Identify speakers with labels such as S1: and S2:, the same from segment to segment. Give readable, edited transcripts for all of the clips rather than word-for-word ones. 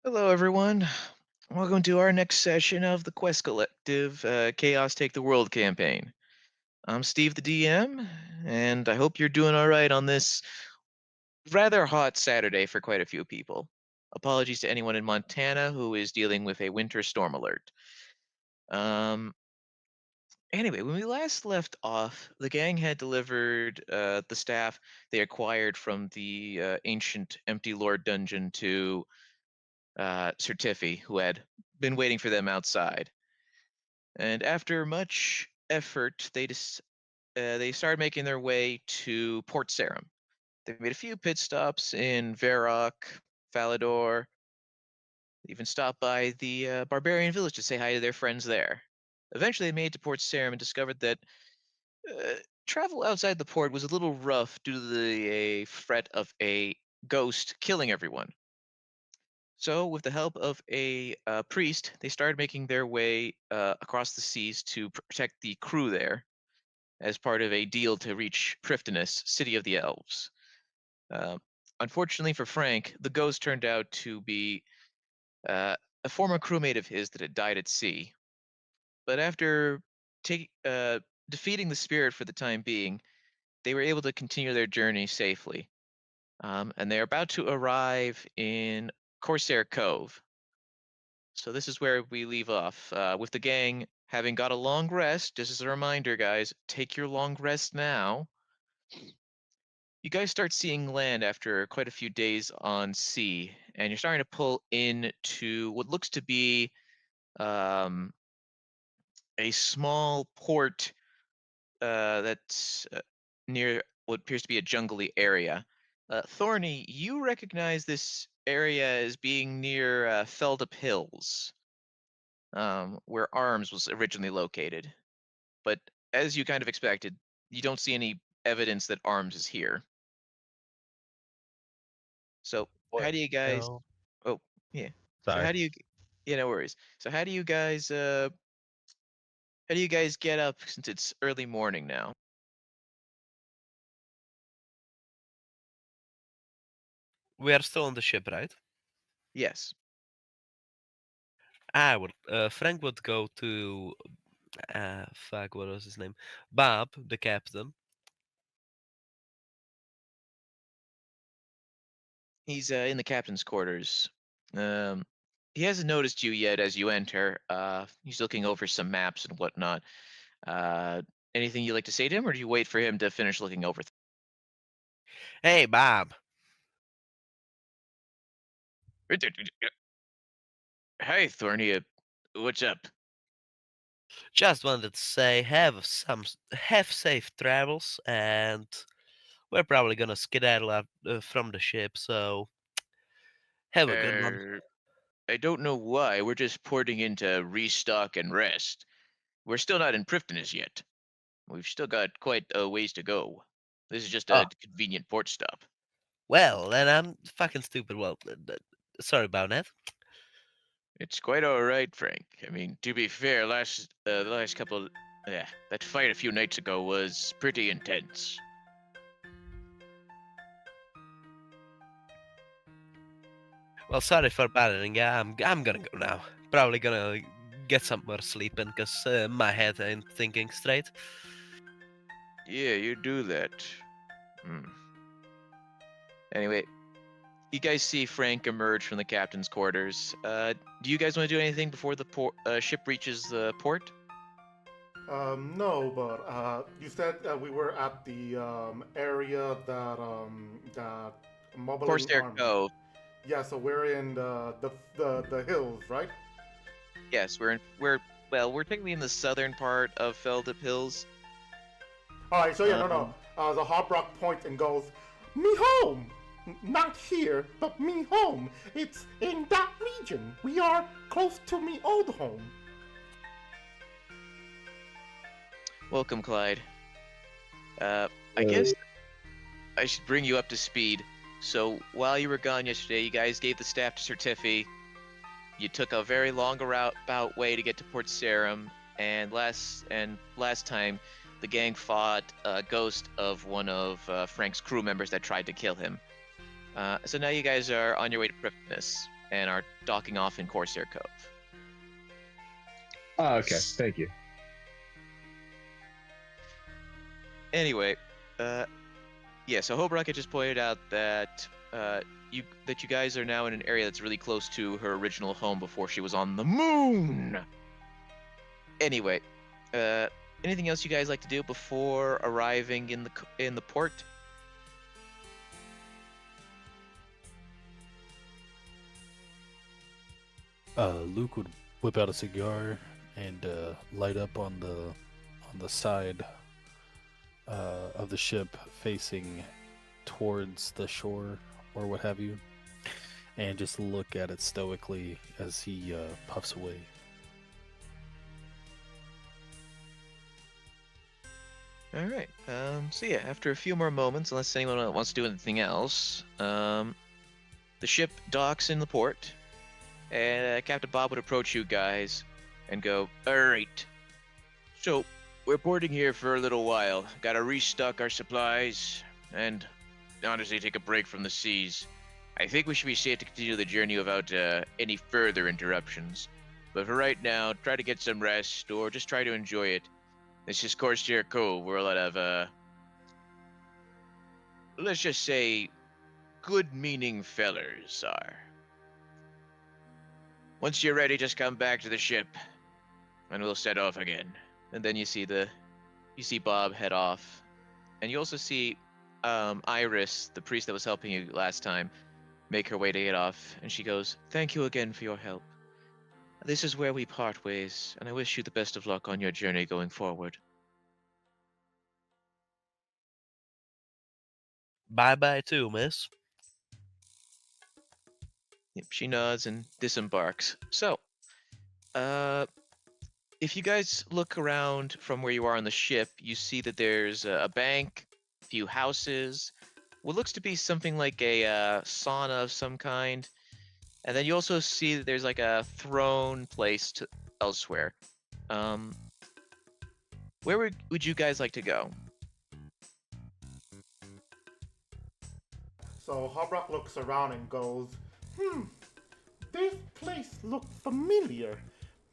S1: Hello, everyone. Welcome to our next session of the Quest Collective Chaos Take the World campaign. I'm Steve, the DM, and I hope you're doing all right on this rather hot Saturday for quite a few people. Apologies to anyone in Montana who is dealing with a winter storm alert. Um, anyway, when we last left off, the gang had delivered the staff they acquired from the ancient Empty Lord dungeon to Certifi, who had been waiting for them outside. And after much effort, they started making their way to Port Sarum. They made a few pit stops in Varrock, Falador, even stopped by the barbarian village to say hi to their friends there. Eventually, they made it to Port Sarum and discovered that uh, travel outside the port was a little rough due to the threat of a ghost killing everyone. So, with the help of a priest, they started making their way across the seas to protect the crew there as part of a deal to reach Prifddinas, city of the elves. Uh, Unfortunately for Frank, the ghost turned out to be uh, a former crewmate of his that had died at sea. But after take, defeating the spirit for the time being, they were able to continue their journey safely. And they're about to arrive in Corsair Cove. So this is where we leave off, with the gang having got a long rest. Just as a reminder, guys, take your long rest now. You guys start seeing land after quite a few days on sea, and you're starting to pull into what looks to be um, a small port that's near what appears to be a jungly area. Thorny, you recognize this area as being near Feldup Hills, where Arms was originally located. But as you kind of expected, you don't see any evidence that Arms is here. So how do you guys?
S2: Well,
S1: Oh, yeah. So
S2: sorry.
S1: how do you? Yeah, no worries. So how do you guys get up since it's early morning now?
S2: We are still on the ship, right?
S1: Yes.
S2: Frank would go to, fuck, what was his name? Bob, the captain.
S1: He's in the captain's quarters. Um, he hasn't noticed you yet as you enter. He's looking over some maps and whatnot. Uh, Anything you'd like to say to him, or do you wait for him to finish looking over?
S2: Hey, Bob.
S1: Hey, Thorny, what's up?
S2: Just wanted to say, have safe travels, and we're probably gonna skedaddle out from the ship. So have a good one.
S1: Uh, I don't know why. We're just porting in to restock and rest. We're still not in Prifddinas yet. We've still got quite a ways to go. This is just
S2: Oh,
S1: a convenient port stop.
S2: well, then I'm fucking stupid. Well, sorry about that.
S1: It's quite all right, Frank. I mean, to be fair, the last couple, yeah, that fight a few nights ago was pretty intense.
S2: Well, sorry for bothering you. I'm gonna go now. Probably gonna get some more sleep in, cause my head ain't thinking straight.
S1: Yeah, you do that. Hmm. Anyway, you guys see Frank emerge from the captain's quarters. Do you guys want to do anything before the ship reaches the port?
S3: No, but you said we were at the area that Moblin
S1: Corsair
S3: Army.
S1: Cove.
S3: Yeah, so we're in the hills, right?
S1: Yes, we're technically in the southern part of Feldip Hills.
S3: All right, so yeah, no, no.
S1: Um,
S3: The Hard Rock points and goes, "Me home, not here, but me home. It's in that region. We are close to me old home."
S1: Welcome, Clyde. I guess I should bring you up to speed. So while you were gone yesterday, you guys gave the staff to Certifi. You took a very long about way to get to Port Sarum, and last time, the gang fought a ghost of one of Frank's crew members that tried to kill him. So now you guys are on your way to Prifddinas. and are docking off in Corsair Cove.
S4: Oh, okay. Thank you.
S1: Anyway, yeah. So Hope Rocket just pointed out that you guys are now in an area that's really close to her original home before she was on the moon. Anyway, anything else you guys like to do before arriving in the port?
S5: Luke would whip out a cigar and light up on the side of the ship facing towards the shore or what have you, and just look at it stoically as he puffs away.
S1: All right. So yeah, after a few more moments, unless anyone wants to do anything else, the ship docks in the port, and Captain Bob would approach you guys and go, "All right. So we're porting here for a little while. Got to restock our supplies, and honestly, take a break from the seas. I think we should be safe to continue the journey without any further interruptions. But for right now, try to get some rest, or just try to enjoy it. This is Corsair Cove, where a lot of, let's just say, good-meaning fellers are. Once you're ready, just come back to the ship, and we'll set off again." And then you see Bob head off, and you also see Iris, the priest that was helping you last time, make her way to get off, and she goes, "Thank you again for your help. This is where we part ways, and I wish you the best of luck on your journey going forward."
S2: Bye-bye too, miss.
S1: Yep, she nods and disembarks. So, if you guys look around from where you are on the ship, you see that there's a bank, a few houses, what looks to be something like a sauna of some kind, and then you also see that there's like a throne placed elsewhere. Where would you guys like to go?
S3: So Hobrock looks around and goes, this place looks familiar.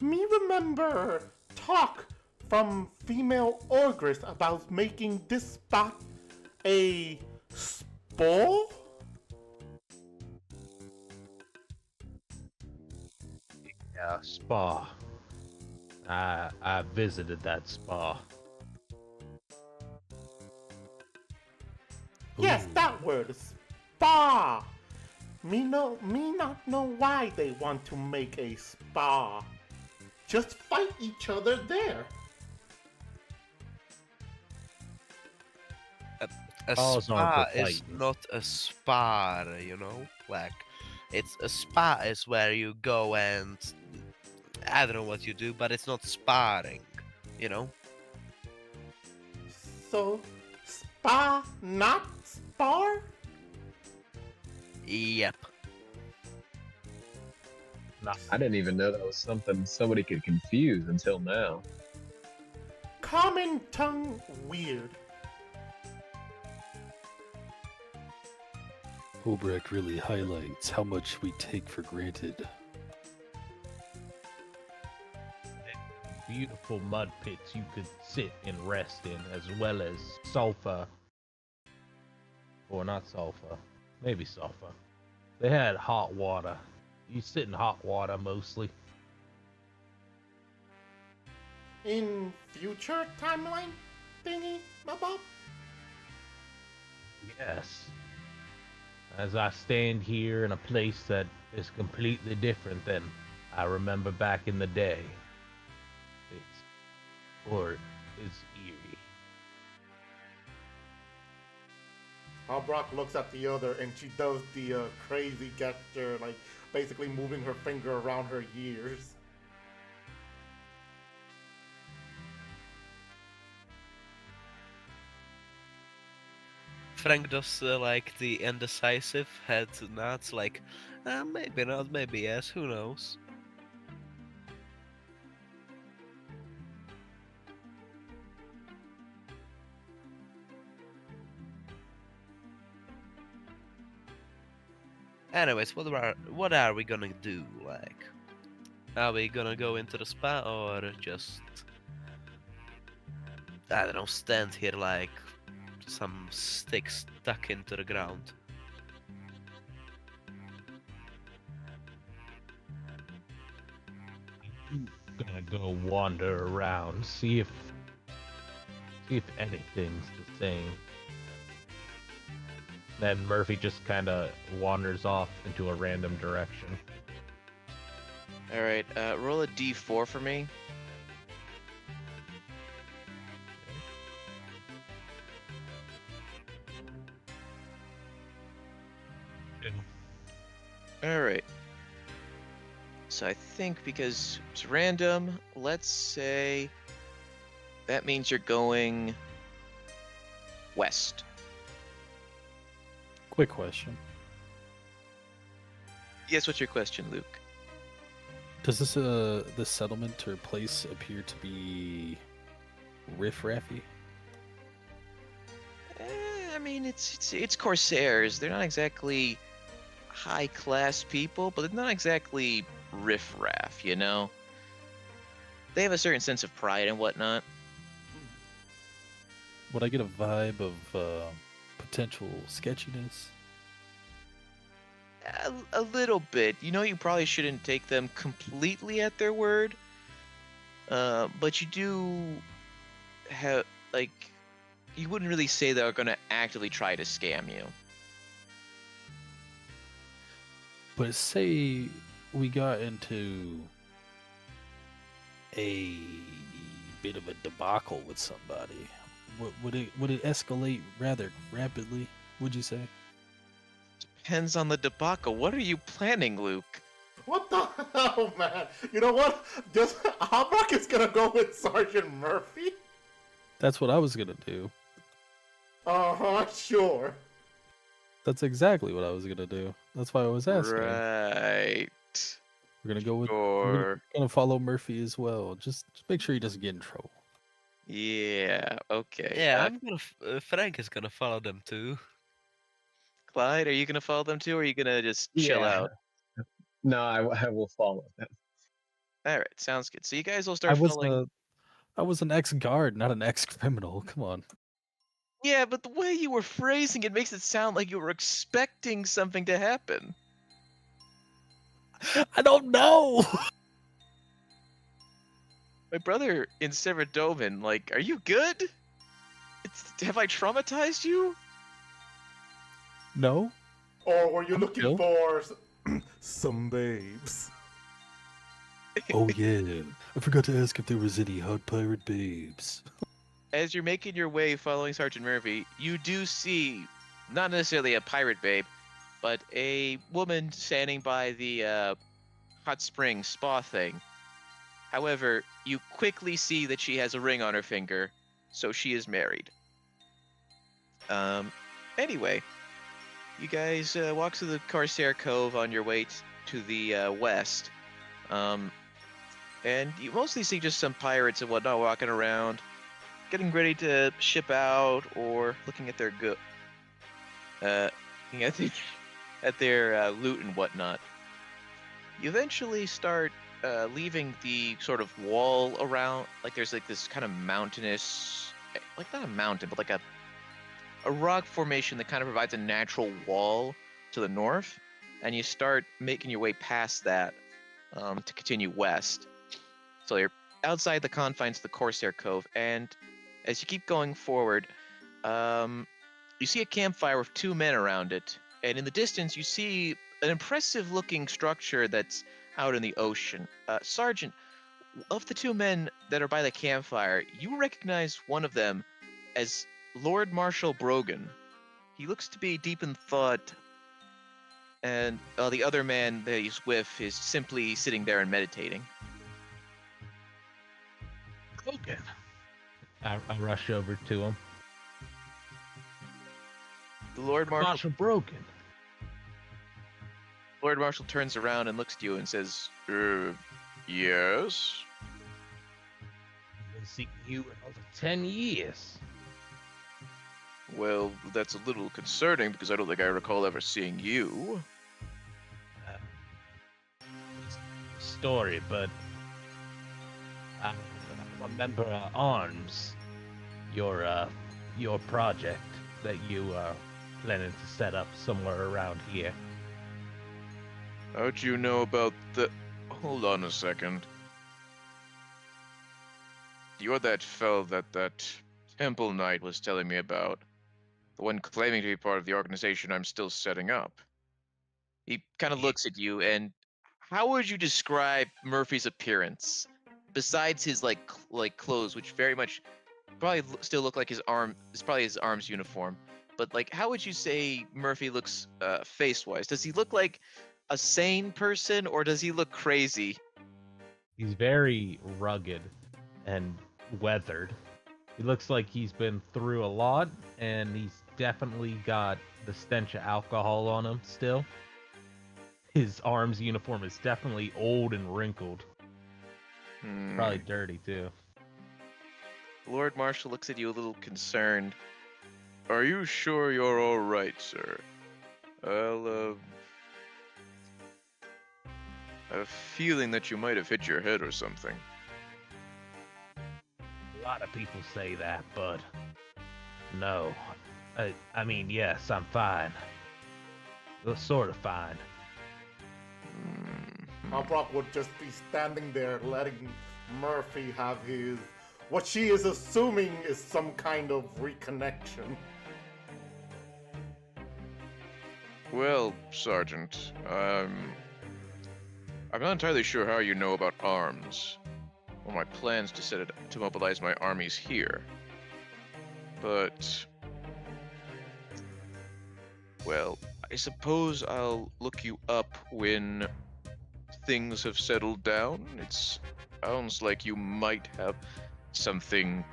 S3: Me remember talk from female Ogress about making this spot a spa?
S6: Yeah, spa. I visited that spa.
S3: Yes,
S5: Ooh.
S3: that word, spa. Me not know why they want to make a spa. Just fight each other there.
S2: A
S6: Spas aren't
S2: spa
S6: for
S2: is
S6: fighting.
S2: not a spar, you know? Like, it's a spa is where you go and I don't know what you do, but it's not sparring, you know?
S3: So, spa, not spar?
S2: Yep.
S4: I didn't even know that was something somebody could confuse until now.
S3: Common tongue weird.
S5: Obrecht really highlights how much we take for granted.
S6: Beautiful mud pits you could sit and rest in, as well as sulfur. Or not sulfur. Maybe sulfur. They had hot water. You sit in hot water mostly.
S3: In future timeline thingy, Bob?
S6: Yes. As I stand here in a place that is completely different than I remember back in the day. It's eerie.
S3: Hobrock looks at the other and she does the crazy gesture, like basically moving her finger around her ears.
S2: Frank does like the indecisive head nods, like, maybe not, maybe yes, who knows? Anyways, what are we gonna do? Like, are we gonna go into the spa or just I don't know, stand here like some sticks stuck into the ground?
S6: Gonna go wander around, see if anything's the same. Then Murphy just kind of wanders off into a random direction.
S1: All right, roll a d4 for me. All right. So I think because it's random, let's say that means you're going west.
S5: Quick question.
S1: Yes, what's your question, Luke?
S5: Does this settlement or place appear to be riff-raffy?
S1: I mean, it's Corsairs. They're not exactly high-class people, but they're not exactly riff-raff, you know? They have a certain sense of pride and whatnot.
S5: Would I get a vibe of potential sketchiness?
S1: A little bit. You know, you probably shouldn't take them completely at their word. But you do have, like, you wouldn't really say they're going to actively try to scam you.
S5: But say we got into a bit of a debacle with somebody. Would it escalate rather rapidly, would you say?
S1: Depends on the debacle. What are you planning, Luke?
S3: What the hell, man? You know what? Just Hobrock is gonna go with Sergeant Murphy.
S5: That's what I was gonna do.
S3: Sure.
S5: That's exactly what I was gonna do. That's why I was asking.
S1: Right.
S5: We're gonna go with.
S1: Sure.
S5: We're gonna follow Murphy as well. Just make sure he doesn't get in trouble.
S1: Yeah, okay.
S2: Yeah, I'm gonna. Frank is gonna follow them too.
S1: Clyde, are you going to follow them too, or are you going to just chill out?
S4: No, I will follow them.
S1: All right, sounds good. So you guys will start following.
S5: I was an ex-guard, not an ex-criminal. Come on.
S1: Yeah, but the way you were phrasing it makes it sound like you were expecting something to happen.
S5: I don't know.
S1: My brother in Severodomin, like, are you good? Have I traumatized you?
S5: No.
S3: Or were you
S5: I'm
S3: looking
S5: chill.
S3: for some babes?
S5: Oh yeah, I forgot to ask if there was any hot pirate babes.
S1: As you're making your way following Sergeant Murphy, you do see, not necessarily a pirate babe, but a woman standing by the hot spring spa thing. However, you quickly see that she has a ring on her finger, so she is married. Anyway, you guys walk through the Corsair Cove on your way to the west. And you mostly see just some pirates and whatnot walking around, getting ready to ship out or looking at their at their loot and whatnot. You eventually start leaving the sort of wall around, like there's like this kind of mountainous, like not a mountain, but like a rock formation that kind of provides a natural wall to the north, and you start making your way past that to continue west. So you're outside the confines of the Corsair Cove, and as you keep going forward, you see a campfire with two men around it, and in the distance you see an impressive-looking structure that's out in the ocean. Sergeant, of the two men that are by the campfire, you recognize one of them as Lord Marshal Brogan. He looks to be deep in thought, and the other man that he's with is simply sitting there and meditating.
S6: Okay. I rush over to him.
S1: The Lord Marshal
S6: Marshal broken.
S1: Lord Marshal turns around and looks at you and says, yes?
S6: I've been seeking you in over 10 years.
S1: Well, that's a little concerning because I don't think I recall ever seeing you.
S6: story, but I remember Arms, your project that you are planning to set up somewhere around here.
S1: How'd you know about the... Hold on a second. You're that fell that Temple Knight was telling me about. The one claiming to be part of the organization I'm still setting up. He kind of looks at you, and how would you describe Murphy's appearance? Besides his like clothes, which very much probably still look like his arm. It's probably his arm's uniform. But like, how would you say Murphy looks face-wise? Does he look like a sane person, or does he look crazy?
S6: He's very rugged and weathered. He looks like he's been through a lot, and he's definitely got the stench of alcohol on him still. His arms uniform is definitely old and wrinkled. Probably dirty too.
S1: Lord Marshal looks at you a little concerned. Are you sure you're all right, sir? I'll I have a feeling that you might have hit your head or something.
S6: A lot of people say that, but no. I mean, yes, I'm fine. Well, sort of fine.
S3: Brock would just be standing there letting Murphy have his, what she is assuming is some kind of reconnection.
S1: Well, Sergeant, I'm not entirely sure how you know about arms, or my plans to mobilize my armies here. But, well, I suppose I'll look you up when things have settled down. It sounds like you might have something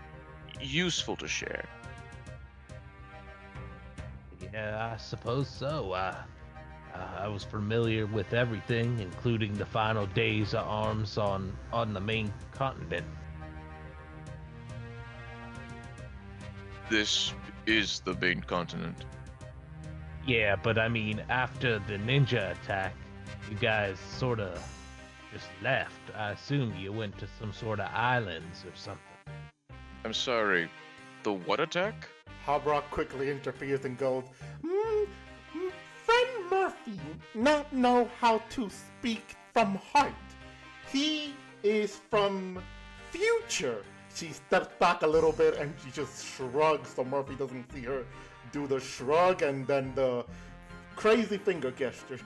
S1: useful to share.
S6: Yeah, I suppose so. I was familiar with everything, including the final days of Arms on the main continent.
S1: This is the main continent.
S6: Yeah, but I mean, after the ninja attack, you guys sort of just left. I assume you went to some sort of islands or something.
S1: I'm sorry, the what attack?
S3: Hobrock quickly interferes and goes, Friend Murphy not know how to speak from heart. He is from future. She steps back a little bit and she just shrugs so Murphy doesn't see her do the shrug and then the crazy finger gesture.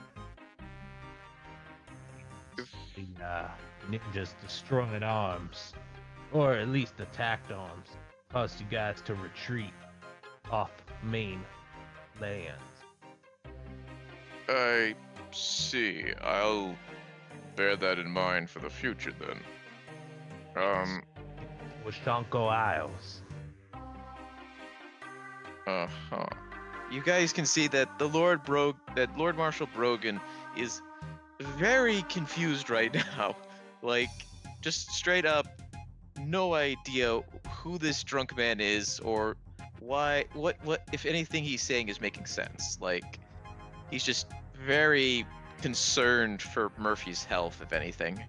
S6: The ninjas destroyed Arms, or at least attacked Arms, caused you guys to retreat off main lands.
S1: I see. I'll bear that in mind for the future then.
S6: Washanko Isles.
S1: Uh-huh. You guys can see that Lord Marshal Brogan is very confused right now. Like, just straight up, no idea who this drunk man is or why, what, if anything he's saying is making sense. Like, he's just very concerned for Murphy's health, if anything.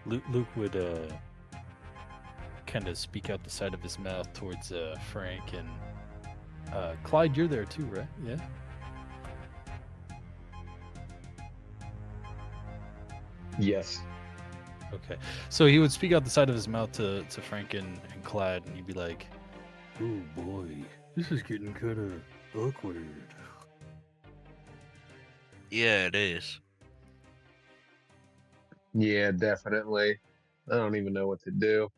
S5: Luke would kind of speak out the side of his mouth towards Frank and Clyde. You're there too, right? Yeah.
S4: Yes.
S5: Okay. So he would speak out the side of his mouth to Frank and Clyde, and he'd be like, "Oh boy, this is getting kind of awkward."
S2: Yeah, it is.
S4: Yeah, definitely. I don't even know what to do.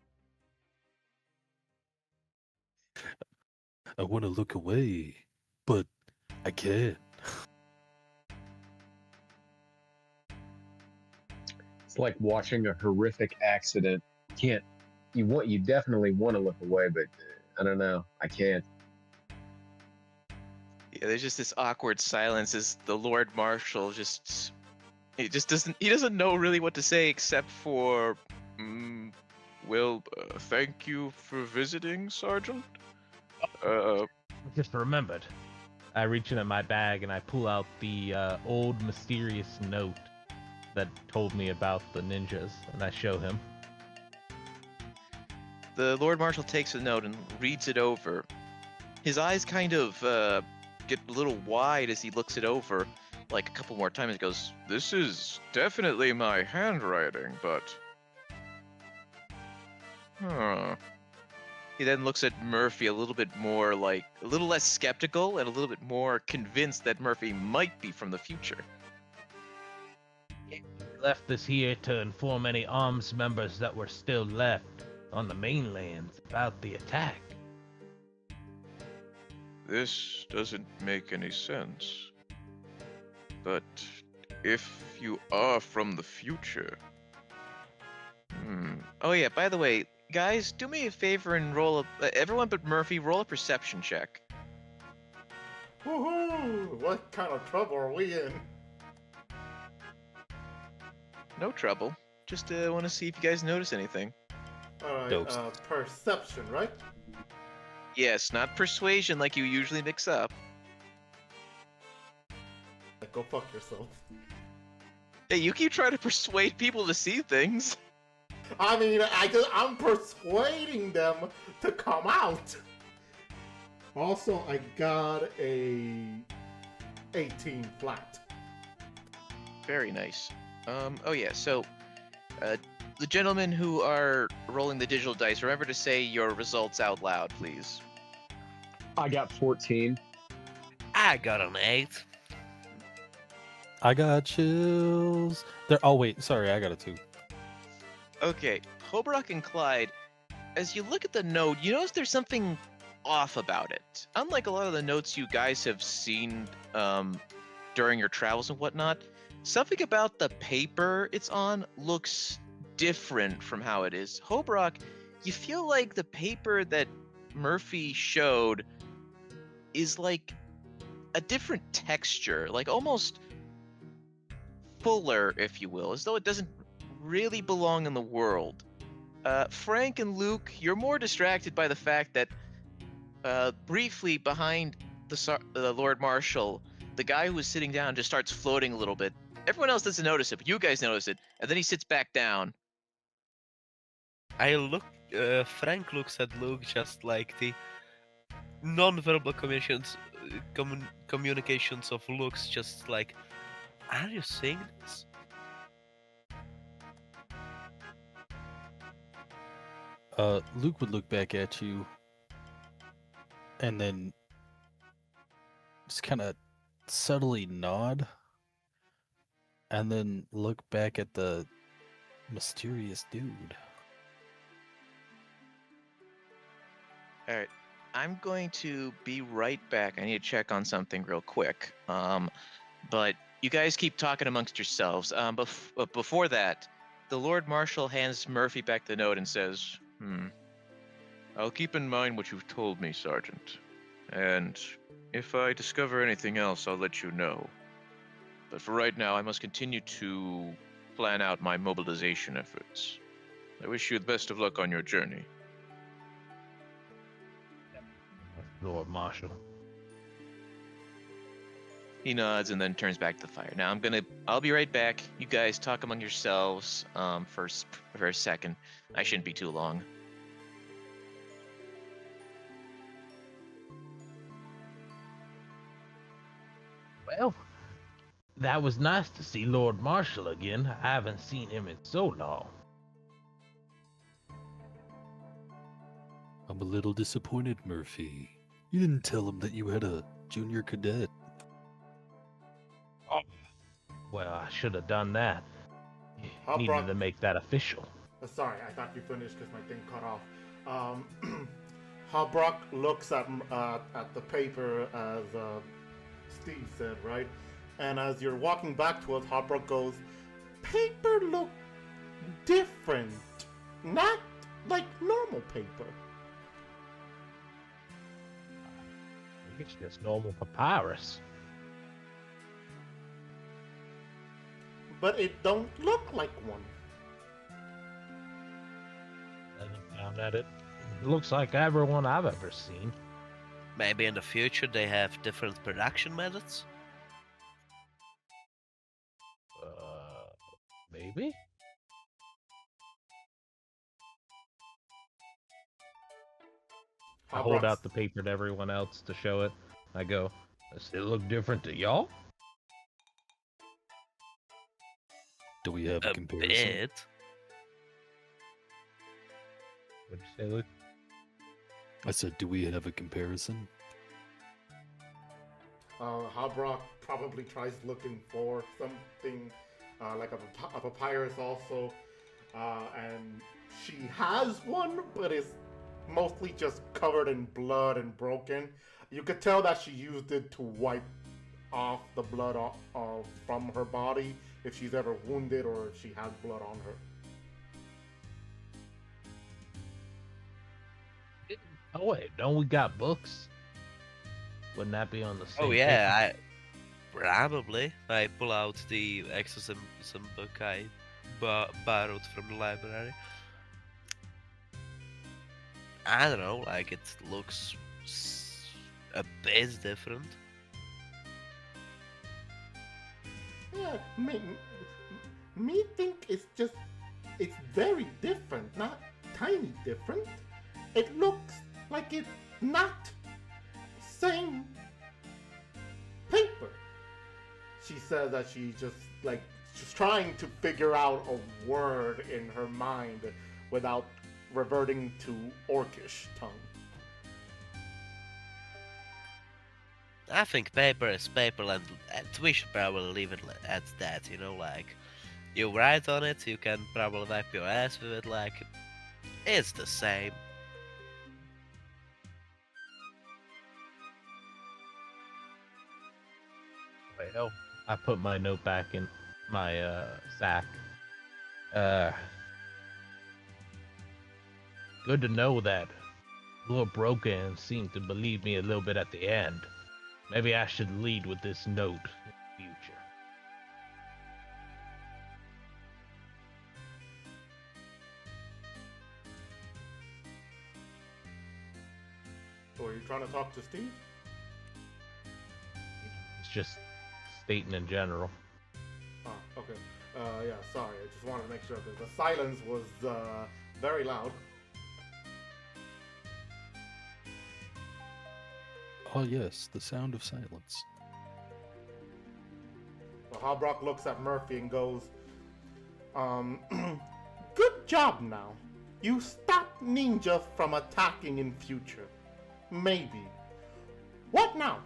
S5: I want to look away, but I can't.
S4: It's like watching a horrific accident. You definitely want to look away, but I don't know. I can't.
S1: Yeah, there's just this awkward silence as the Lord Marshal he doesn't know really what to say except for,
S7: thank you for visiting, Sergeant.
S6: I just remembered. I reach into my bag and I pull out the old mysterious note that told me about the ninjas, and I show him.
S1: The Lord Marshal takes a note and reads it over. His eyes kind of get a little wide as he looks it over, like a couple more times. He goes, "This is definitely my handwriting, but..." Huh. He then looks at Murphy a little bit more, like, a little less skeptical and a little bit more convinced that Murphy might be from the future.
S6: We left this here to inform any arms members that were still left on the mainlands about the attack.
S1: This doesn't make any sense. But if you are from the future... Oh yeah, by the way, guys, do me a favor and roll a... everyone but Murphy, roll a perception check.
S3: Woohoo! What kind of trouble are we in?
S1: No trouble. Just want to see if you guys notice anything.
S3: Alright,
S5: Dopes.
S3: perception, right?
S1: Yes, not persuasion like you usually mix up.
S3: Go fuck yourself.
S1: Hey, you keep trying to persuade people to see things.
S3: I mean, I'm persuading them to come out. Also, I got a 18 flat.
S1: Very nice. Oh yeah, so, the gentlemen who are rolling the digital dice, remember to say your results out loud, please.
S4: I got 14.
S2: I got an 8.
S5: I got chills. There. Oh wait, sorry, I got a 2.
S1: Okay, Hobrock and Clyde, as you look at the note, you notice there's something off about it. Unlike a lot of the notes you guys have seen during your travels and whatnot, something about the paper it's on looks different from how it is. Hobrock, you feel like the paper that Murphy showed is like a different texture, like almost fuller, if you will, as though it doesn't really belong in the world. Frank and Luke, you're more distracted by the fact that briefly behind the Lord Marshal, the guy who was sitting down just starts floating a little bit. Everyone else doesn't notice it, but you guys notice it, and then he sits back down.
S2: I look. Frank looks at Luke just like the non-verbal communications of looks, just like, are you seeing this?
S5: Luke would look back at you and then just kind of subtly nod and then look back at the mysterious dude.
S1: All right, I'm going to be right back. I need to check on something real quick. But you guys keep talking amongst yourselves. But before that, the Lord Marshal hands Murphy back the note and says, I'll keep in mind what you've told me, Sergeant. And if I discover anything else, I'll let you know. But for right now, I must continue to plan out my mobilization efforts. I wish you the best of luck on your journey.
S6: Lord Marshal.
S1: He nods and then turns back to the fire. Now I'll be right back. You guys talk among yourselves for a second. I shouldn't be too long.
S6: Well, that was nice to see Lord Marshal again. I haven't seen him in so long.
S5: I'm a little disappointed, Murphy. You didn't tell him that you had a junior cadet.
S6: Oh, well, I should have done that.
S3: How
S6: Needed
S3: brought-
S6: to make that official.
S3: Sorry, I thought you finished because my thing cut off. Hobrock looks at the paper as Steve said, right? And as you're walking back to us, Hobrock goes, "Paper look different, not like normal paper."
S6: It's just normal papyrus.
S3: But it don't look like one.
S6: Found at it. Looks like everyone I've ever seen.
S2: Maybe in the future they have different production methods.
S6: Maybe. I hold out the paper to everyone else to show it. I go, does it look different to y'all?
S5: Do we have a
S2: A
S5: comparison?
S2: bit.
S6: What'd you say, Luke?
S5: I said, do we have a comparison?
S3: Habrock probably tries looking for something like a papyrus also, and she has one, but it's mostly just covered in blood and broken. You could tell that she used it to wipe off the blood from her body if she's ever wounded or if she has blood on her.
S6: Oh wait, don't we got books? Wouldn't that be on the same?
S2: Oh yeah, probably. I pull out the exorcism book I borrowed from the library. I don't know, like it looks a bit different.
S3: Yeah, me think it's very different, not tiny different. It looks like it's not same paper. She says that she's trying to figure out a word in her mind without reverting to Orcish tongue.
S2: I think paper is paper, and we should probably leave it at that, you know, like, you write on it, you can probably wipe your ass with it, like, it's the same.
S6: Well, I put my note back in my sack. Good to know that Lord Broken seemed to believe me a little bit at the end. Maybe I should lead with this note in the future.
S3: So are you trying to talk to Steve?
S6: It's just stating in general.
S3: Oh, okay. Yeah, sorry. I just wanted to make sure that the silence was very loud.
S5: Oh yes, the sound of silence.
S3: Well, Habrock looks at Murphy and goes, good job now. You stopped ninja from attacking in future. Maybe. What now?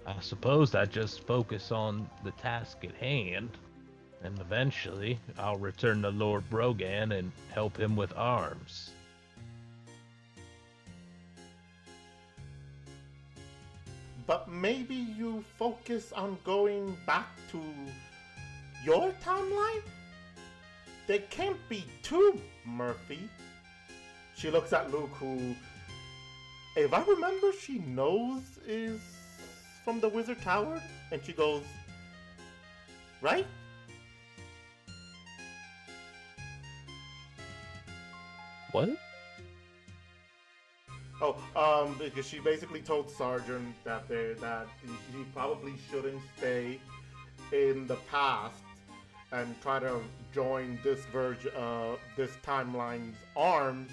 S6: I suppose I just focus on the task at hand, and eventually I'll return to Lord Brogan and help him with arms.
S3: But maybe you focus on going back to your timeline? There can't be two, Murphy. She looks at Luke, who, if I remember, she knows is from the Wizard Tower, and she goes, right?
S5: What?
S3: Oh, because she basically told Sergeant that he probably shouldn't stay in the past and try to join this timeline's arms,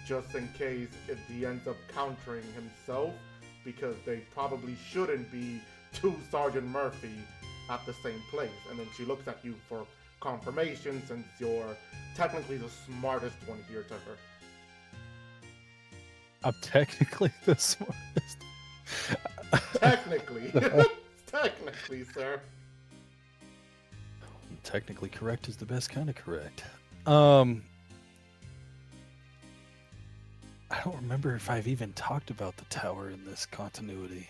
S3: just in case if he ends up countering himself, because they probably shouldn't be two Sergeant Murphy at the same place. And then she looks at you for confirmation, since you're technically the smartest one here to her.
S5: I'm technically the smartest.
S3: Technically. Technically, sir.
S5: Technically correct is the best kind of correct. I don't remember if I've even talked about the tower in this continuity.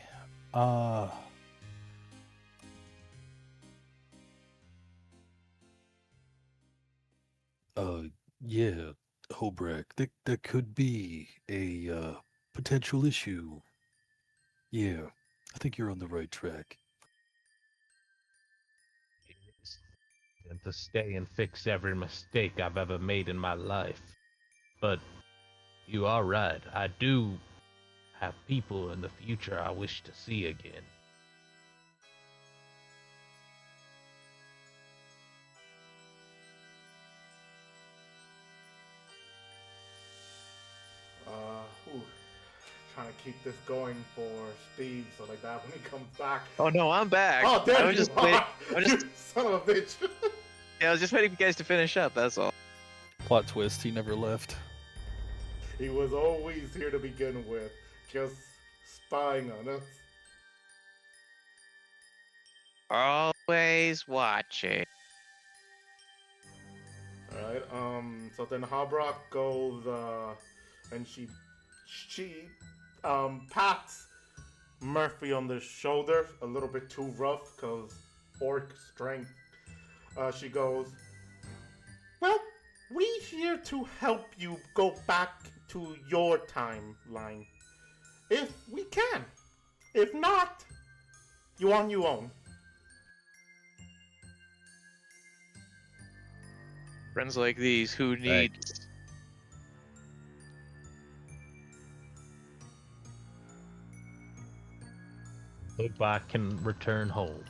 S5: Yeah, Hobreck, that could be a potential issue. Yeah, I think you're on the right track.
S6: And to stay and fix every mistake I've ever made in my life. But you are right. I do have people in the future I wish to see again.
S3: Ooh, trying to keep this going for Steve so like that when he comes back.
S1: Oh no, I'm back.
S3: Oh, there
S1: I
S3: you
S1: was just
S3: are!
S1: waiting. I was
S3: You
S1: just,
S3: son of a bitch!
S1: yeah, I was just waiting for you guys to finish up. That's all.
S5: Plot twist, he never left.
S3: He was always here to begin with, just spying on us.
S1: Always watching.
S3: Alright, so then Hobrock goes, and she pats Murphy on the shoulder, a little bit too rough, cause orc strength. She goes, well, we're here to help you go back to your timeline. If we can. If not, you on your own.
S1: Friends like these, who need?
S6: Hope I can return home.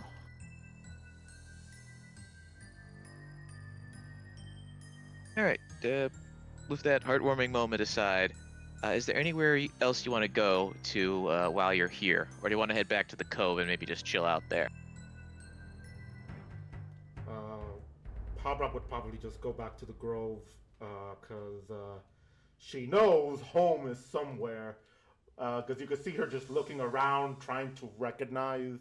S1: All right. With that heartwarming moment aside, is there anywhere else you want to go to while you're here, or do you want to head back to the cove and maybe just chill out there?
S3: Hobrock would probably just go back to the Grove, because she knows home is somewhere. Because you can see her just looking around, trying to recognize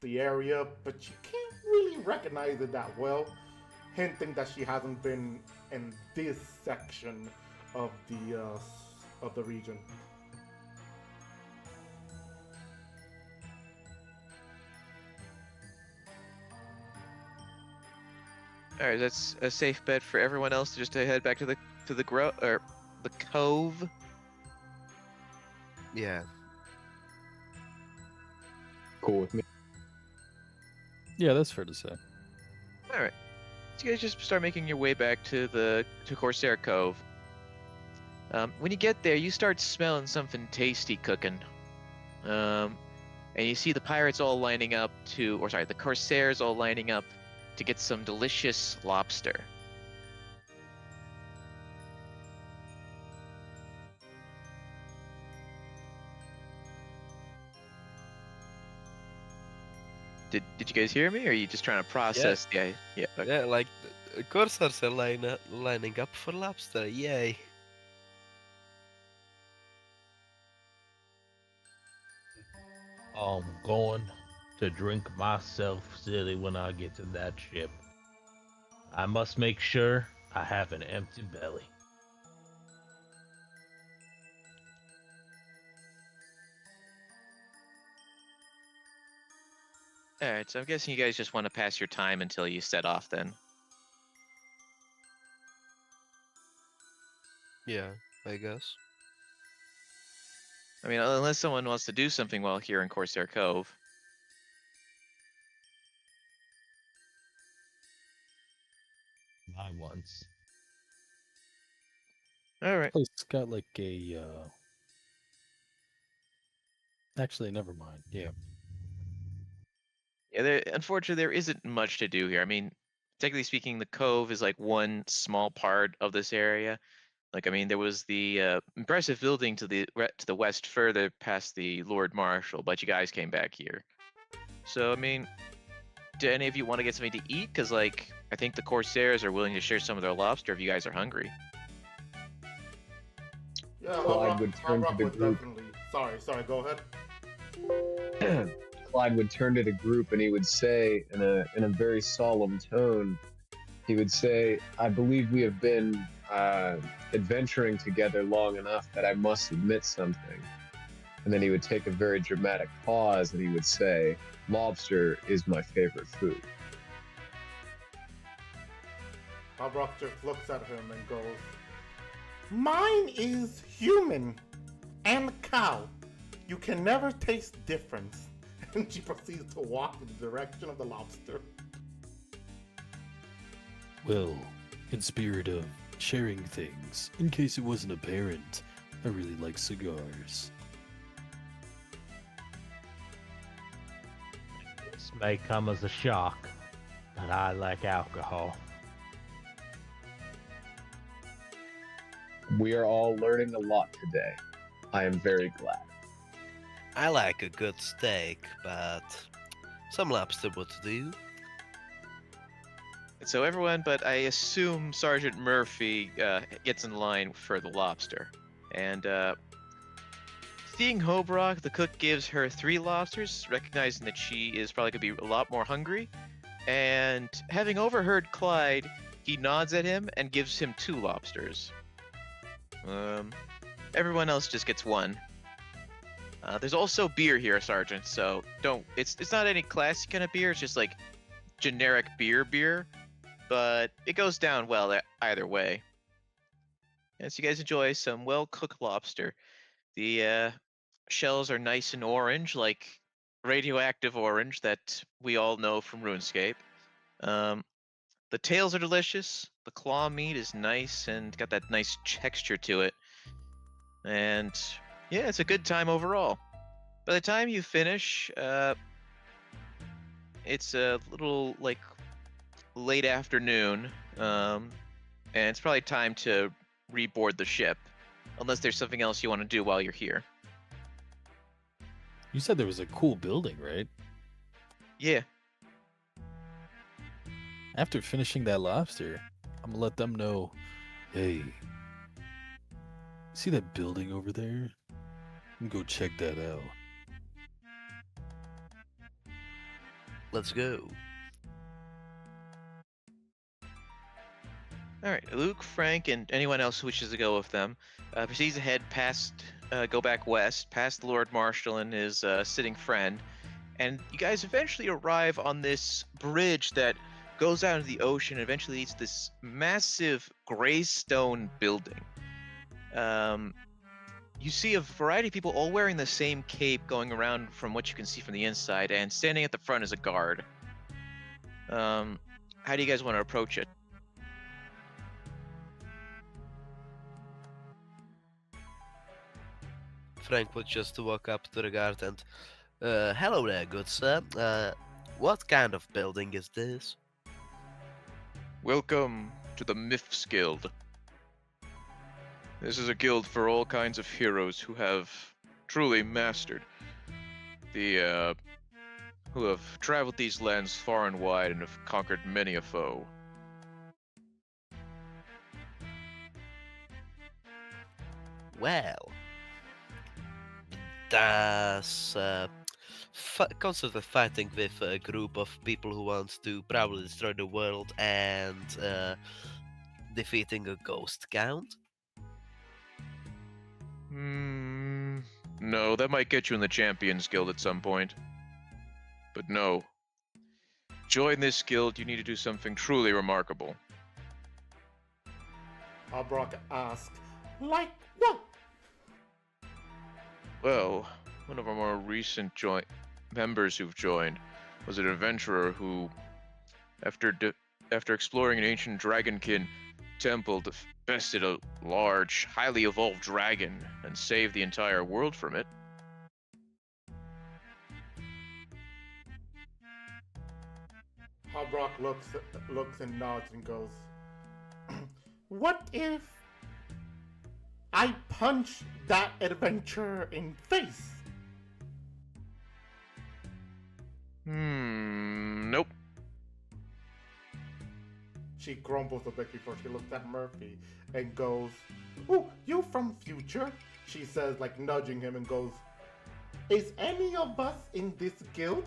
S3: the area, but she can't really recognize it that well, hinting that she hasn't been in this section of the region.
S1: All right, that's a safe bet for everyone else just to head back to the the cove.
S2: Yeah.
S4: Cool with me.
S5: Yeah, that's fair to say.
S1: All right, so you guys just start making your way back to Corsair Cove. When you get there, you start smelling something tasty cooking. And you see the pirates all lining up the Corsairs all lining up to get some delicious lobster. Did you guys hear me, or are you just trying to process the idea? Yeah. Okay.
S2: Yeah, like the Corsairs are lining up for lobster. Yay.
S6: I'm going to drink myself silly when I get to that ship. I must make sure I have an empty belly.
S1: All right, so I'm guessing you guys just want to pass your time until you set off then.
S2: Yeah, I guess.
S1: I mean, unless someone wants to do something while here in Corsair Cove.
S6: I once.
S1: All right.
S5: Place got like a. Actually, never mind. Yeah.
S1: Yeah, unfortunately, there isn't much to do here. I mean, technically speaking, the cove is like one small part of this area. Like, I mean, there was the impressive building to the west, further past the Lord Marshal, but you guys came back here. So, I mean, do any of you want to get something to eat? Because, like, I think the Corsairs are willing to share some of their lobster if you guys are hungry.
S3: Yeah,
S4: Clyde would turn to
S3: Hobrock
S4: the
S3: would
S4: group.
S3: definitely. Sorry, go ahead.
S4: Clyde would turn to the group and he would say in a very solemn tone, he would say, I believe we have been adventuring together long enough that I must admit something. And then he would take a very dramatic pause and he would say, lobster is my favorite food.
S3: Hobrock just looks at him and goes, mine is human and cow. You can never taste difference. And she proceeds to walk in the direction of the lobster.
S5: Well, in spirit of sharing things. In case it wasn't apparent, I really like cigars.
S6: This may come as a shock, but I like alcohol.
S4: We are all learning a lot today. I am very glad.
S2: I like a good steak, but some lobster would do.
S1: And so everyone, but I assume Sergeant Murphy gets in line for the lobster. And seeing Hobrock, the cook gives her 3 lobsters, recognizing that she is probably going to be a lot more hungry. And having overheard Clyde, he nods at him and gives him 2 lobsters. Everyone else just gets 1. There's also beer here, Sergeant, so don't... It's not any classy kind of beer, it's just like generic beer. But it goes down well either way. As you guys enjoy some well-cooked lobster. The shells are nice and orange, like radioactive orange that we all know from RuneScape. The tails are delicious. The claw meat is nice and got that nice texture to it. And yeah, it's a good time overall. By the time you finish, it's a little like late afternoon, and it's probably time to reboard the ship, unless there's something else you want to do while you're here.
S5: You said there was a cool building, right?
S1: Yeah.
S5: After finishing that lobster, I'm gonna let them know, hey, see that building over there? Go check that out.
S2: Let's go.
S1: All right, Luke, Frank, and anyone else who wishes to go with them proceeds ahead go back west, past the Lord Marshal and his sitting friend, and you guys eventually arrive on this bridge that goes out into the ocean and eventually leads to this massive gray stone building. You see a variety of people all wearing the same cape going around from what you can see from the inside, and standing at the front is a guard. How do you guys want to approach it?
S2: Frank would just walk up to the guard and, hello there, good sir. What kind of building is this?
S1: Welcome to the Myths Guild. This is a guild for all kinds of heroes who have truly mastered who have traveled these lands far and wide and have conquered many a foe.
S2: Well, does consider fighting with a group of people who want to probably destroy the world and defeating a ghost count?
S1: No, that might get you in the Champions Guild at some point. But no. Join this guild, you need to do something truly remarkable.
S3: Hobrock asked, like what?
S1: Well, one of our more recent members who've joined was an adventurer who, after exploring an ancient dragonkin temple, bested a large, highly evolved dragon and saved the entire world from it.
S3: Hobrock looks and nods and goes, what if I punch that adventurer in face?
S1: Nope.
S3: She grumbles a bit before she looks at Murphy and goes, "Oh, you from future?" She says, like nudging him, and goes, "Is any of us in this guild?"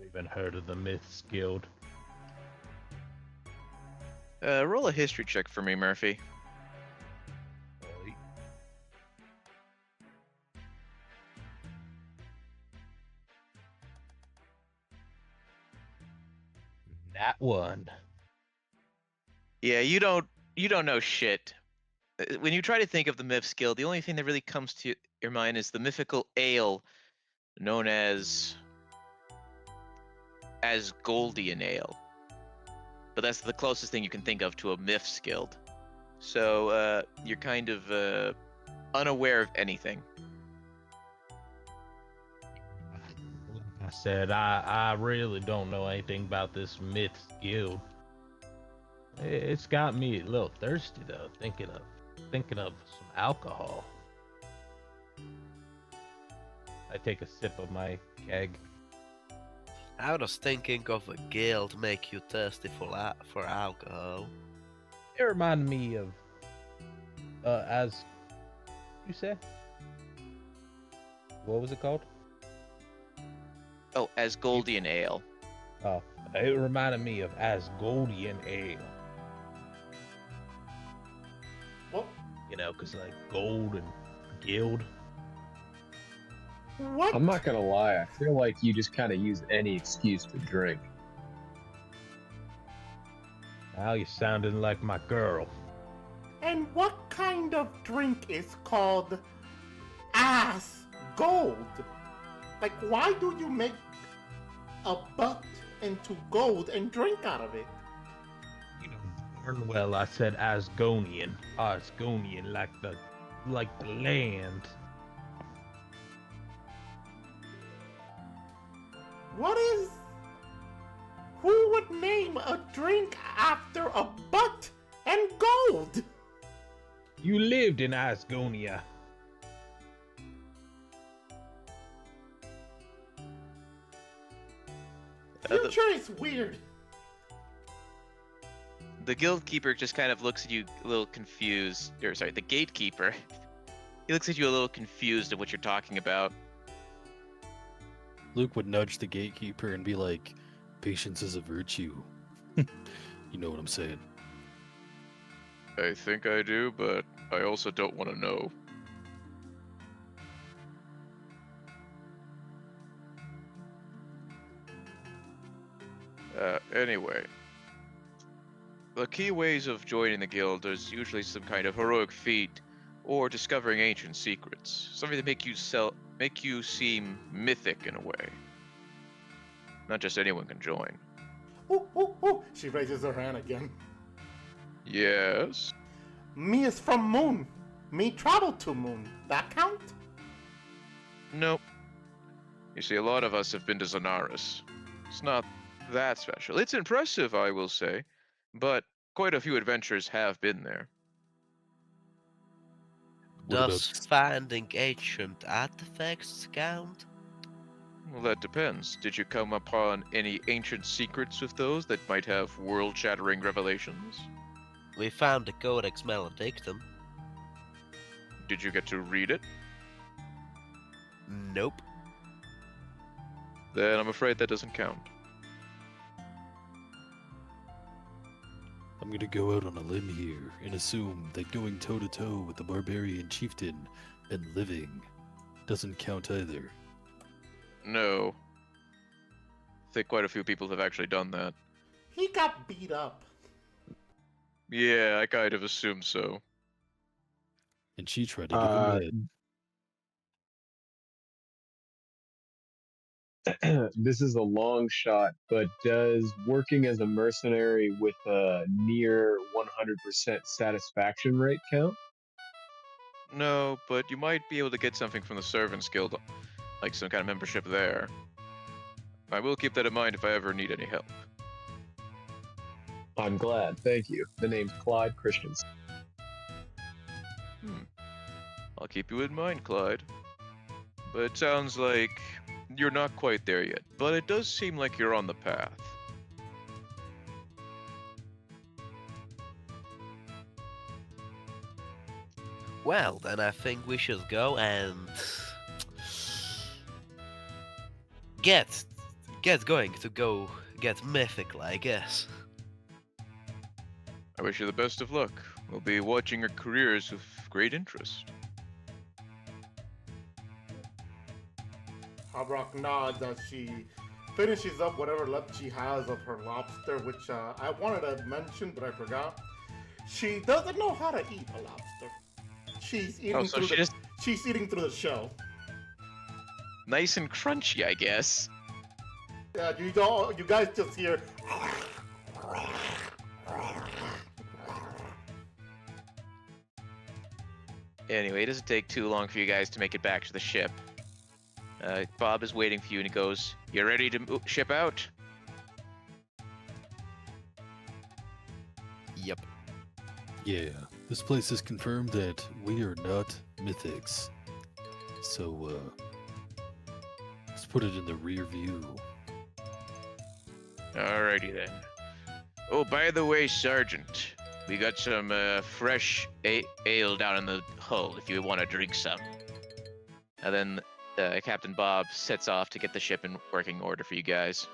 S6: Even heard of the Myths Guild?
S1: Roll a history check for me, Murphy.
S6: That one.
S1: Yeah, you don't know shit. When you try to think of the Myths Guild, the only thing that really comes to your mind is the mythical ale known as Goldian Ale. but that's the closest thing you can think of to a Myths Guild. So you're kind of unaware of anything.
S6: I said I really don't know anything about this Myths Guild. It's got me a little thirsty though, thinking of some alcohol. I take a sip of my keg.
S2: How does thinking of a guild make you thirsty for alcohol?
S6: It reminded me of as you said. What was it called?
S1: Oh, Asgoldian Ale.
S6: Oh, it reminded me of Asgoldian Ale.
S3: What?
S6: You know, cause like gold and guild.
S3: What?
S4: I'm not gonna lie, I feel like you just kind of use any excuse to drink.
S6: Now you're sounding like my girl.
S3: And what kind of drink is called ass gold? Like, why do you make a butt into gold and drink out of it?
S6: You know, darn well I said Asgonian. Asgonian, like the land.
S3: What is... Who would name a drink after a butt and gold?
S6: You lived in Asgonia.
S3: Future is weird.
S1: The guild keeper just kind of looks at you a little confused. Or sorry, the gatekeeper. He looks at you a little confused at what you're talking about.
S5: Luke would nudge the gatekeeper and be like, "Patience is a virtue." You know what I'm saying?
S1: I think I do, but I also don't want to know. Anyway. The key ways of joining the guild is usually some kind of heroic feat or discovering ancient secrets. Something to make you seem mythic in a way. Not just anyone can join.
S3: Ooh, ooh, ooh. She raises her hand again.
S1: Yes?
S3: Me is from Moon. Me travel to Moon. That count?
S1: Nope. You see, a lot of us have been to Zanaris. It's not that special. It's impressive, I will say, but quite a few adventurers have been there.
S5: What
S2: Does
S5: about-
S2: finding ancient artifacts count?
S1: Well, that depends. Did you come upon any ancient secrets with those that might have world-shattering revelations?
S2: We found the Codex Maledictum.
S1: Did you get to read it?
S2: Nope.
S1: Then I'm afraid that doesn't count.
S5: I'm gonna go out on a limb here and assume that going toe-to-toe with the barbarian chieftain and living doesn't count either.
S1: No. I think quite a few people have actually done that.
S3: He got beat up.
S1: Yeah, I kind of assumed so.
S5: And she tried to give him that.
S4: This is a long shot, but does working as a mercenary with a near 100% satisfaction rate count?
S1: No, but you might be able to get something from the Servants Guild, like some kind of membership there. I will keep that in mind if I ever need any help.
S4: I'm glad, thank you. The name's Clyde Christensen.
S1: I'll keep you in mind, Clyde. But it sounds like you're not quite there yet, but it does seem like you're on the path.
S2: Well, then I think we should go and get going to go get mythical, I guess.
S1: I wish you the best of luck. We'll be watching your careers with great interest.
S3: Havrock nods as she finishes up whatever left she has of her lobster, which I wanted to mention, but I forgot. She doesn't know how to eat a lobster. She's eating
S1: so
S3: through
S1: she just
S3: she's eating through the shell.
S1: nice and crunchy, I guess.
S3: You guys just hear
S1: Anyway, it doesn't take too long for you guys to make it back to the ship. Bob is waiting for you, and he goes, "You ready to ship out?"
S2: Yep.
S5: Yeah, this place has confirmed that we are not mythics. So, let's put it in the rear view.
S1: Alrighty then. Oh, by the way, Sergeant, we got some fresh ale down in the hull if you want to drink some. And then Captain Bob sets off to get the ship in working order for you guys.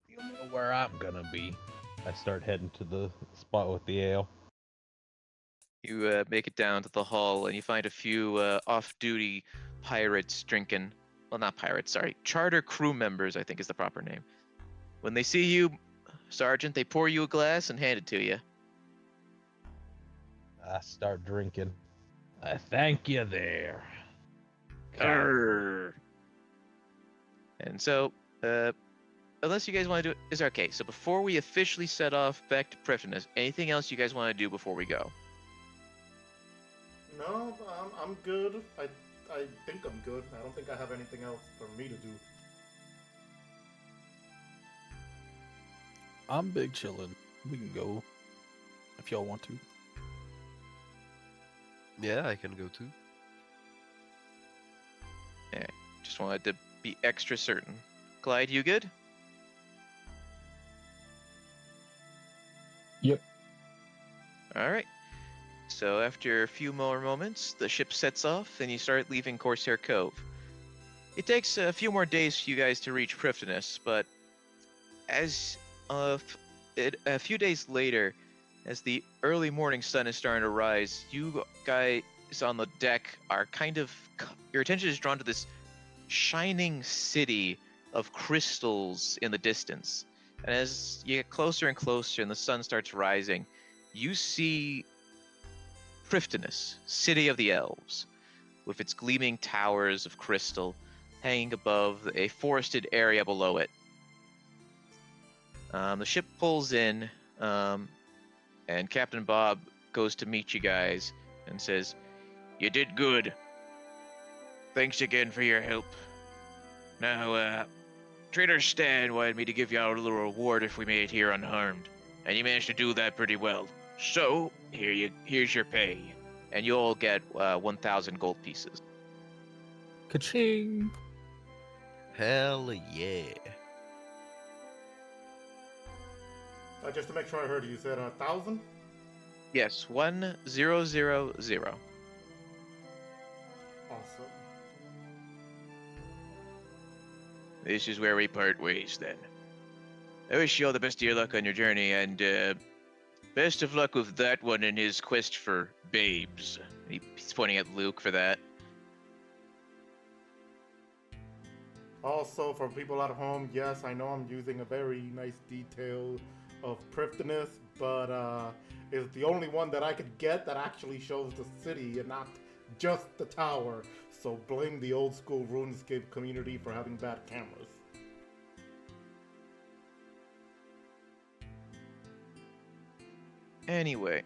S6: You know where I'm gonna be. I start heading to the spot with the ale.
S1: You make it down to the hull, and you find a few off-duty pirates drinking. Well, not pirates, sorry. Charter crew members, I think is the proper name. When they see you, Sergeant, they pour you a glass and hand it to you.
S6: I start drinking. I thank you there.
S1: Arr. And so, unless you guys want to do it, is okay. So before we officially set off back to Prifddinas, anything else you guys want to do before we go?
S3: No, I'm good. I think I'm good. I don't think I have anything else for me to do.
S5: I'm big chillin'. We can go if y'all want to.
S2: Yeah, I can go too.
S1: Just wanted to be extra certain. Clyde, you good?
S4: Yep.
S1: All right. So after a few more moments, the ship sets off, and you start leaving Corsair Cove. It takes a few more days for you guys to reach Prifddinas, but as a few days later, as the early morning sun is starting to rise, you guys on the deck are your attention is drawn to this shining city of crystals in the distance. And as you get closer and closer and the sun starts rising, you see Prifddinas, City of the Elves, with its gleaming towers of crystal hanging above a forested area below it. The ship pulls in, and Captain Bob goes to meet you guys and says, "You did good. Thanks again for your help. Now, Trader Stan wanted me to give you out a little reward if we made it here unharmed, and you managed to do that pretty well. So, here's your pay, and you all get 1,000 gold pieces."
S5: Ka-ching!
S2: Hell yeah.
S3: Just to make sure I heard you said 1,000.
S1: Yes, 1,000.
S3: Awesome.
S1: This is where we part ways, then. I wish you all the best of your luck on your journey, and best of luck with that one in his quest for babes. He's pointing at Luke for that.
S3: Also, for people at home, yes, I know I'm using a very nice detail of Prifddinas, but it's the only one that I could get that actually shows the city and not just the tower. So blame the old school RuneScape community for having bad cameras.
S1: Anyway,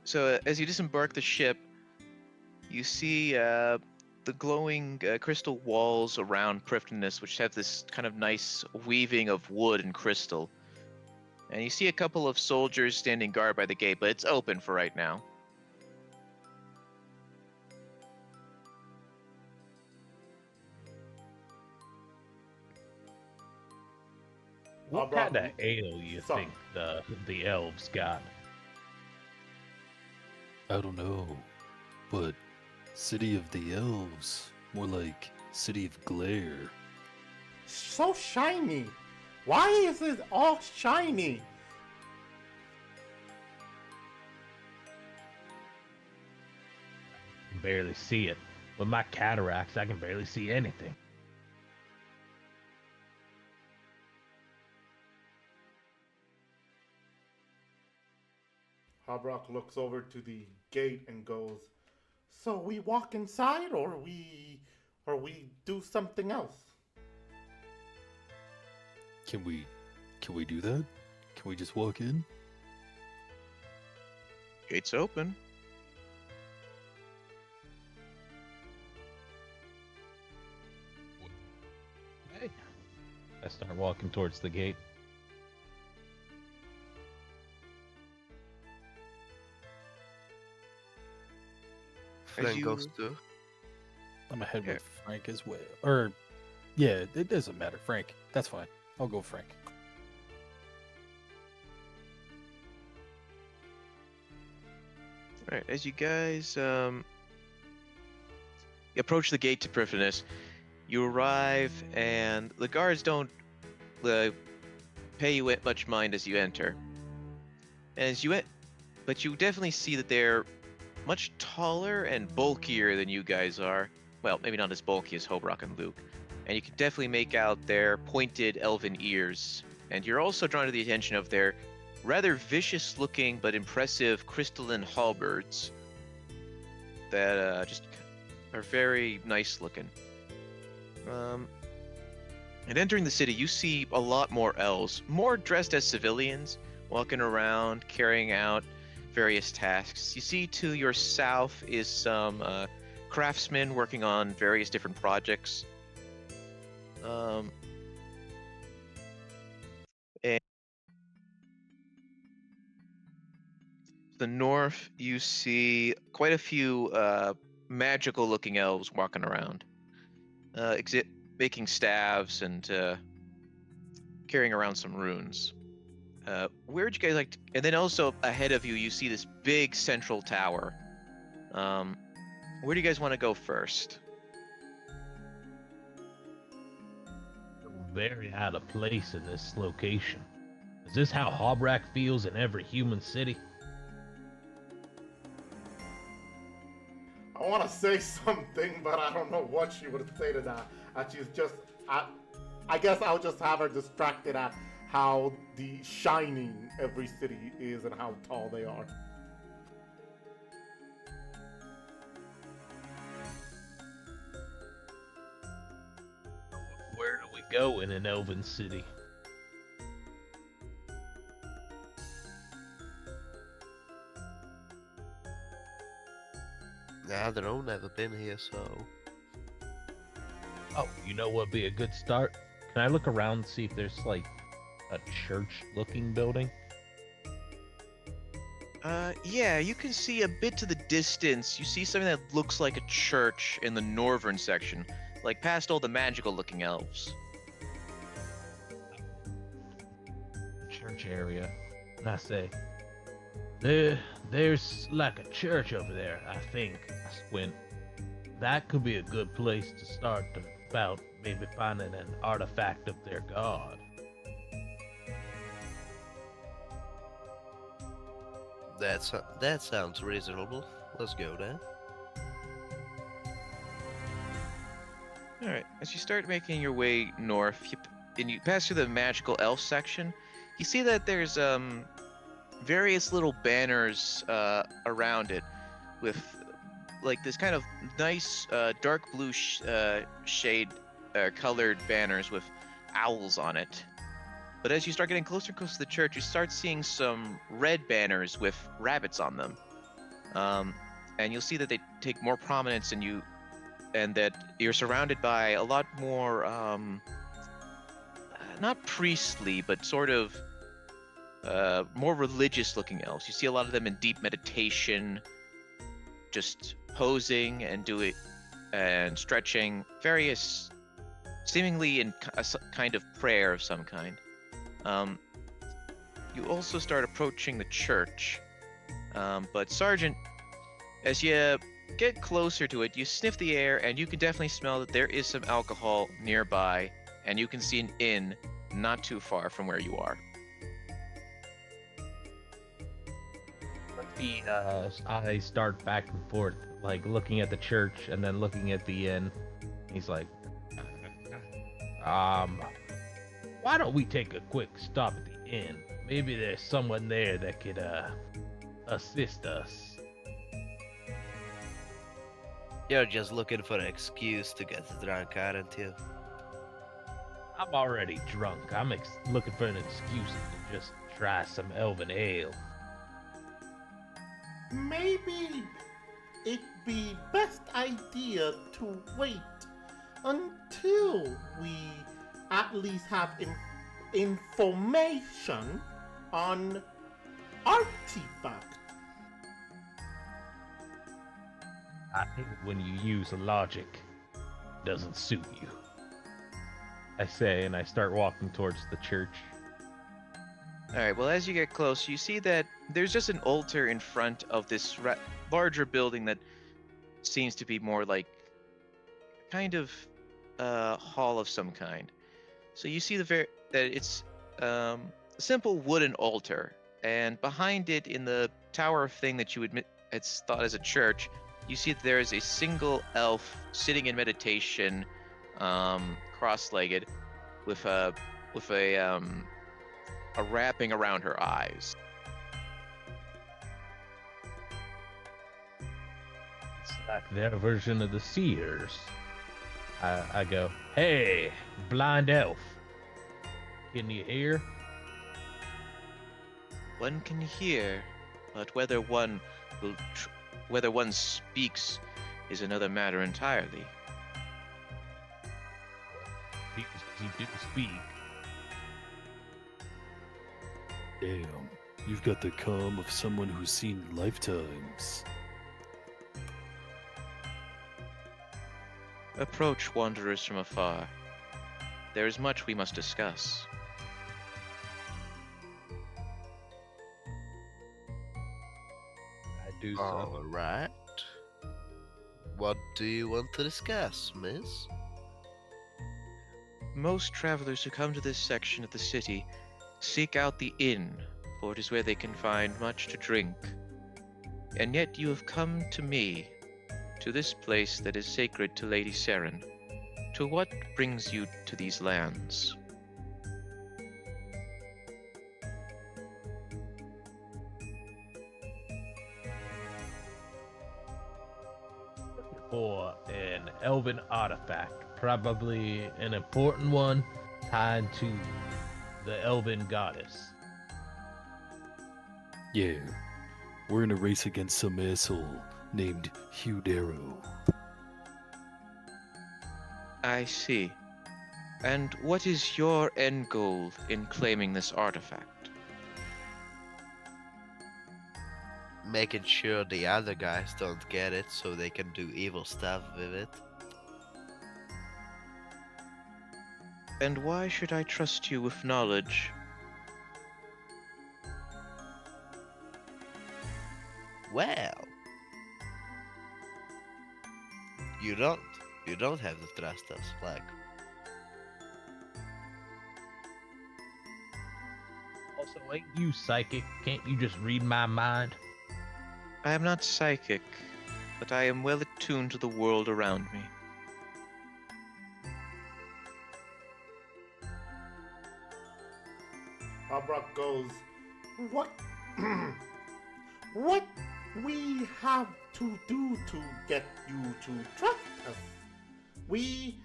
S1: so as you disembark the ship, you see the glowing crystal walls around Prifddinas, which have this kind of nice weaving of wood and crystal. And you see a couple of soldiers standing guard by the gate, but it's open for right now.
S6: What
S3: brought
S6: kind of ale you
S3: some.
S6: think the elves got?
S5: I don't know, but City of the Elves, more like City of Glare.
S3: So shiny. Why is it all shiny?
S6: I can barely see it. With my cataracts, I can barely see anything.
S3: Hobrock looks over to the gate and goes, "So we walk inside, or we do something else?"
S5: Can we Can we do that? Can we just walk in?
S1: Gates open.
S6: Okay. I start walking towards the gate.
S2: Frank
S1: you-
S2: goes too.
S5: I'm ahead
S1: Yeah.
S5: with Frank as well. Or, yeah, it doesn't matter. Frank. That's fine. I'll go Frank.
S1: All right, as you guys approach the gate to Prifddinas, you arrive, and the guards don't pay you much mind as you enter. As you but you definitely see that they're much taller and bulkier than you guys are. Well, maybe not as bulky as Hobrock and Luke. And you can definitely make out their pointed elven ears. And you're also drawn to the attention of their rather vicious-looking but impressive crystalline halberds that just are very nice-looking. And entering the city, you see a lot more elves, more dressed as civilians, walking around, carrying out various tasks. You see to your south is some craftsmen working on various different projects. And to the north, you see quite a few magical-looking elves walking around, making staves and carrying around some runes. Where would you guys like to... And then also ahead of you, you see this big central tower. Where do you guys want to go first?
S6: Very out of place in this location. Is this how Hobrak feels in every human city?
S3: I want to say something, but I don't know what she would say to that. She's just, I guess I'll just have her distracted at how the shining every city is and how tall they are.
S6: Where do we go in an elven city?
S2: I don't know, never been here, so.
S6: Oh, you know what'd be a good start? Can I look around and see if there's like a church-looking building?
S1: Yeah, you can see a bit to the distance. You see something that looks like a church in the northern section, like past all the magical-looking elves.
S6: Church area. And I say, there's like a church over there, I think. I squint. That could be a good place to start about maybe finding an artifact of their god.
S2: That sounds reasonable. Let's go then.
S1: All right, as you start making your way north, and you pass through the magical elf section, you see that there's various little banners around it with like this kind of nice dark blue shade colored banners with owls on it. But as you start getting closer and closer to the church, you start seeing some red banners with rabbits on them. And you'll see that they take more prominence and that you're surrounded by a lot more, not priestly, but sort of more religious looking elves. You see a lot of them in deep meditation, just posing and stretching, various, seemingly in a kind of prayer of some kind. You also start approaching the church, but Sergeant, as you get closer to it, you sniff the air and you can definitely smell that there is some alcohol nearby, and you can see an inn not too far from where you are.
S6: I start back and forth, like looking at the church and then looking at the inn. He's like, why don't we take a quick stop at the inn? Maybe there's someone there that could assist us.
S2: You're just looking for an excuse to get drunk, aren't you?
S6: I'm already drunk. I'm looking for an excuse to just try some elven ale.
S3: Maybe it'd be best idea to wait until we at least have information on artifact.
S6: I hate it when you use logic. Doesn't suit you. I say, and I start walking towards the church.
S1: All right. Well, as you get close, you see that there's just an altar in front of this larger building that seems to be more like kind of a hall of some kind. So you see that it's a simple wooden altar, and behind it, in the tower thing that you admit it's thought as a church, you see that there is a single elf sitting in meditation, cross-legged, with a wrapping around her eyes.
S6: It's like their version of the seers. I go, hey, blind elf. Can you hear?
S1: One can hear, but whether one speaks is another matter entirely.
S6: He do speak.
S5: Damn, you've got the calm of someone who's seen lifetimes.
S1: Approach, wanderers from afar. There is much we must discuss.
S6: I do so.
S2: All right. What do you want to discuss, miss?
S1: Most travelers who come to this section of the city seek out the inn, for it is where they can find much to drink. And yet you have come to me, to this place that is sacred to Lady Seren. To what brings you to these lands?
S6: For an elven artifact, probably an important one tied to the elven goddess.
S5: Yeah, we're in a race against some asshole named Hugh Darrow.
S1: I see. And what is your end goal in claiming this artifact?
S2: Making sure the other guys don't get it so they can do evil stuff with it.
S1: And why should I trust you with knowledge?
S2: Well, you don't have to trust us, like.
S6: Also, ain't you psychic? Can't you just read my mind?
S1: I am not psychic, but I am well attuned to the world around me.
S3: Albrock goes, what? What we have to do to get you to trust us? We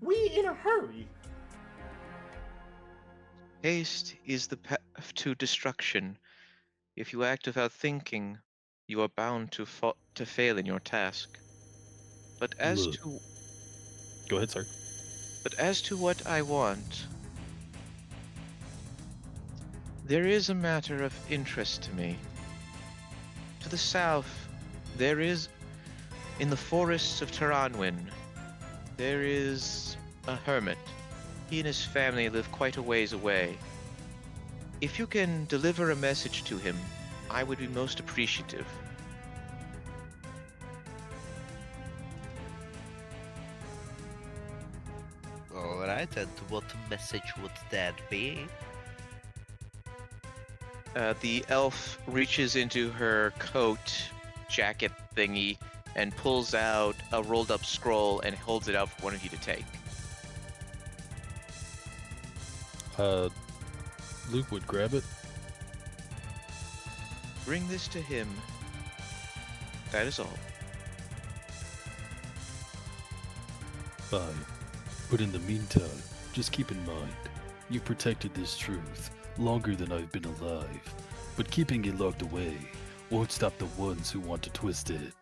S3: in a hurry.
S1: Haste is the path to destruction. If you act without thinking, you are bound to fail in your task. But as
S5: Look.
S1: to
S5: Go ahead, sir.
S1: what I want, there is a matter of interest to me. To the south, there is, in the forests of Taranwin, there is a hermit. He and his family live quite a ways away. If you can deliver a message to him, I would be most appreciative.
S2: Alright, and what message would that be?
S1: The elf reaches into her coat jacket thingy and pulls out a rolled up scroll and holds it out for one of you to take.
S5: Luke would grab it.
S1: Bring this to him. That is all.
S5: Fine. But in the meantime, Just keep in mind, you've protected this truth longer than I've been alive, but keeping it locked away won't stop the ones who want to twist it.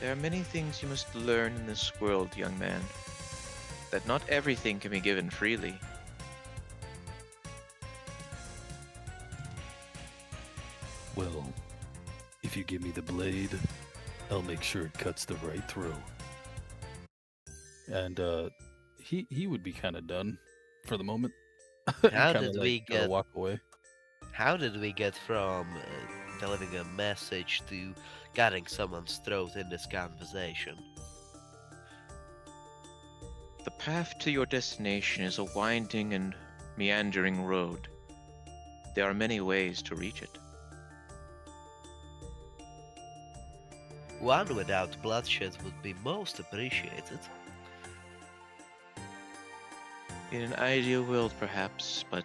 S1: There are many things you must learn in this world, young man. That not everything can be given freely.
S5: Well, if you give me the blade, I'll make sure it cuts the right throat. And he would be kind of done for the moment.
S2: How
S5: Kinda
S2: did we
S5: gonna
S2: get-
S5: walk away?
S2: How did we get from delivering a message to cutting someone's throat in this conversation?
S1: The path to your destination is a winding and meandering road. There are many ways to reach it.
S2: One without bloodshed would be most appreciated.
S1: In an ideal world, perhaps, but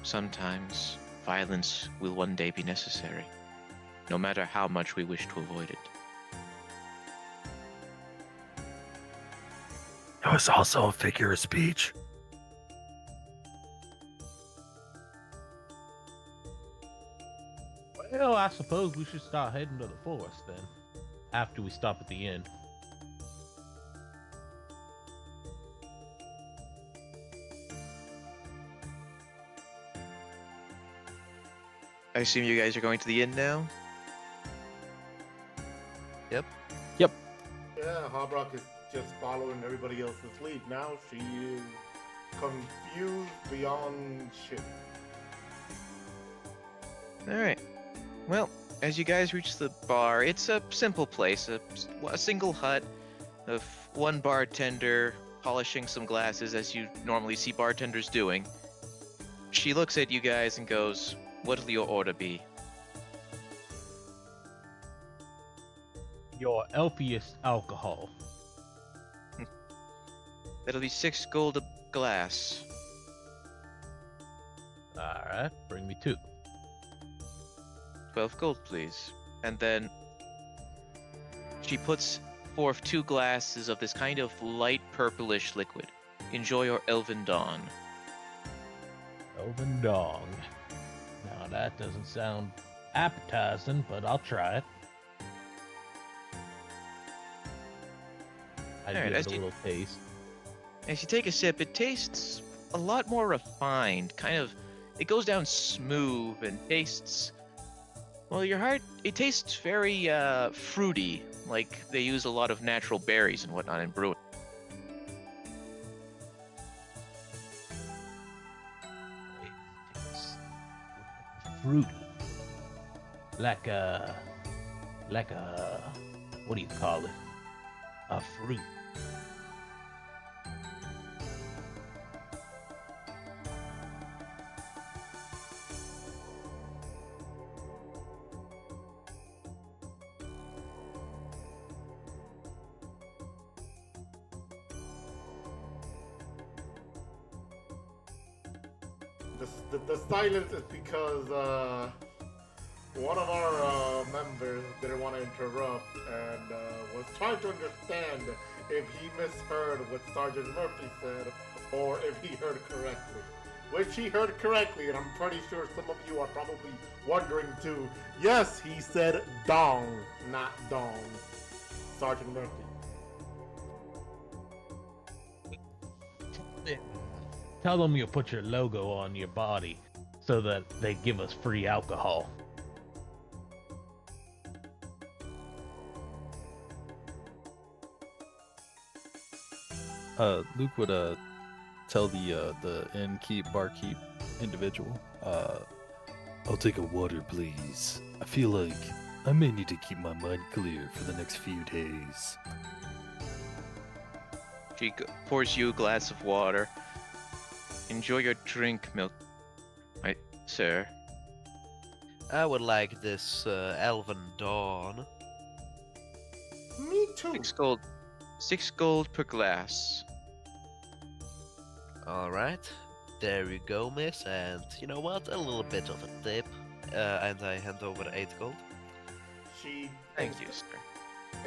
S1: sometimes violence will one day be necessary, no matter how much we wish to avoid it.
S5: It was also a figure of speech.
S6: Well, I suppose we should start heading to the forest then, after we stop at the inn.
S1: I assume you guys are going to the inn now?
S3: Yeah, Hobrock is just following everybody else's lead now. She is confused beyond shit.
S1: Alright. Well, as you guys reach the bar, it's a simple place, a single hut of one bartender polishing some glasses as you normally see bartenders doing. She looks at you guys and goes, "What'll your order be?"
S6: Your elfiest alcohol.
S1: That'll be 6 gold a glass.
S6: Alright, bring me 2.
S1: 12 gold, please. And then she puts forth 2 glasses of this kind of light purplish liquid. Enjoy your elven dawn.
S6: Elven Dong. Now that doesn't sound appetizing, but I'll try it. I
S1: Alright,
S6: give
S1: as
S6: it a
S1: you-
S6: little taste.
S1: As you take a sip, it tastes a lot more refined. It goes down smooth and tastes. Well, it tastes very fruity, like they use a lot of natural berries and whatnot in brewing.
S6: It's fruity. Like a, what do you call it? A fruit.
S3: The silence is because one of our members didn't want to interrupt and was trying to understand if he misheard what Sergeant Murphy said or if he heard correctly. Which he heard correctly, and I'm pretty sure some of you are probably wondering too. Yes, he said dong, not dong. Sergeant Murphy.
S6: Tell them you'll put your logo on your body so that they give us free alcohol.
S5: Luke would tell the barkeep individual, I'll take a water, please. I feel like I may need to keep my mind clear for the next few days.
S1: She pours you a glass of water. Enjoy your drink, milk. Right, sir.
S2: I would like this Elven Dawn.
S3: Me too.
S1: 6 gold. 6 gold per glass.
S2: Alright, there you go, miss, and you know what? A little bit of a tip. And I hand over 8 gold.
S3: She
S1: Thank you, sir.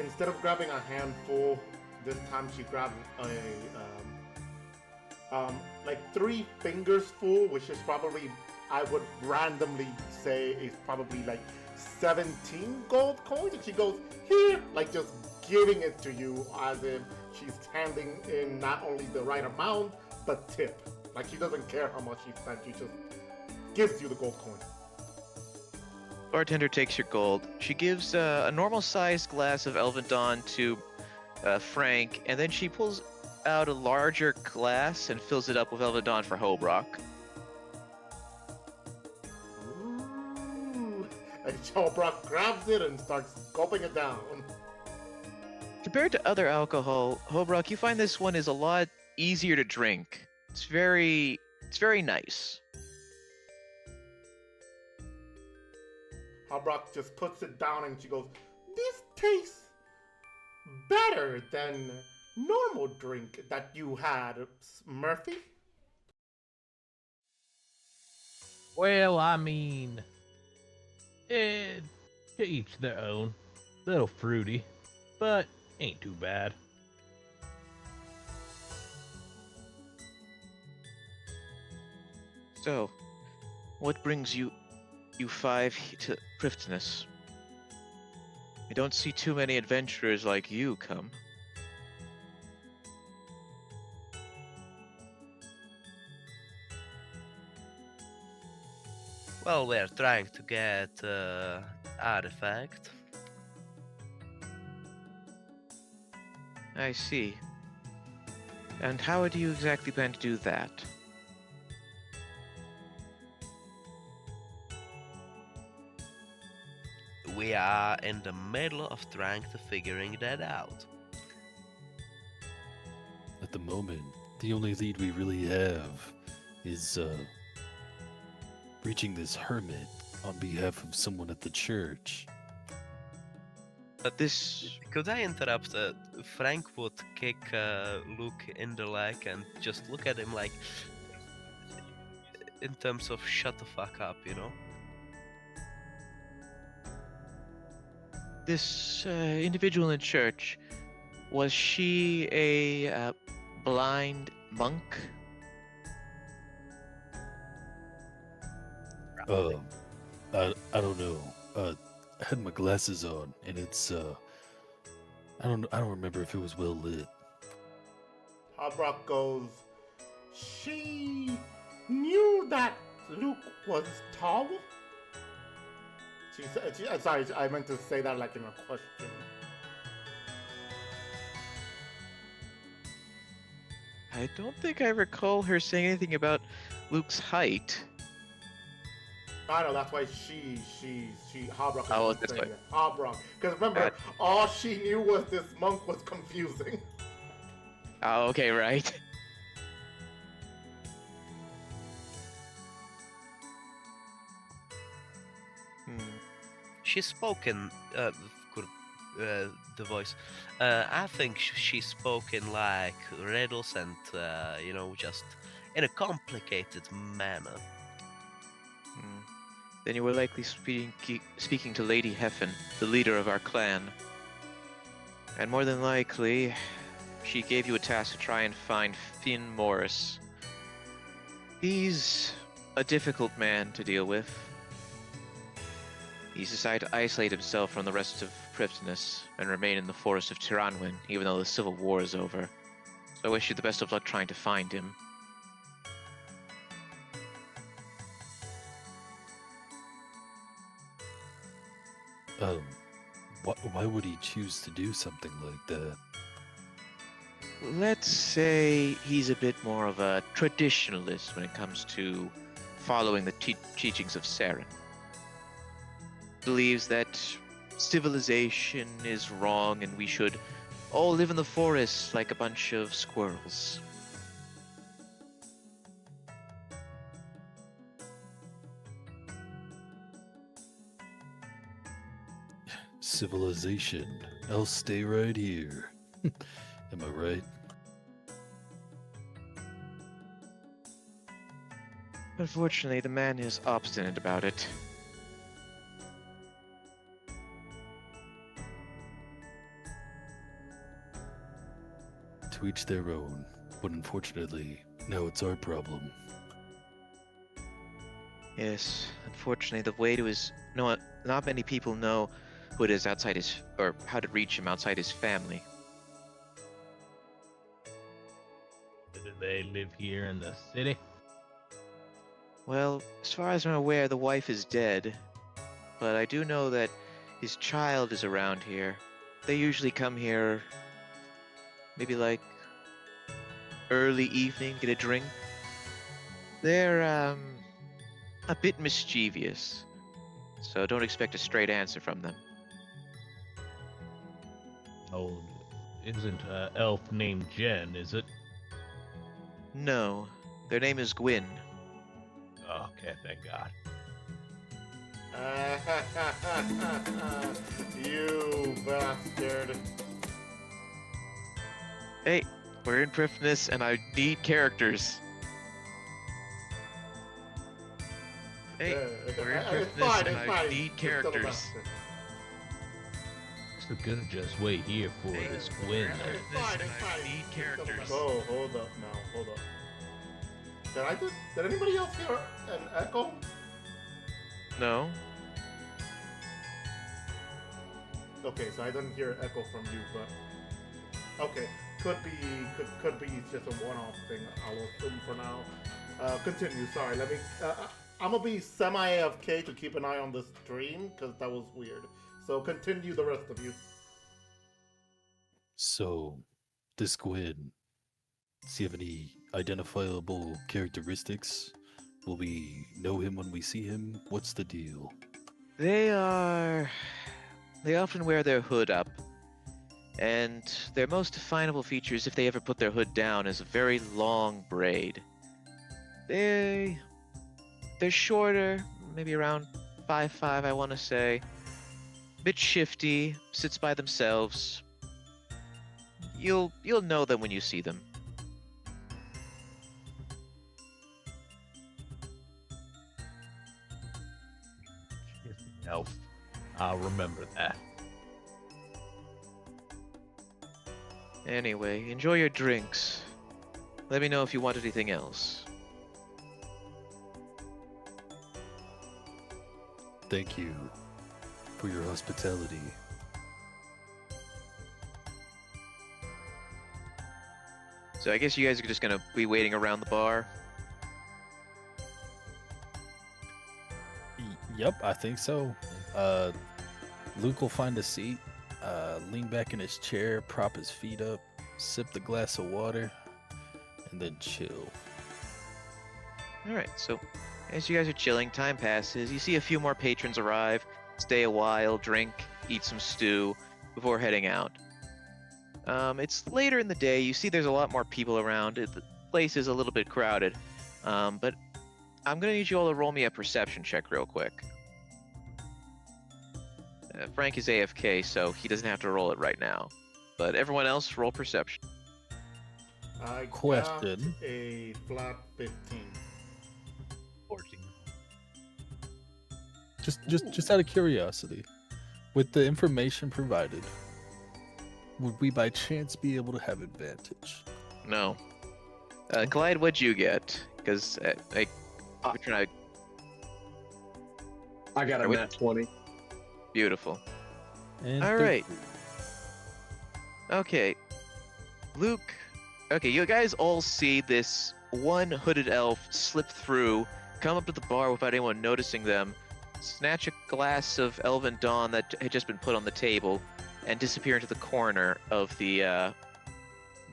S3: Instead of grabbing a handful, this time she grabbed like 3 fingers full, which is probably, I would randomly say, is probably like 17 gold coins. And she goes, here, like just giving it to you as if she's handing in not only the right amount, but tip. Like she doesn't care how much she spent, she just gives you the gold coin.
S1: Bartender takes your gold. She gives a normal-sized glass of Elven Dawn to Frank, and then she pulls out a larger glass and fills it up with Elven Dawn for Hobrock.
S3: Ooh. And Hobrock grabs it and starts gulping it down.
S1: Compared to other alcohol, Hobrock, you find this one is a lot easier to drink. It's very nice.
S3: Hobrock just puts it down and she goes, this tastes better than normal drink that you had, Murphy.
S6: Well, I mean, to each their own. Little fruity, but ain't too bad.
S1: So, what brings you five to Prifdnis? I don't see too many adventurers like you come.
S2: Well, we're trying to get artifact.
S1: I see. And how do you exactly plan to do that?
S2: We are in the middle of trying to figuring that out.
S5: At the moment, the only lead we really have is reaching this hermit on behalf of someone at the church.
S1: But this...
S2: Could I interrupt? Frank would kick Luke in the leg and just look at him like, in terms of shut the fuck up, you know?
S1: This individual in church, was she a blind monk?
S5: I don't know. I had my glasses on, and it's I don't remember if it was well lit.
S3: Hobrock goes, she knew that Luke was tall? Sorry, I meant to say that like in a question.
S1: I don't think I recall her saying anything about Luke's height.
S3: I know, that's why Hobrock is
S1: Oh,
S3: saying
S1: that's why.
S3: that. Hobrock. Because remember, all she knew was this monk was confusing.
S1: Oh, okay, right.
S2: She's spoken. The voice. I think she spoke in like riddles and you know, just in a complicated manner.
S1: Then you were likely speaking to Lady Heffen, the leader of our clan. And more than likely, she gave you a task to try and find Finn Morris. He's a difficult man to deal with. He's decided to isolate himself from the rest of Prifdnis and remain in the forest of Tiranwin, even though the civil war is over. So I wish you the best of luck trying to find him.
S5: Why would he choose to do something like that?
S1: Let's say he's a bit more of a traditionalist when it comes to following the teachings of Saren. Believes that civilization is wrong and we should all live in the forest like a bunch of squirrels.
S5: Civilization. I'll stay right here. Am I right?
S1: Unfortunately, the man is obstinate about it.
S5: to each their own, but unfortunately, now it's our problem.
S1: Yes, unfortunately, the way to his no, not many people know who it is outside his or how to reach him outside his family.
S6: Do they live here in the city?
S1: Well, as far as I'm aware, the wife is dead, but I do know that his child is around here. They usually come here maybe like early evening, get a drink. They're a bit mischievous, so don't expect a straight answer from them.
S6: Oh, isn't elf named Jen, is it?
S1: No, their name is Gwyn.
S6: Okay, thank God.
S3: You bastard.
S1: Hey, we're in Priftness and I need characters. Hey, we're in
S3: It's
S1: Priftness
S3: fine,
S1: and
S3: it's
S1: I
S3: fine.
S1: need
S3: You're still a
S1: characters.
S3: bastard.
S6: So gonna just wait here for
S1: Hey,
S6: this Gwyn.
S3: It's fine, it's fine.
S1: Need
S3: You're still a
S1: characters.
S3: bastard. Oh, hold up now, hold up. Did anybody else hear an echo?
S1: No?
S3: Okay, so I didn't hear an echo from you, but okay, could be just a one-off thing. I'll assume for now. Continue. Sorry, let me. I'm gonna be semi-AFK to keep an eye on the stream because that was weird. So continue the rest of you.
S5: So, this Gwyn, does he have any identifiable characteristics? Will we know him when we see him? What's the deal?
S1: They often wear their hood up. And their most definable features, if they ever put their hood down, is a very long braid. They're shorter, maybe around 5'5", I want to say. Bit shifty, sits by themselves. You'll know them when you see them.
S6: Elf. I'll remember that.
S1: Anyway, enjoy your drinks. Let me know if you want anything else.
S5: Thank you for your hospitality.
S1: So I guess you guys are just gonna be waiting around the bar.
S5: Yep, I think so. Luke will find a seat, lean back in his chair, prop his feet up, sip the glass of water, and then chill.
S1: Alright, so as you guys are chilling, time passes. You see a few more patrons arrive, stay a while, drink, eat some stew, before heading out. It's later in the day. You see there's a lot more people around. The place is a little bit crowded. But I'm going to need you all to roll me a perception check real quick. Frank is AFK, so he doesn't have to roll it right now. But everyone else, roll perception.
S3: I
S5: Question.
S3: got a flat 15.
S6: 14.
S5: Just out of curiosity, with the information provided, would we by chance be able to have advantage?
S1: No. Clyde, what'd you get? Because, we're trying to...
S4: I got a nat 20.
S1: Beautiful.
S5: And
S1: All right. Okay. Luke. Okay, you guys all see this one hooded elf slip through, come up to the bar without anyone noticing them, snatch a glass of Elven Dawn that had just been put on the table, and disappear into the corner of the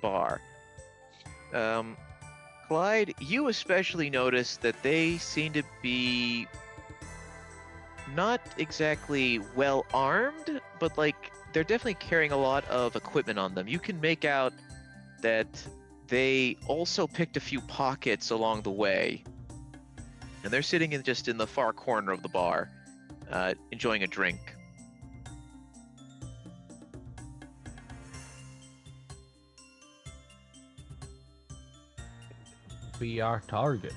S1: bar. Clyde, you especially notice that they seem to be not exactly well armed, but like they're definitely carrying a lot of equipment on them. You can make out that they also picked a few pockets along the way, and they're sitting in just in the far corner of the bar, enjoying a drink.
S6: Be our target.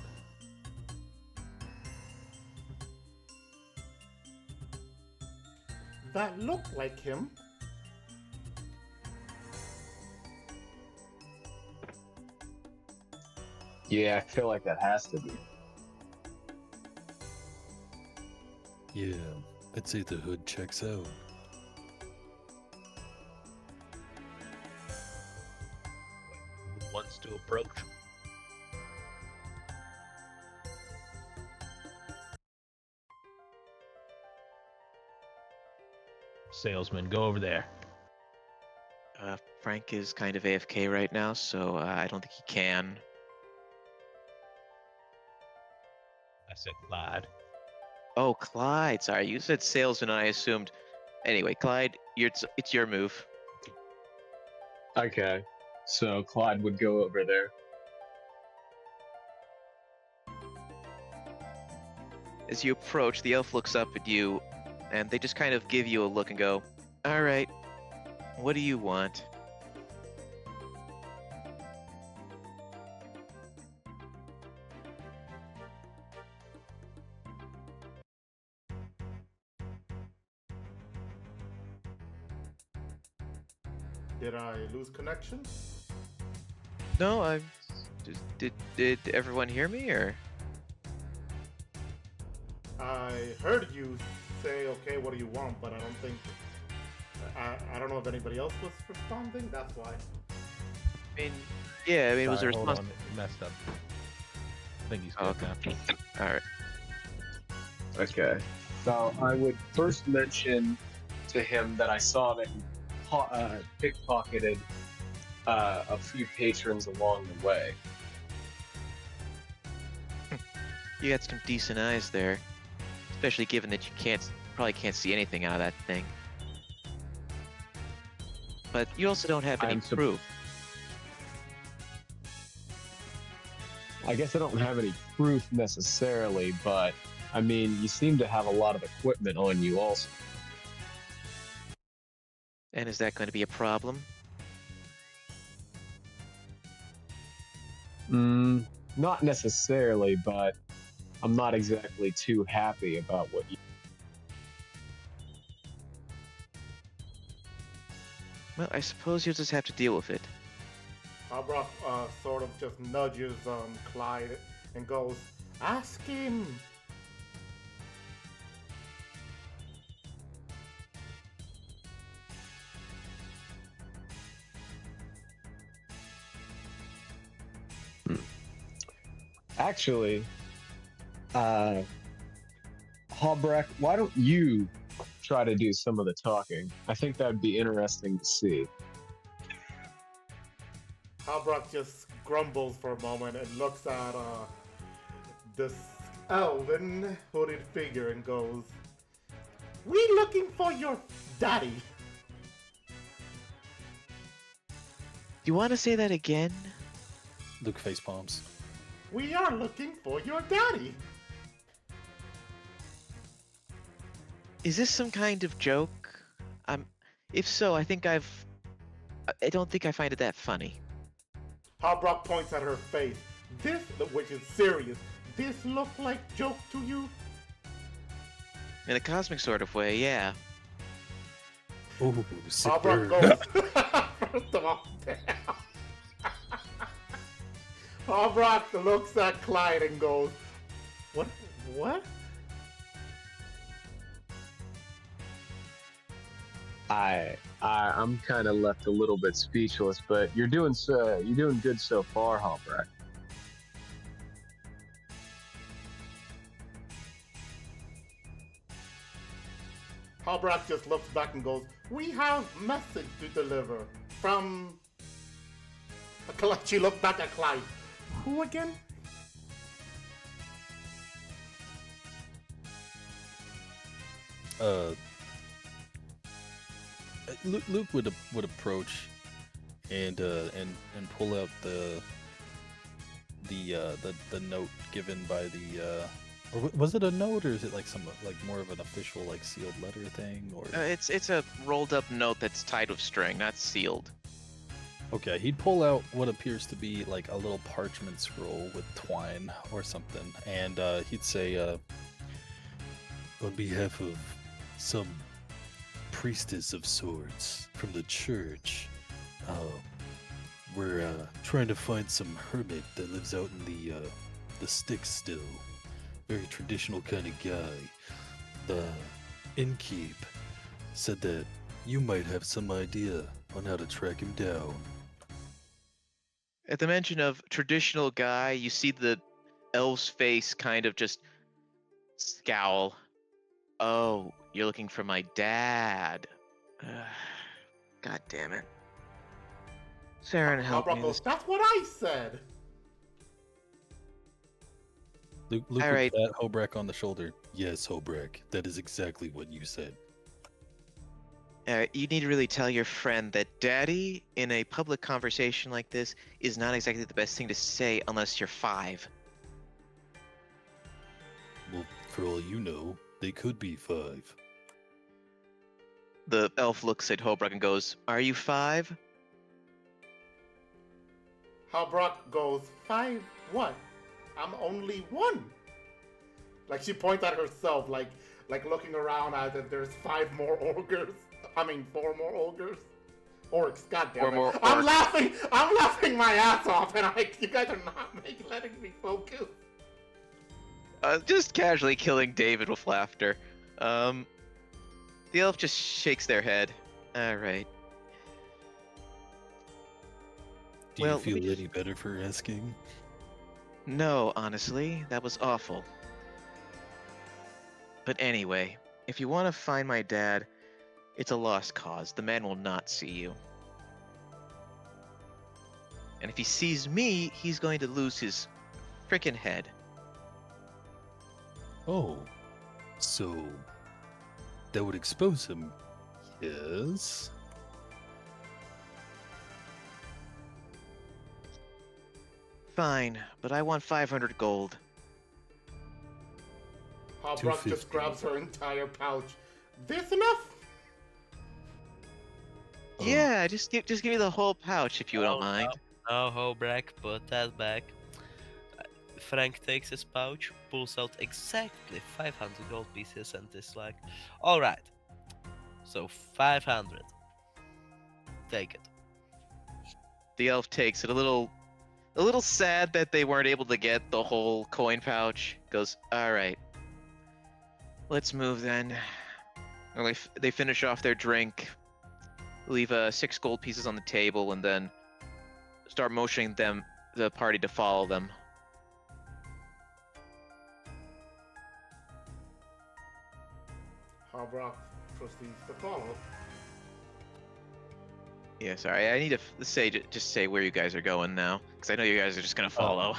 S3: That looked like him.
S4: Yeah, I feel like that has to be.
S5: Yeah, I'd say the hood checks out.
S6: Who wants to approach? Salesman, go over there.
S1: Frank is kind of AFK right now, so I don't think he can.
S6: I said Clyde.
S1: Oh, Clyde. Sorry, you said salesman, and I assumed. Anyway, Clyde, it's your move.
S4: Okay, so Clyde would go over there.
S1: As you approach, the elf looks up at you, and they just kind of give you a look and go, "All right, what do you want?"
S3: Did I lose connection?
S1: No, I'm. Did everyone hear me, or?
S3: I heard you say, okay, what do you want? But I don't think. I don't know if anybody else was responding. That's why.
S1: I mean, yeah. I mean, it was a
S6: Sorry, hold
S1: response.
S6: on, it messed up. I think he's
S1: Oh,
S6: good now.
S1: All right.
S4: Okay. So I would first mention to him that I saw that he pickpocketed a few patrons along the way.
S1: You got some decent eyes there, especially given that you probably can't see anything out of that thing. But you also don't have any proof.
S4: I guess I don't have any proof necessarily, but I mean, you seem to have a lot of equipment on you also.
S1: And is that going to be a problem?
S4: Not necessarily, but I'm not exactly too happy about what you.
S1: Well, I suppose you'll just have to deal with it.
S3: Albrock sort of just nudges Clyde and goes, ask him.
S4: Actually, Hobreck, why don't you try to do some of the talking? I think that would be interesting to see.
S3: Albrock just grumbles for a moment and looks at this elven hooded figure and goes, we looking for your daddy.
S1: Do you want to say that again?
S5: Luke face palms.
S3: We are looking for your daddy.
S1: Is this some kind of joke? If so, I don't think I find it that funny.
S3: Albrock points at her face. This, which is serious, this look like joke to you?
S1: In a cosmic sort of way, yeah.
S5: Ooh, sick
S3: Albrock
S5: bird.
S3: goes, first of all, damn. Albrock looks at Clyde and goes, what?
S4: I'm kind of left a little bit speechless, but you're doing good so far, Hobreck.
S3: Albrock just looks back and goes, we have message to deliver from... She looked back at Clyde. Who again?
S5: Luke would approach and pull out the note given by the or was it a note, or is it like some like more of an official like sealed letter thing, or
S1: It's a rolled up note that's tied with string, not sealed.
S5: okay, he'd pull out what appears to be like a little parchment scroll with twine or something, and he'd say, on behalf of some priestess of sorts from the church, We're trying to find some hermit that lives out in the sticks still. Very traditional kind of guy. The innkeep said that you might have some idea on how to track him down.
S1: At the mention of traditional guy, you see the elf's face kind of just scowl. Oh, you're looking for my dad. God damn it. Saren, help me.
S3: Hobrock goes, that's what I said.
S5: Luke
S1: All
S5: would
S1: right.
S5: pat Hobrak on the shoulder. Yes, Hobrak, that is exactly what you said.
S1: You need to really tell your friend that daddy, in a public conversation like this, is not exactly the best thing to say unless you're 5.
S5: Well, for all you know, they could be 5.
S1: The elf looks at Hobrock and goes, Are you 5?
S3: Hobrock goes, 5 what? I'm only 1. Like she points at herself, like looking around as if there's 5 more ogres. I mean 4 more ogres. Orcs, goddamn.
S1: 4 more
S3: I'm
S1: orcs.
S3: laughing my ass off, and you guys are not letting me focus.
S1: Just casually killing David with laughter. The elf just shakes their head. All right.
S5: Do
S1: Well,
S5: you
S1: let
S5: feel
S1: me just-
S5: any better for asking?
S1: No, honestly, that was awful. But anyway, if you want to find my dad, it's a lost cause. The man will not see you. And if he sees me, he's going to lose his frickin' head.
S5: Oh, so that would expose him, yes?
S1: Fine, but I want 500 gold.
S3: Hobrock
S5: 250.
S3: just grabs her entire pouch. This enough?
S5: Oh.
S1: Yeah, just give me the whole pouch if you don't mind.
S2: No, Hobrak, put that back. Frank takes his pouch, pulls out exactly 500 gold pieces, and is like, alright, so 500. Take it.
S1: The elf takes it, a little sad that they weren't able to get the whole coin pouch. Goes, all right, let's move then. And they finish off their drink, leave 6 gold pieces on the table, and then start motioning the party to follow them.
S3: Hobrock proceeds to follow.
S1: Yeah, sorry, I need to just say where you guys are going now, because I know you guys are just gonna follow.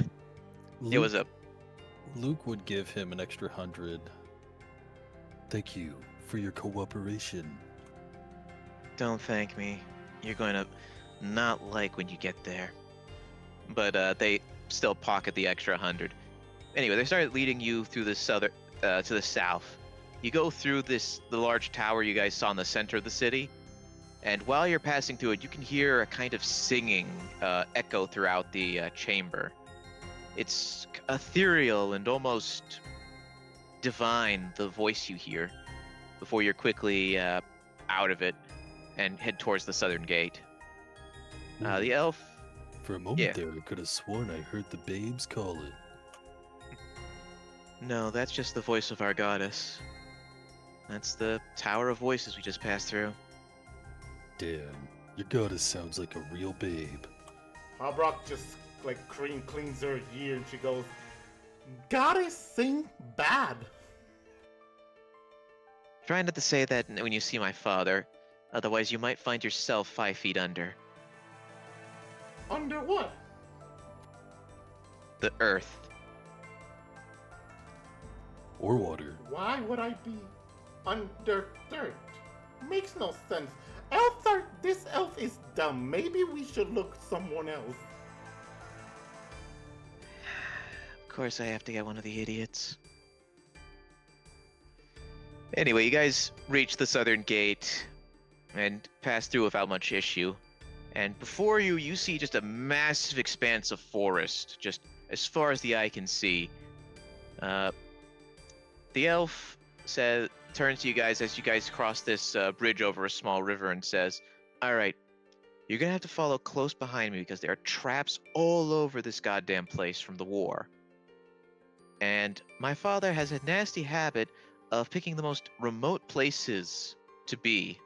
S1: It was a
S5: Luke would give him an extra 100. Thank you for your cooperation.
S1: Don't thank me. You're going to not like when you get there. But they still pocket the extra 100. Anyway, they started leading you through the to the south. You go through the large tower you guys saw in the center of the city, and while you're passing through it, you can hear a kind of singing echo throughout the chamber. It's ethereal and almost divine, the voice you hear, before you're quickly out of it and head towards the southern gate. The elf...
S5: For a moment
S1: yeah.
S5: there, I could have sworn I heard the babes calling.
S1: No, that's just the voice of our goddess. That's the Tower of Voices we just passed through.
S5: Damn, your goddess sounds like a real babe.
S3: Hobrock just like cleans her ear and she goes, goddess sing bad.
S1: Try not to say that when you see my father, otherwise you might find yourself 5 feet under.
S3: Under what?
S1: The earth.
S5: Or water.
S3: Why would I be under dirt? Makes no sense. Elves are. This elf is dumb. Maybe we should look someone else.
S1: Of course I have to get one of the idiots. Anyway, you guys reach the southern gate and pass through without much issue. And before you, you see just a massive expanse of forest, just as far as the eye can see. The elf turns to you guys as you guys cross this bridge over a small river and says, "All right, you're gonna have to follow close behind me because there are traps all over this goddamn place from the war. And my father has a nasty habit of picking the most remote places to be.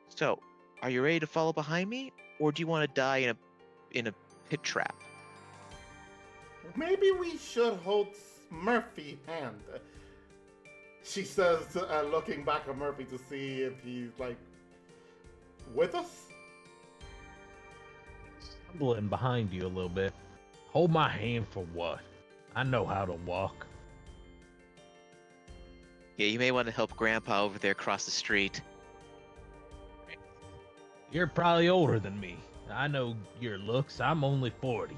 S1: So, are you ready to follow behind me, or do you want to die in a pit trap?
S3: Maybe we should hold Murphy hand. She says, looking back at Murphy to see if he's like with us.
S6: Stumbling behind you a little bit. Hold my hand for what? I know how to walk.
S1: Yeah, you may want to help Grandpa over there across the street.
S6: You're probably older than me. I know your looks. I'm only 40.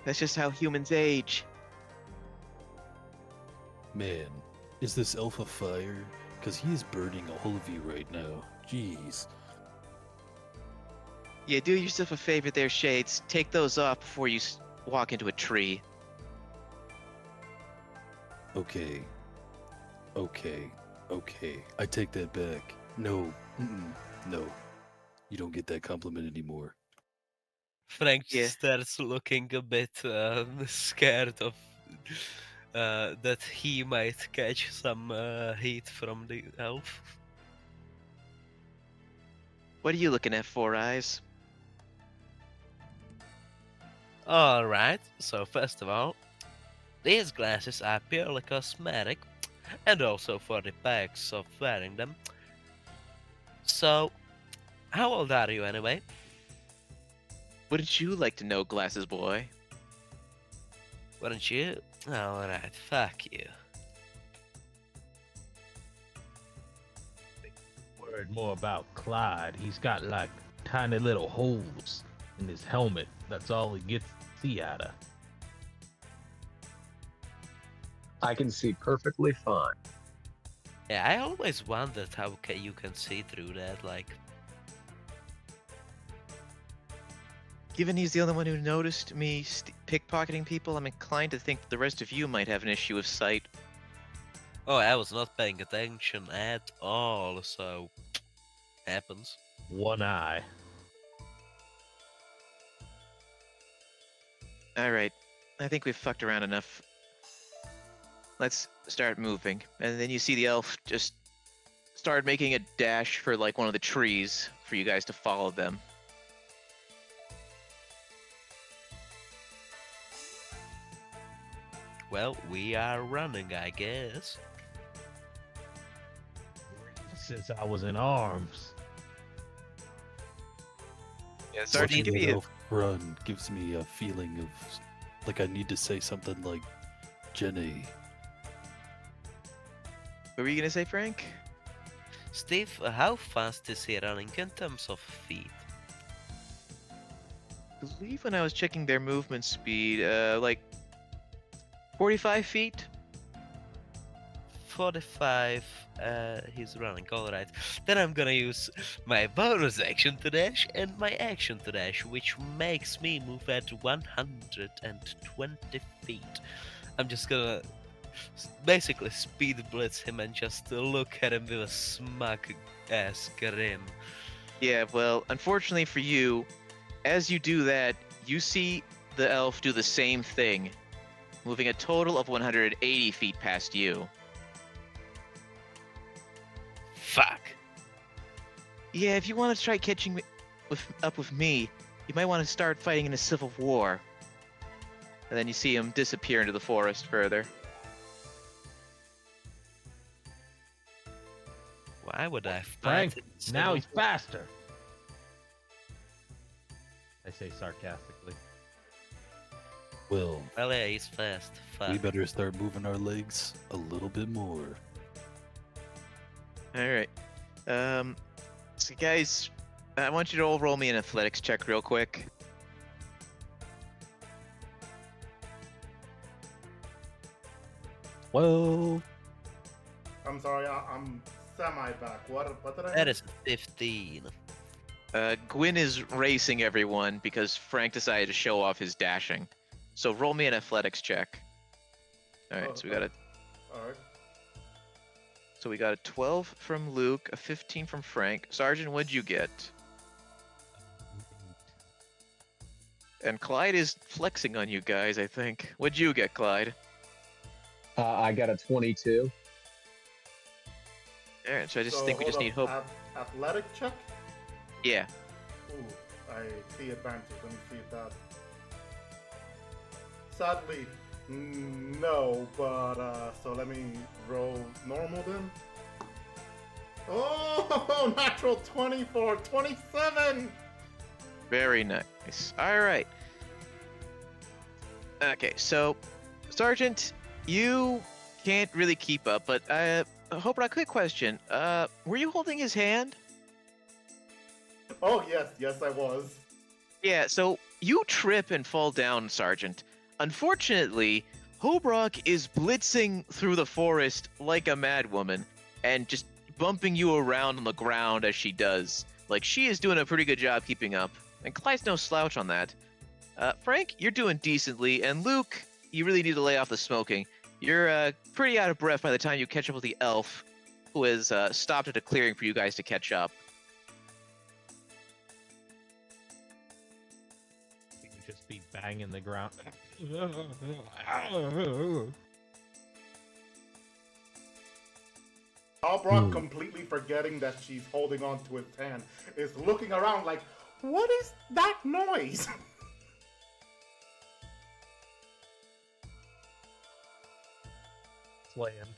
S1: That's just how humans age.
S5: Man, is this elf a fire? Because he is burning all of you right now. Jeez.
S1: Yeah, do yourself a favor there, Shades. Take those off before you walk into a tree.
S5: Okay. Okay. Okay. I take that back. No. No. You don't get that compliment anymore.
S2: Frank
S1: Yeah.
S2: starts looking a bit scared of that he might catch some heat from the elf.
S1: What are you looking at, Four Eyes?
S2: Alright, so first of all, these glasses are purely cosmetic, and also for the perks of wearing them. So, how old are you anyway?
S1: Wouldn't you like to know, Glasses Boy?
S2: Wouldn't you? Alright, fuck you.
S6: Word more about Clyde. He's got like tiny little holes in his helmet. That's all he gets to see out of.
S4: I can see perfectly fine.
S2: Yeah, I always wondered how you can see through that, like...
S1: Given he's the only one who noticed me pickpocketing people, I'm inclined to think that the rest of you might have an issue with sight.
S2: Oh, I was not paying attention at all, so... happens.
S6: One eye.
S1: Alright, I think we've fucked around enough. Let's start moving. And then you see the elf just start making a dash for like one of the trees for you guys to follow them.
S2: Well, we are running, I guess.
S6: Since I was in arms.
S1: Yeah, Sergeant,
S5: Watching
S1: give me
S5: that
S1: a...
S5: elf run gives me a feeling of like I need to say something like Jenny.
S1: What were you gonna say, Frank?
S2: Steve, how fast is he running in terms of feet?
S1: I believe when I was checking their movement speed, like 45 feet?
S2: 45, he's running, alright. Then I'm gonna use my bonus action to dash and my action to dash, which makes me move at 120 feet. I'm just gonna basically speed blitz him and just look at him with a smug ass grin.
S1: Yeah, well, unfortunately for you, as you do that, you see the elf do the same thing, moving a total of 180 feet past you.
S2: Fuck.
S1: Yeah, if you want to try catching up with me, you might want to start fighting in a civil war. And then you see him disappear into the forest further.
S2: Why would I
S6: Frank,
S2: fight in
S6: now
S2: civil
S6: he's faster. I say sarcastically.
S5: Well,
S2: Well, yeah, he's fast. Fuck.
S5: we better start moving our legs a little bit more.
S1: Alright. So guys, I want you to all roll me an athletics check real quick.
S5: Well,
S3: I'm sorry, I'm semi back. What did I?
S2: That is a 15.
S1: Gwyn is racing everyone because Frank decided to show off his dashing. So roll me an athletics check. All right, so we got a
S3: Alright.
S1: So we got a 12 from Luke, a 15 from Frank. Sergeant, what'd you get? And Clyde is flexing on you guys, I think. What'd you get, Clyde?
S4: I got a 22.
S1: Alright, so I just
S3: So,
S1: think we just
S3: hold
S1: need
S3: up,
S1: hope.
S3: Athletic check?
S1: Yeah.
S3: Ooh, I see advantage. Let me see that. Sadly, no, but so let me roll normal then. Oh, natural 24, 27!
S1: Very nice. Alright. Okay, so, Sergeant, you can't really keep up, but Hope, a quick question. Were you holding his hand?
S3: Oh, yes, I was.
S1: Yeah, so you trip and fall down, Sergeant. Unfortunately, Hobrock is blitzing through the forest like a madwoman and just bumping you around on the ground as she does. Like, she is doing a pretty good job keeping up. And Clyde's no slouch on that. Frank, you're doing decently. And Luke, you really need to lay off the smoking. You're pretty out of breath by the time you catch up with the elf, who has stopped at a clearing for you guys to catch up.
S6: You could just be banging the ground.
S3: Albrock, completely forgetting that she's holding on to his hand, is looking around like, what is that noise?
S6: Land.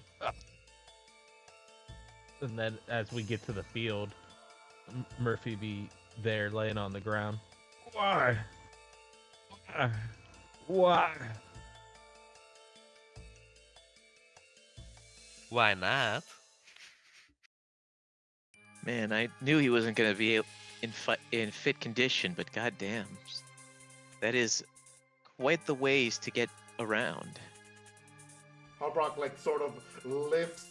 S6: And then as we get to the field, Murphy be there laying on the ground. Why? Why?
S2: Why not?
S1: Man, I knew he wasn't going to be in fit condition, but goddamn, that is quite the ways to get around.
S3: Albrock like sort of lifts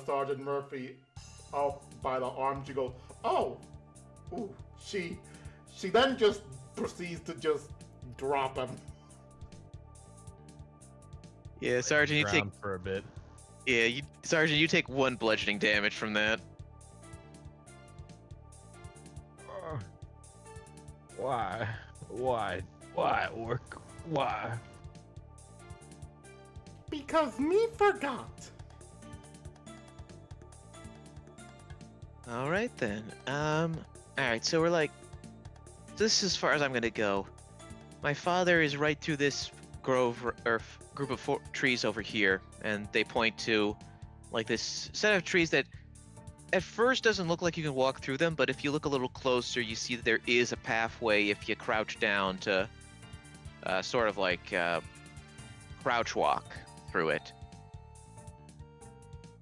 S3: Sergeant Murphy up by the arm. She goes, oh, ooh. She then just proceeds to just drop him.
S1: Yeah, Sergeant, you take
S6: Ground for a bit.
S1: Sergeant, you take 1 bludgeoning damage from that.
S6: Why? Why, Orc? Why?
S3: Because me forgot.
S1: All right then. All right. So we're like, this is as far as I'm gonna go. My father is right through this grove or group of trees over here, and they point to like this set of trees that at first doesn't look like you can walk through them, but if you look a little closer, you see that there is a pathway if you crouch down to sort of like crouch walk through it.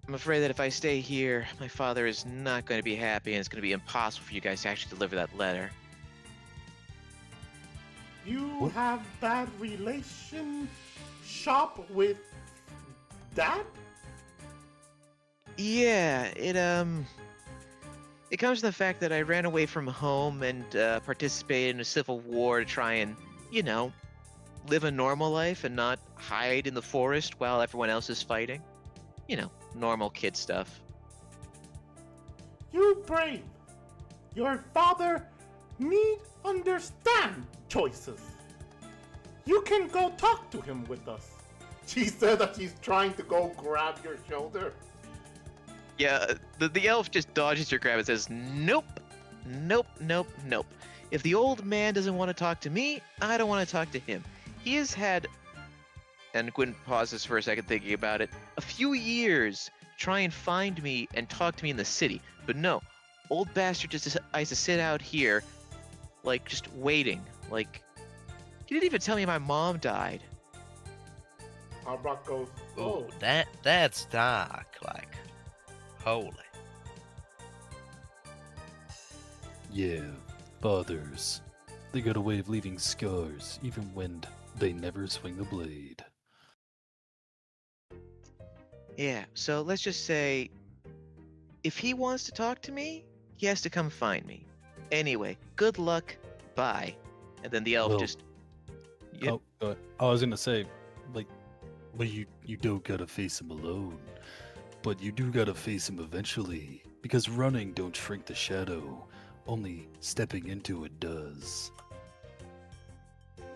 S1: I'm afraid that if I stay here, my father is not going to be happy, and it's going to be impossible for you guys to actually deliver that letter.
S3: You have bad relation shop with Dad?
S1: Yeah, it comes to the fact that I ran away from home and participated in a civil war to try and, live a normal life and not hide in the forest while everyone else is fighting. Normal kid stuff.
S3: You brave. Your father need understand choices. You can go talk to him with us. She said that she's trying to go grab your shoulder.
S1: Yeah, the elf just dodges your grab and says, nope, nope, nope, nope. If the old man doesn't want to talk to me, I don't want to talk to him. He has had, and Gwyn pauses for a second thinking about it, a few years to try and find me and talk to me in the city. But no, old bastard just decides to sit out here, like, just waiting. Like, he didn't even tell me my mom died.
S3: Albrock goes,
S2: Oh, that's dark, like, holy.
S5: Yeah, fathers. They got a way of leaving scars, even when they never swing the blade.
S1: Yeah, so let's just say, if he wants to talk to me, he has to come find me. Anyway, good luck. Bye. And then the elf
S5: Well,
S1: just. Yep.
S5: Oh, go ahead. I was gonna say, like, well, you don't gotta face him alone, but you do gotta face him eventually, because running don't shrink the shadow, only stepping into it does.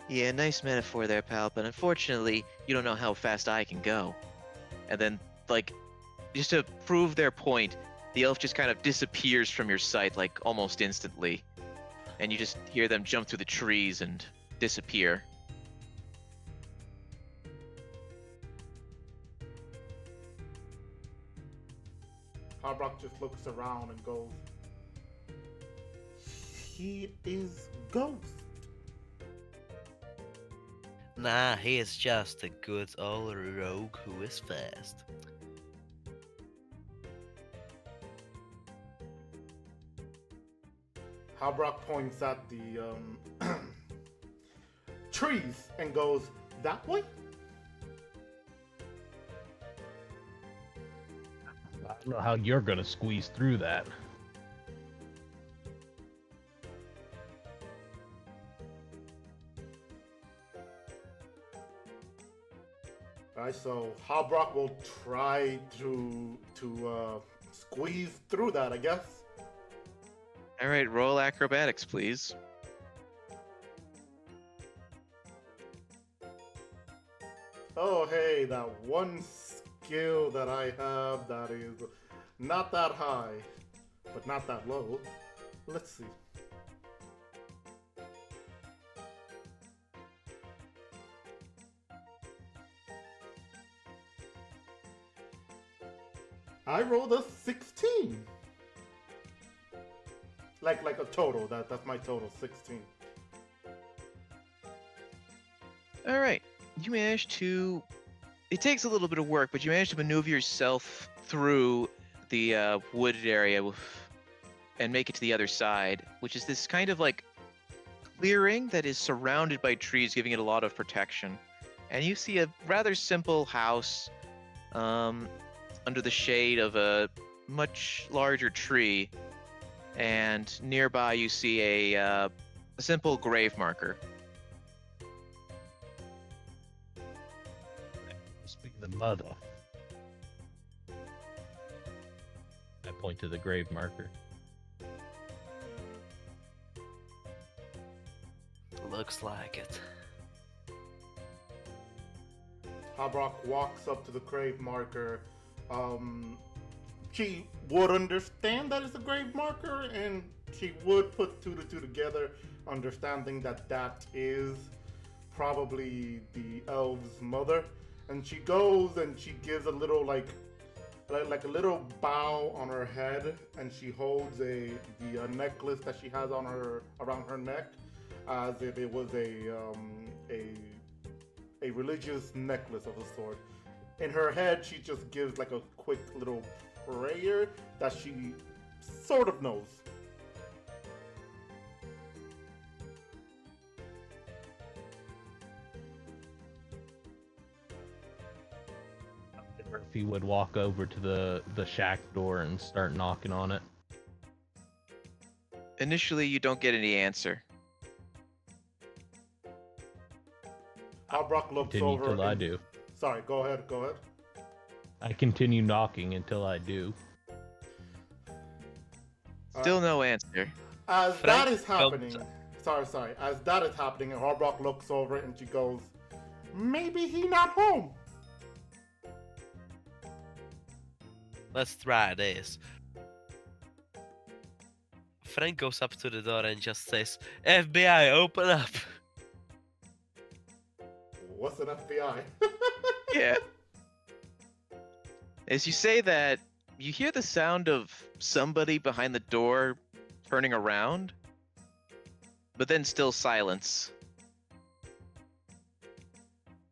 S1: Yeah, nice metaphor there, pal, but unfortunately, you don't know how fast I can go. And then, like, just to prove their point, the elf just kind of disappears from your sight, like, almost instantly. And you just hear them jump through the trees and disappear.
S3: Harbrock just looks around and goes, he is Ghost.
S2: Nah, he is just a good old rogue who is fast.
S3: Harbrock points at the trees and goes, that way?
S6: I don't know how you're gonna squeeze through that.
S3: Alright, so Harbrock will try to squeeze through that, I guess.
S1: All right, roll acrobatics, please.
S3: Oh, hey, that one skill that I have that is not that high, but not that low. Let's see. I rolled a 16. Like a total. That's my total, 16.
S1: All right, you managed to. It takes a little bit of work, but you managed to maneuver yourself through the wooded area and make it to the other side, which is this kind of like clearing that is surrounded by trees, giving it a lot of protection. And you see a rather simple house under the shade of a much larger tree, and nearby you see a simple grave marker.
S6: Must be the mother. I point to the grave marker.
S2: Looks like it.
S3: Harbrock walks up to the grave marker. She would understand that it's a grave marker, and she would put two to two together, understanding that that is probably the elf's mother. And she goes and she gives a little like a little bow on her head, and she holds the necklace that she has on her around her neck, as if it was a religious necklace of a sort. In her head, she just gives like a quick little prayer that she sort of knows.
S6: Murphy would walk over to the shack door and start knocking on it.
S1: Initially, you don't get any answer.
S3: Harbrock looks
S6: Continue
S3: over.
S6: till I
S3: and-
S6: do.
S3: Sorry, go ahead.
S6: I continue knocking until I do.
S1: Still no answer.
S3: As
S2: Frank
S3: that is
S2: felt-
S3: happening, sorry. As that is happening, and Harbrock looks over and she goes, "Maybe he not home."
S2: Let's try this. Frank goes up to the door and just says, FBI, open up.
S3: What's an FBI?
S1: Yeah. As you say that, you hear the sound of somebody behind the door turning around, but then still silence.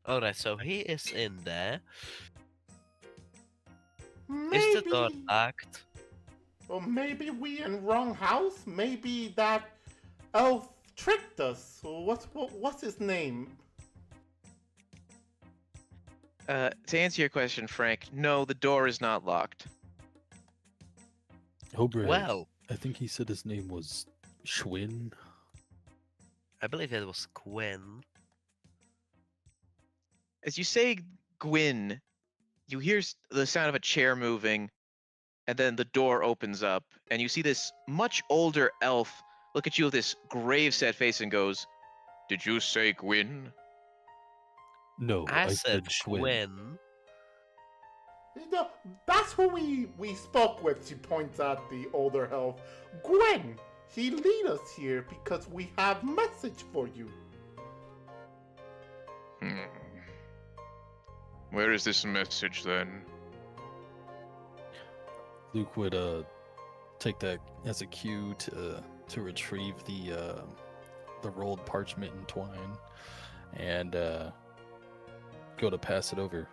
S2: Alright, so he is in there.
S3: Maybe,
S2: Is the door locked?
S3: or maybe we in wrong house. Maybe that elf tricked us. What's his name?
S1: To answer your question, Frank, no, the door is not locked.
S5: Homebrew.
S2: Well,
S5: I think he said his name was Schwinn.
S2: I believe it was Gwen.
S1: As you say Gwyn, you hear the sound of a chair moving, and then the door opens up, and you see this much older elf look at you with this grave set face and goes, "Did you say Gwyn?"
S5: No,
S2: I
S5: I
S2: said
S5: said Schwinn.
S2: Gwen.
S3: No, that's who we spoke with. She points at the older elf. Gwen, he lead us here because we have message for you.
S1: Where is this message then?
S5: Luke would take that as a cue to retrieve the rolled parchment and twine, and go to pass it over.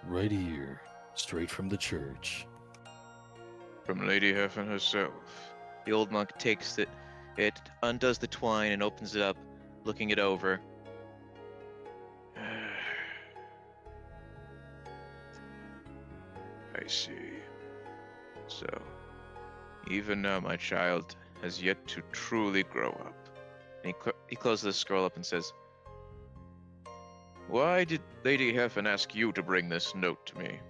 S5: Right here, straight from the church.
S1: From Lady Heffen herself. The old monk takes it undoes the twine and opens it up, looking it over. I see. So, even now my child has yet to truly grow up. And he closes the scroll up and says, "Why did Lady Heffen ask you to bring this note to me?"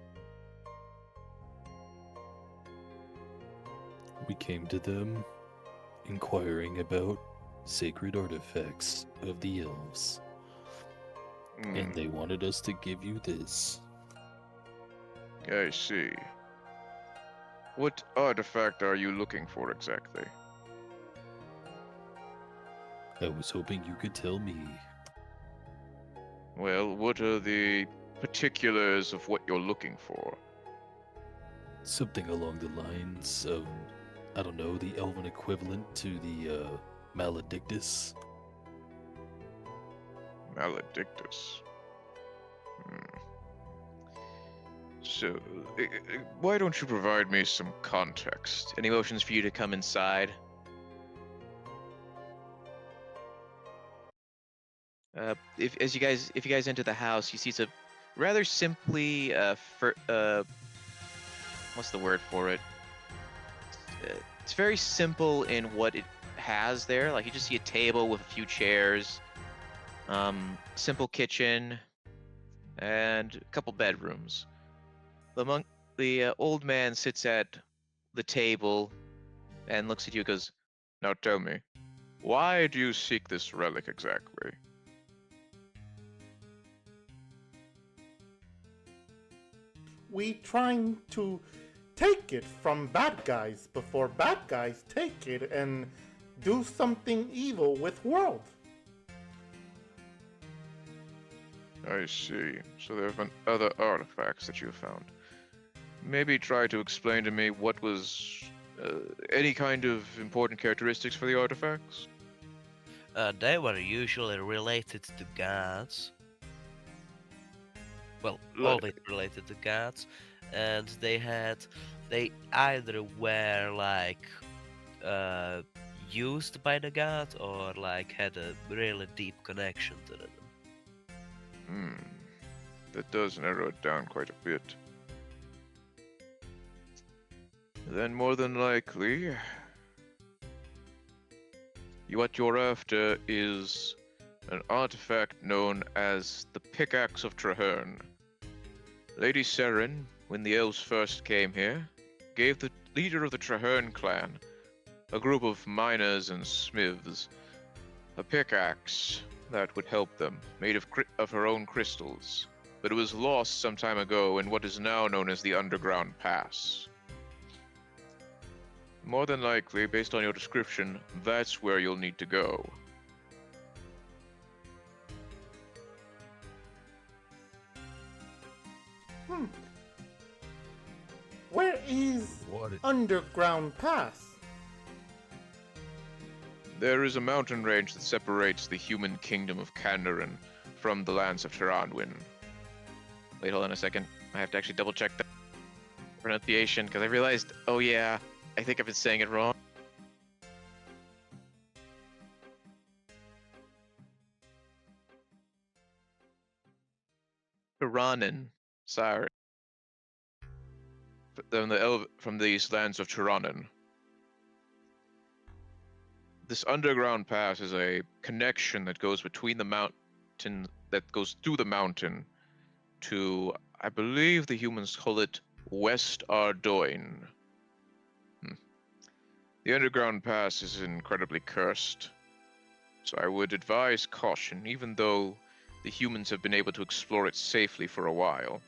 S5: We came to them inquiring about sacred artifacts of the elves, and they wanted us to give you this.
S1: I see. What artifact are you looking for exactly?
S5: I was hoping you could tell me.
S1: Well, what are the particulars of what you're looking for?
S5: Something along the lines of, I don't know, the elven equivalent to the Maledictus.
S1: Maledictus. So, why don't you provide me some context? Any motions for you to come inside? If you guys enter the house, you see it's a rather simply what's the word for it? It's very simple in what it has there. Like you just see a table with a few chairs, simple kitchen, and a couple bedrooms. The old man sits at the table and looks at you and goes, "Now tell me, why do you seek this relic exactly?"
S3: We trying to take it from bad guys before bad guys take it and do something evil with world.
S1: I see. So there have been other artifacts that you have found. Maybe try to explain to me what was any kind of important characteristics for the artifacts?
S2: They were usually related to gods. Well, always related to gods, and they either were like used by the gods or like had a really deep connection to them.
S1: That does narrow it down quite a bit. Then more than likely, what you're after is an artifact known as the Pickaxe of Traherne. Lady Seren, when the elves first came here, gave the leader of the Traherne clan, a group of miners and smiths, a pickaxe that would help them, made of her own crystals, but it was lost some time ago in what is now known as the Underground Pass. More than likely, based on your description, that's where you'll need to go.
S3: Where is Underground Pass?
S1: There is a mountain range that separates the human kingdom of Kandarin from the lands of Taranwin. Wait, hold on a second. I have to actually double check the pronunciation because I realized, oh yeah, I think I've been saying it wrong. Tiranen. Sorry. From these lands of Tiranen. this underground pass is a connection that goes between the mountain, that goes through the mountain to, I believe the humans call it West Ardoin. The underground pass is incredibly cursed, so I would advise caution, even though the humans have been able to explore it safely for a while.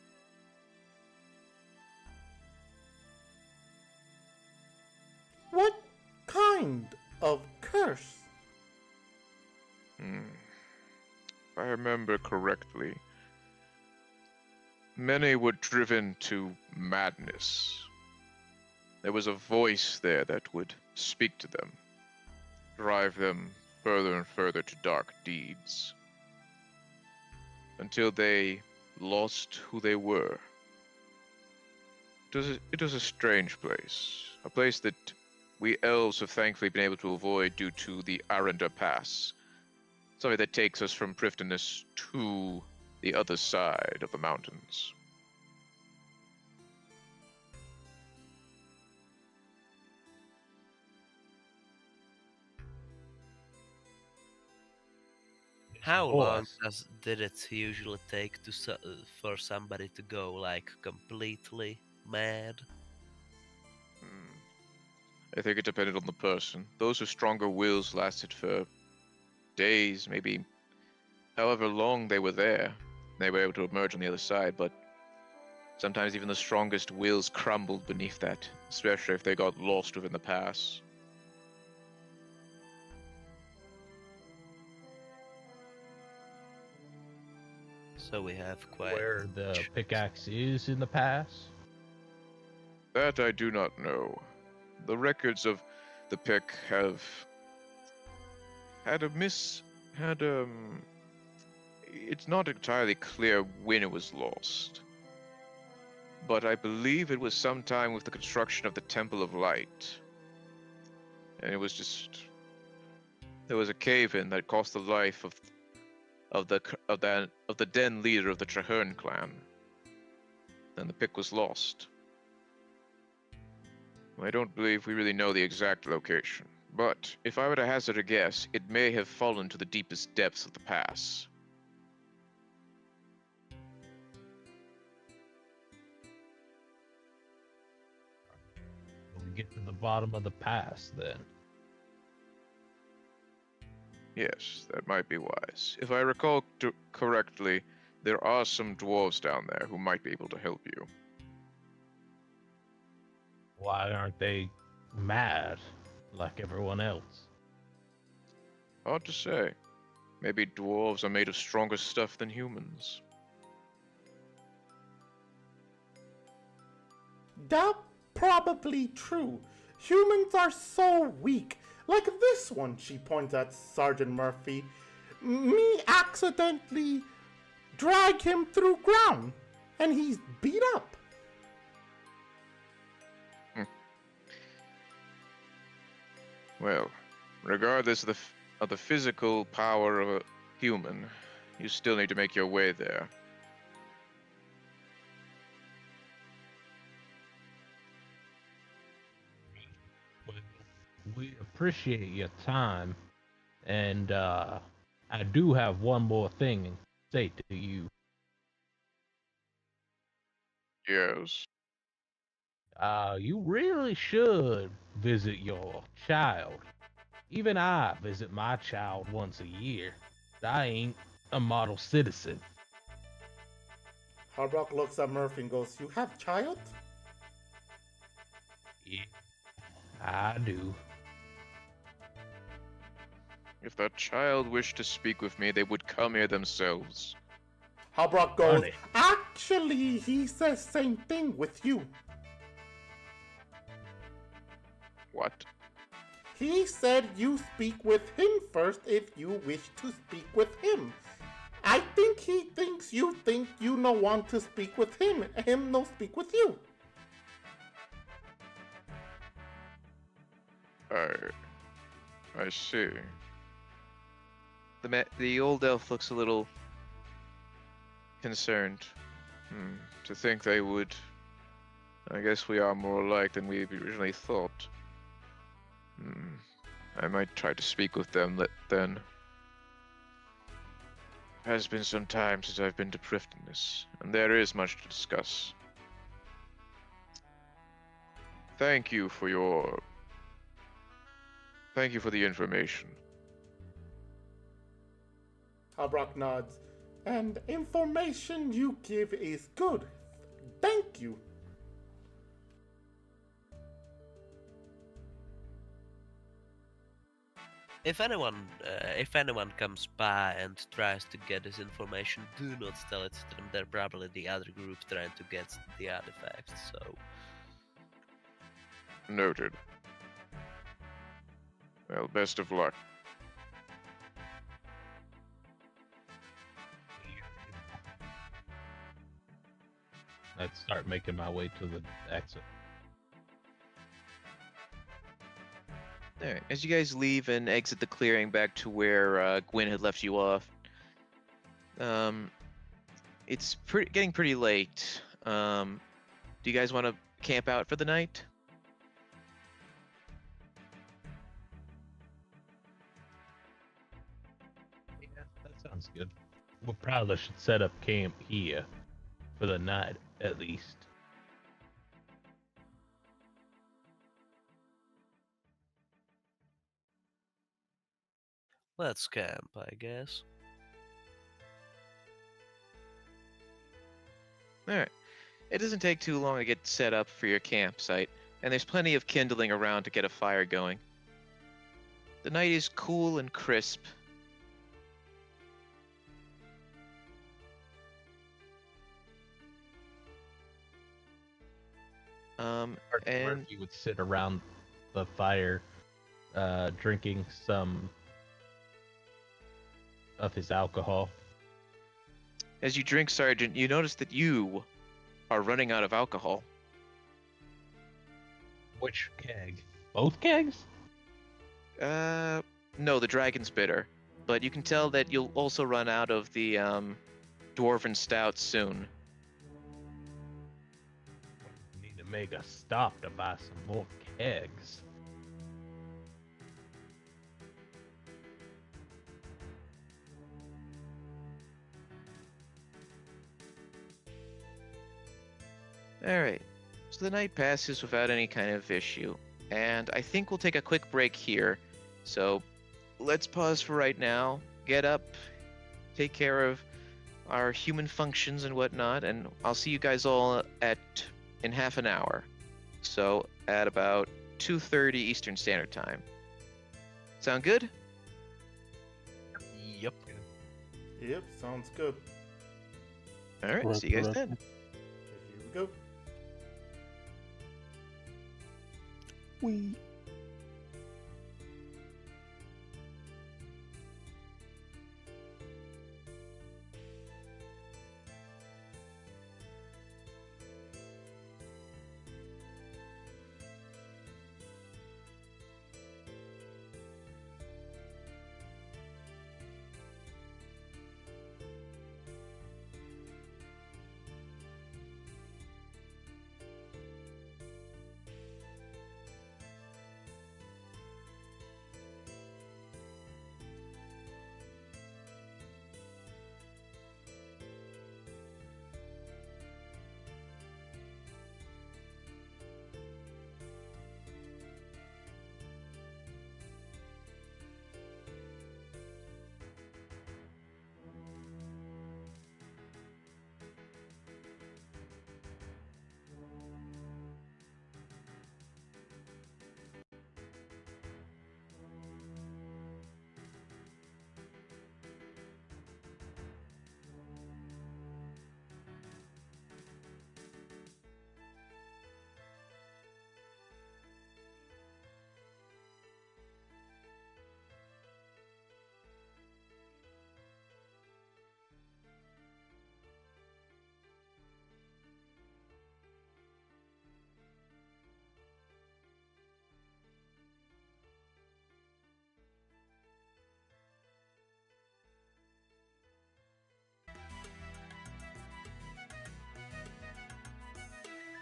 S3: What kind of curse?
S1: If I remember correctly, many were driven to madness. There was a voice there that would speak to them, drive them further and further to dark deeds, until they lost who they were. It was a strange place, a place that we elves have thankfully been able to avoid due to the Arender Pass, something that takes us from Prifddinas to the other side of the mountains.
S2: How long
S6: Boss.
S2: did it usually take for somebody to go like completely mad?
S1: I think it depended on the person. Those with stronger wills lasted for days, maybe however long they were there. They were able to emerge on the other side, but sometimes even the strongest wills crumbled beneath that, especially if they got lost within the pass.
S2: So we have quite.
S6: Where the pickaxe is in the pass?
S1: That I do not know. The records of the pick have had it's not entirely clear when it was lost, but I believe it was sometime with the construction of the Temple of Light, and it was just, there was a cave-in that cost the life of the den leader of the Traherne clan. Then the pick was lost. I don't believe we really know the exact location, but if I were to hazard a guess, it may have fallen to the deepest depths of the pass.
S6: We get to the bottom of the pass then.
S1: Yes, that might be wise. If I recall correctly, there are some dwarves down there who might be able to help you.
S6: Why aren't they mad like everyone else?
S1: Hard to say. Maybe dwarves are made of stronger stuff than humans.
S3: That's probably true. Humans are so weak. Like this one, she points at Sergeant Murphy. Me accidentally drag him through ground, and he's beat up.
S1: Well, regardless of the physical power of a human, you still need to make your way there.
S6: We appreciate your time, and I do have one more thing to say to you.
S1: Yes.
S6: You really should visit your child. Even I visit my child once a year. I ain't a model citizen.
S3: Hardrock looks at Murphy and goes, "You have child?"
S6: Yeah, I do.
S1: If that child wished to speak with me, they would come here themselves.
S3: Hardrock goes,
S6: Funny.
S3: "Actually, he says same thing with you."
S1: What?
S3: He said you speak with him first if you wish to speak with him. I think he thinks you no want to speak with him no speak with you.
S1: I see. The old elf looks a little concerned. To think they would. I guess we are more alike than we originally thought. I might try to speak with them then. It has been some time since I've been to Prifdenness, and there is much to discuss. Thank you for the information.
S3: Habrak nods. And information you give is good. Thank you.
S2: If anyone comes by and tries to get this information, do not tell it to them. They're probably the other group trying to get the artifacts. So
S1: Noted. Well, best of luck.
S6: I'd start making my way to the exit.
S1: Alright, as you guys leave and exit the clearing back to where Gwyn had left you off, it's getting pretty late. Do you guys want to camp out for the night?
S6: Yeah, that sounds good. We probably should set up camp here for the night, at least.
S2: let's camp, I guess.
S1: Alright. It doesn't take too long to get set up for your campsite, and there's plenty of kindling around to get a fire going. The night is cool and crisp. And
S6: Murphy would sit around the fire, drinking some of his alcohol.
S1: as you drink, Sergeant, you notice that you are running out of alcohol.
S6: Which keg? Both kegs?
S1: No, the dragon's bitter. But you can tell that you'll also run out of the dwarven stout soon.
S6: We need to make a stop to buy some more kegs.
S1: Alright, so the night passes without any kind of issue, and I think we'll take a quick break here. So let's pause for right now, get up, take care of our human functions and whatnot, and I'll see you guys all in half an hour. So at about 2:30 Eastern Standard Time. Sound good?
S2: Yep.
S3: Yep, sounds good.
S1: Alright, see you guys then.
S3: Here we go.
S5: We.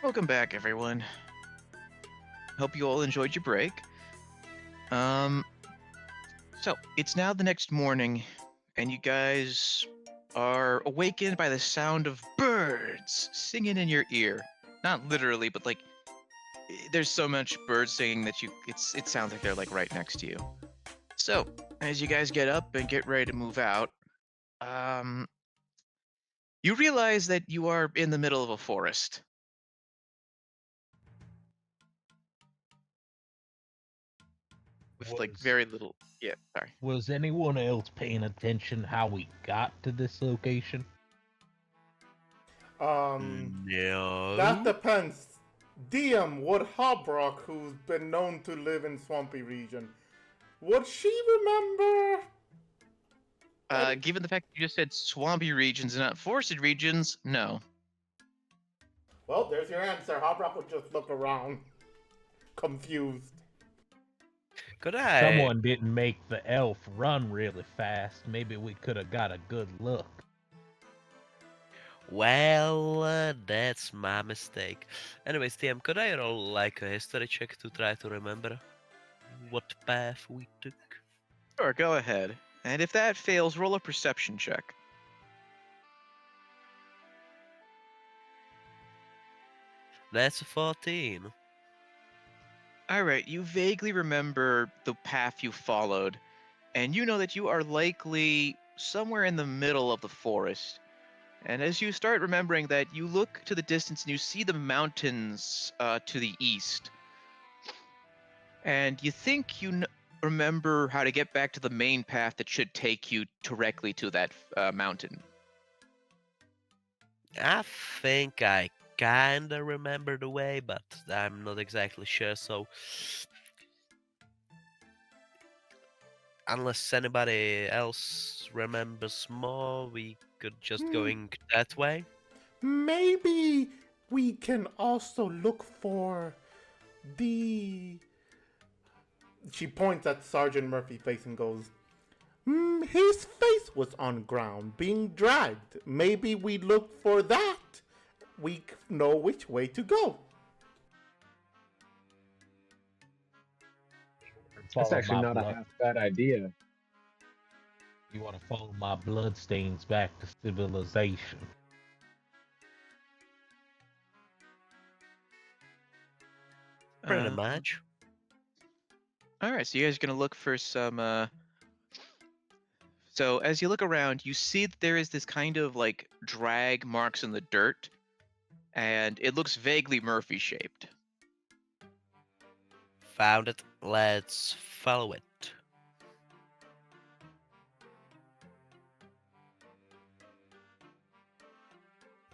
S1: Welcome back, everyone. Hope you all enjoyed your break. So it's now the next morning, and you guys are awakened by the sound of birds singing in your ear. Not literally, but like there's so much bird singing that it sounds like they're like right next to you. So as you guys get up and get ready to move out, um, you realize that you are in the middle of a forest. With like
S6: Was-
S1: very little. Yeah, sorry.
S6: Was anyone else paying attention how we got to this location?
S2: No.
S3: That depends. DM, would Hobrock, who's been known to live in swampy region, would she remember?
S1: Given the fact that you just said swampy regions and not forested regions, no.
S3: Well, there's your answer. Hobrock would just look around, confused.
S2: Could I?
S6: Someone didn't make the elf run really fast. Maybe we could have got a good look.
S2: Well, that's my mistake. Anyways, TM, could I roll like a history check to try to remember what path we took?
S1: Sure, go ahead. And if that fails, roll a perception check.
S2: That's a 14.
S1: Alright, you vaguely remember the path you followed, and you know that you are likely somewhere in the middle of the forest. And as you start remembering that, you look to the distance and you see the mountains to the east. And you think you remember how to get back to the main path that should take you directly to that mountain.
S2: I think I kinda remember the way, but I'm not exactly sure, so unless anybody else remembers more, we could just going that way.
S3: Maybe we can also look for the. She points at Sergeant Murphy's face and goes, his face was on ground, being dragged. Maybe we look for that. We know which way to go.
S4: That's
S6: Follow
S4: actually
S6: my
S4: not a
S6: blood-
S4: half bad idea.
S6: You want to follow my bloodstains back to civilization.
S2: Pretty
S1: Um,
S2: much.
S1: Alright, so you guys are going to look for some. So as you look around, you see that there is this kind of like drag marks in the dirt, and it looks vaguely Murphy shaped.
S2: Found it. Let's follow it.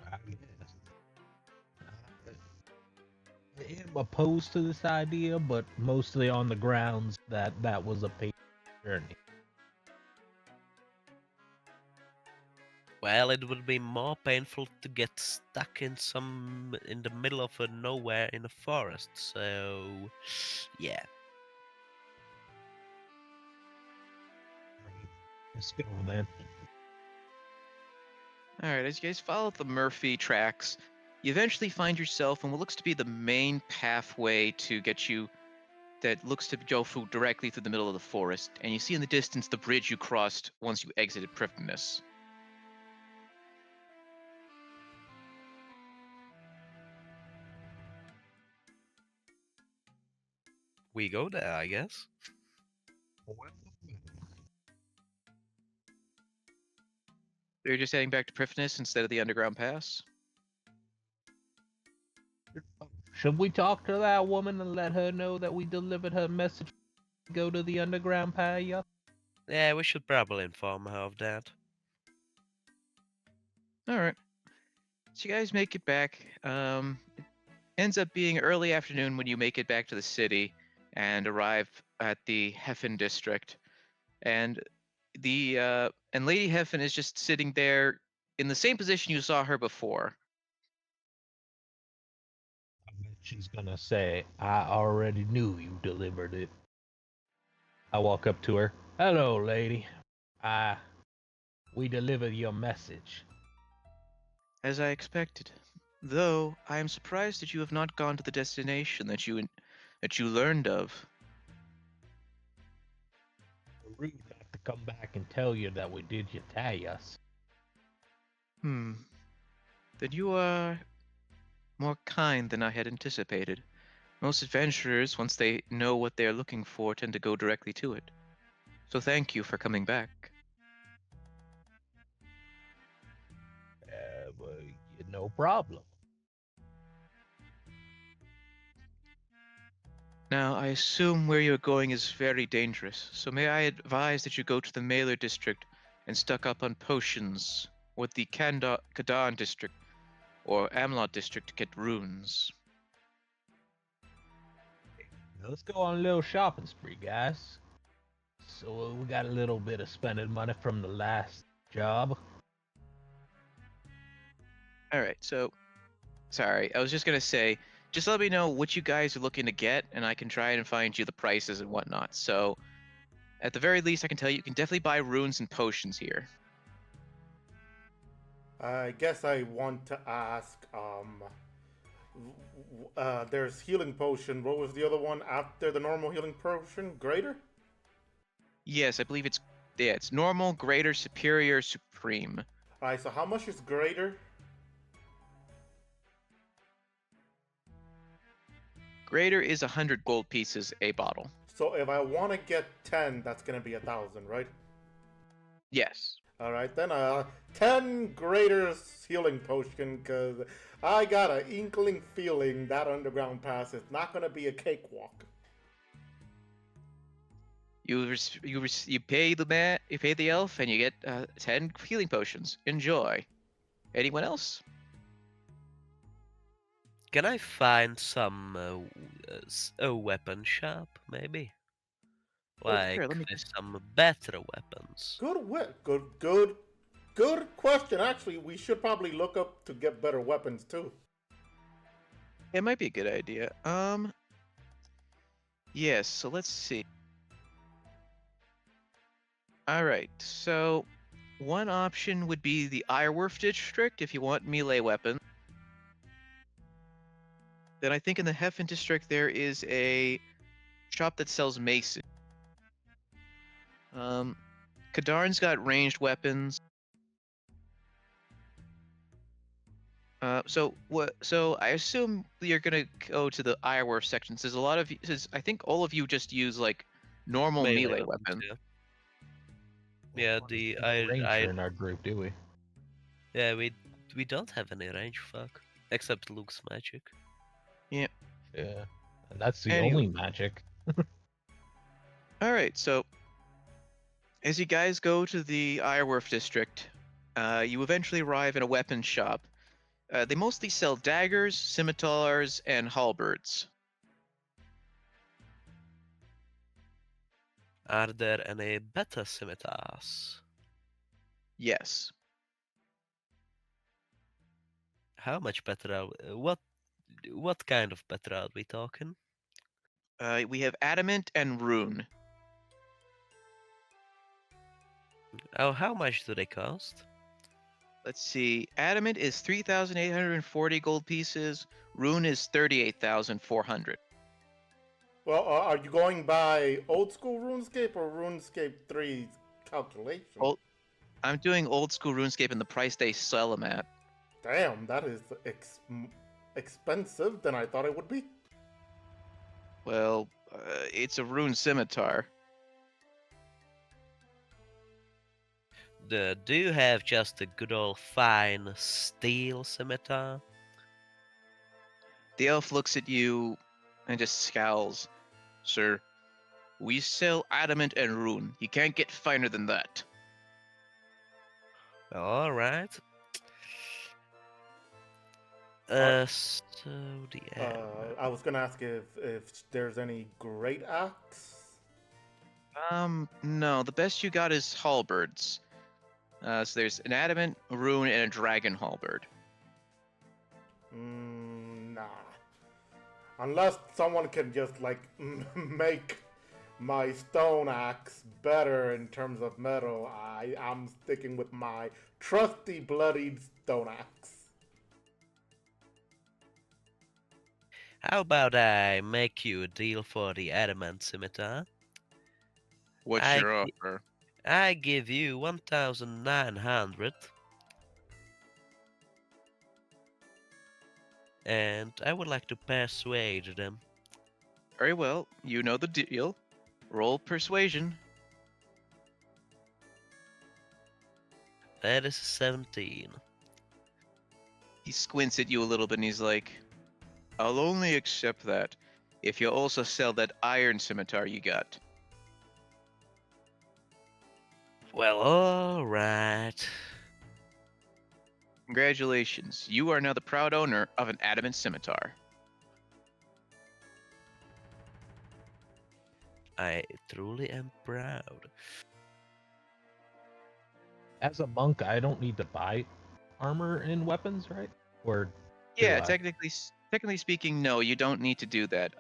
S6: I am opposed to this idea, but mostly on the grounds that that was a painful journey.
S2: Well, it would be more painful to get stuck in the middle of a nowhere in a forest. So, yeah.
S6: Let's go then.
S1: Alright, as you guys follow the Murphy tracks, you eventually find yourself in what looks to be the main pathway to get you that looks to go directly through the middle of the forest, and you see in the distance the bridge you crossed once you exited Prifdnis.
S2: We go there, I guess.
S1: You're just heading back to Prifdnis instead of the underground pass?
S6: Should we talk to that woman and let her know that we delivered her message to go to the underground path?
S2: Yeah, we should probably inform her of that.
S1: Alright. So you guys make it back. It ends up being early afternoon when you make it back to the city and arrive at the Heffen district. And and Lady Heffen is just sitting there in the same position you saw her before.
S6: I bet she's gonna say, I already knew you delivered it. I walk up to her. Hello, lady. We delivered your message.
S1: As I expected. Though I am surprised that you have not gone to the destination that you learned of.
S6: The route come back and tell you that we did you us.
S1: Then you are more kind than I had anticipated. Most adventurers, once they know what they're looking for, tend to go directly to it. So thank you for coming back.
S6: Well, no problem.
S1: Now, I assume where you're going is very dangerous, so may I advise that you go to the Mailer district and stock up on potions, or the Kadan district, or Amlot district to get runes.
S6: Let's go on a little shopping spree, guys. So we got a little bit of spending money from the last job.
S1: Alright, so, sorry, I was just gonna say, just let me know what you guys are looking to get, and I can try and find you the prices and whatnot. So, at the very least, I can tell you, you can definitely buy runes and potions here.
S3: I guess I want to ask, there's healing potion. What was the other one after the normal healing potion? Greater?
S1: Yes, I believe it's normal, greater, superior, supreme.
S3: Alright, so how much is greater?
S1: Greater is 100 gold pieces a bottle.
S3: So if I want to get 10, that's gonna be 1,000, right?
S1: Yes.
S3: Alright then, 10 greater healing potion, because I got an inkling feeling that underground pass is not gonna be a cakewalk.
S1: You pay the elf, and you get 10 healing potions. Enjoy. Anyone else?
S2: Can I find some a weapon shop, maybe?
S1: Oh,
S2: Like
S1: sure, let me-
S2: some better weapons.
S3: Good question. Actually, we should probably look up to get better weapons too.
S1: It might be a good idea. Yes, so let's see. Alright, so one option would be the Ireworth district if you want melee weapons. Then I think in the Heffen district there is a shop that sells mason. Kadarn's got ranged weapons. So I assume you're gonna go to the Ireworth section. Since a lot of since I think all of you just use like normal melee weapons.
S2: Yeah,
S6: Ranger in our group, do we?
S2: Yeah, we don't have any range. Fuck, except Luke's magic.
S6: Yeah, and that's the
S1: Anyway.
S6: only magic.
S1: All right, so as you guys go to the Ireworth district, you eventually arrive in a weapons shop. They mostly sell daggers, scimitars, and halberds.
S2: Are there any better scimitars?
S1: Yes.
S2: How much better are what kind of better are we talking?
S1: We have adamant and rune.
S2: Oh, how much do they cost?
S1: Let's see. Adamant is 3,840 gold pieces. Rune is 38,400.
S3: Well, are you going by old school RuneScape or RuneScape 3's calculation?
S1: I'm doing old school RuneScape and the price they sell them at.
S3: Damn, that is expensive than I thought it would be.
S1: Well, it's a rune scimitar.
S2: Do you have just a good old fine steel scimitar?
S1: The elf looks at you and just scowls. Sir, we sell adamant and rune. You can't get finer than that.
S2: All right.
S3: Uh,
S2: So the
S3: I was gonna ask if there's any great axe.
S1: No, the best you got is halberds. So there's an adamant, a rune, and a dragon halberd.
S3: Nah. Unless someone can just like make my stone axe better in terms of metal, I'm sticking with my trusty bloodied stone axe.
S2: How about I make you a deal for the adamant scimitar?
S1: What's
S2: I
S1: your
S2: gi-
S1: offer?
S2: I give you 1,900. And I would like to persuade them.
S1: Very well. You know the deal. Roll persuasion.
S2: That is 17.
S1: He squints at you a little bit and he's like, I'll only accept that if you also sell that iron scimitar you got.
S2: Well, alright.
S1: Congratulations. You are now the proud owner of an adamant scimitar.
S2: I truly am proud.
S6: As a monk, I don't need to buy armor and weapons, right? Or do
S1: Yeah,
S6: I?
S1: technically speaking, no, you don't need to do that.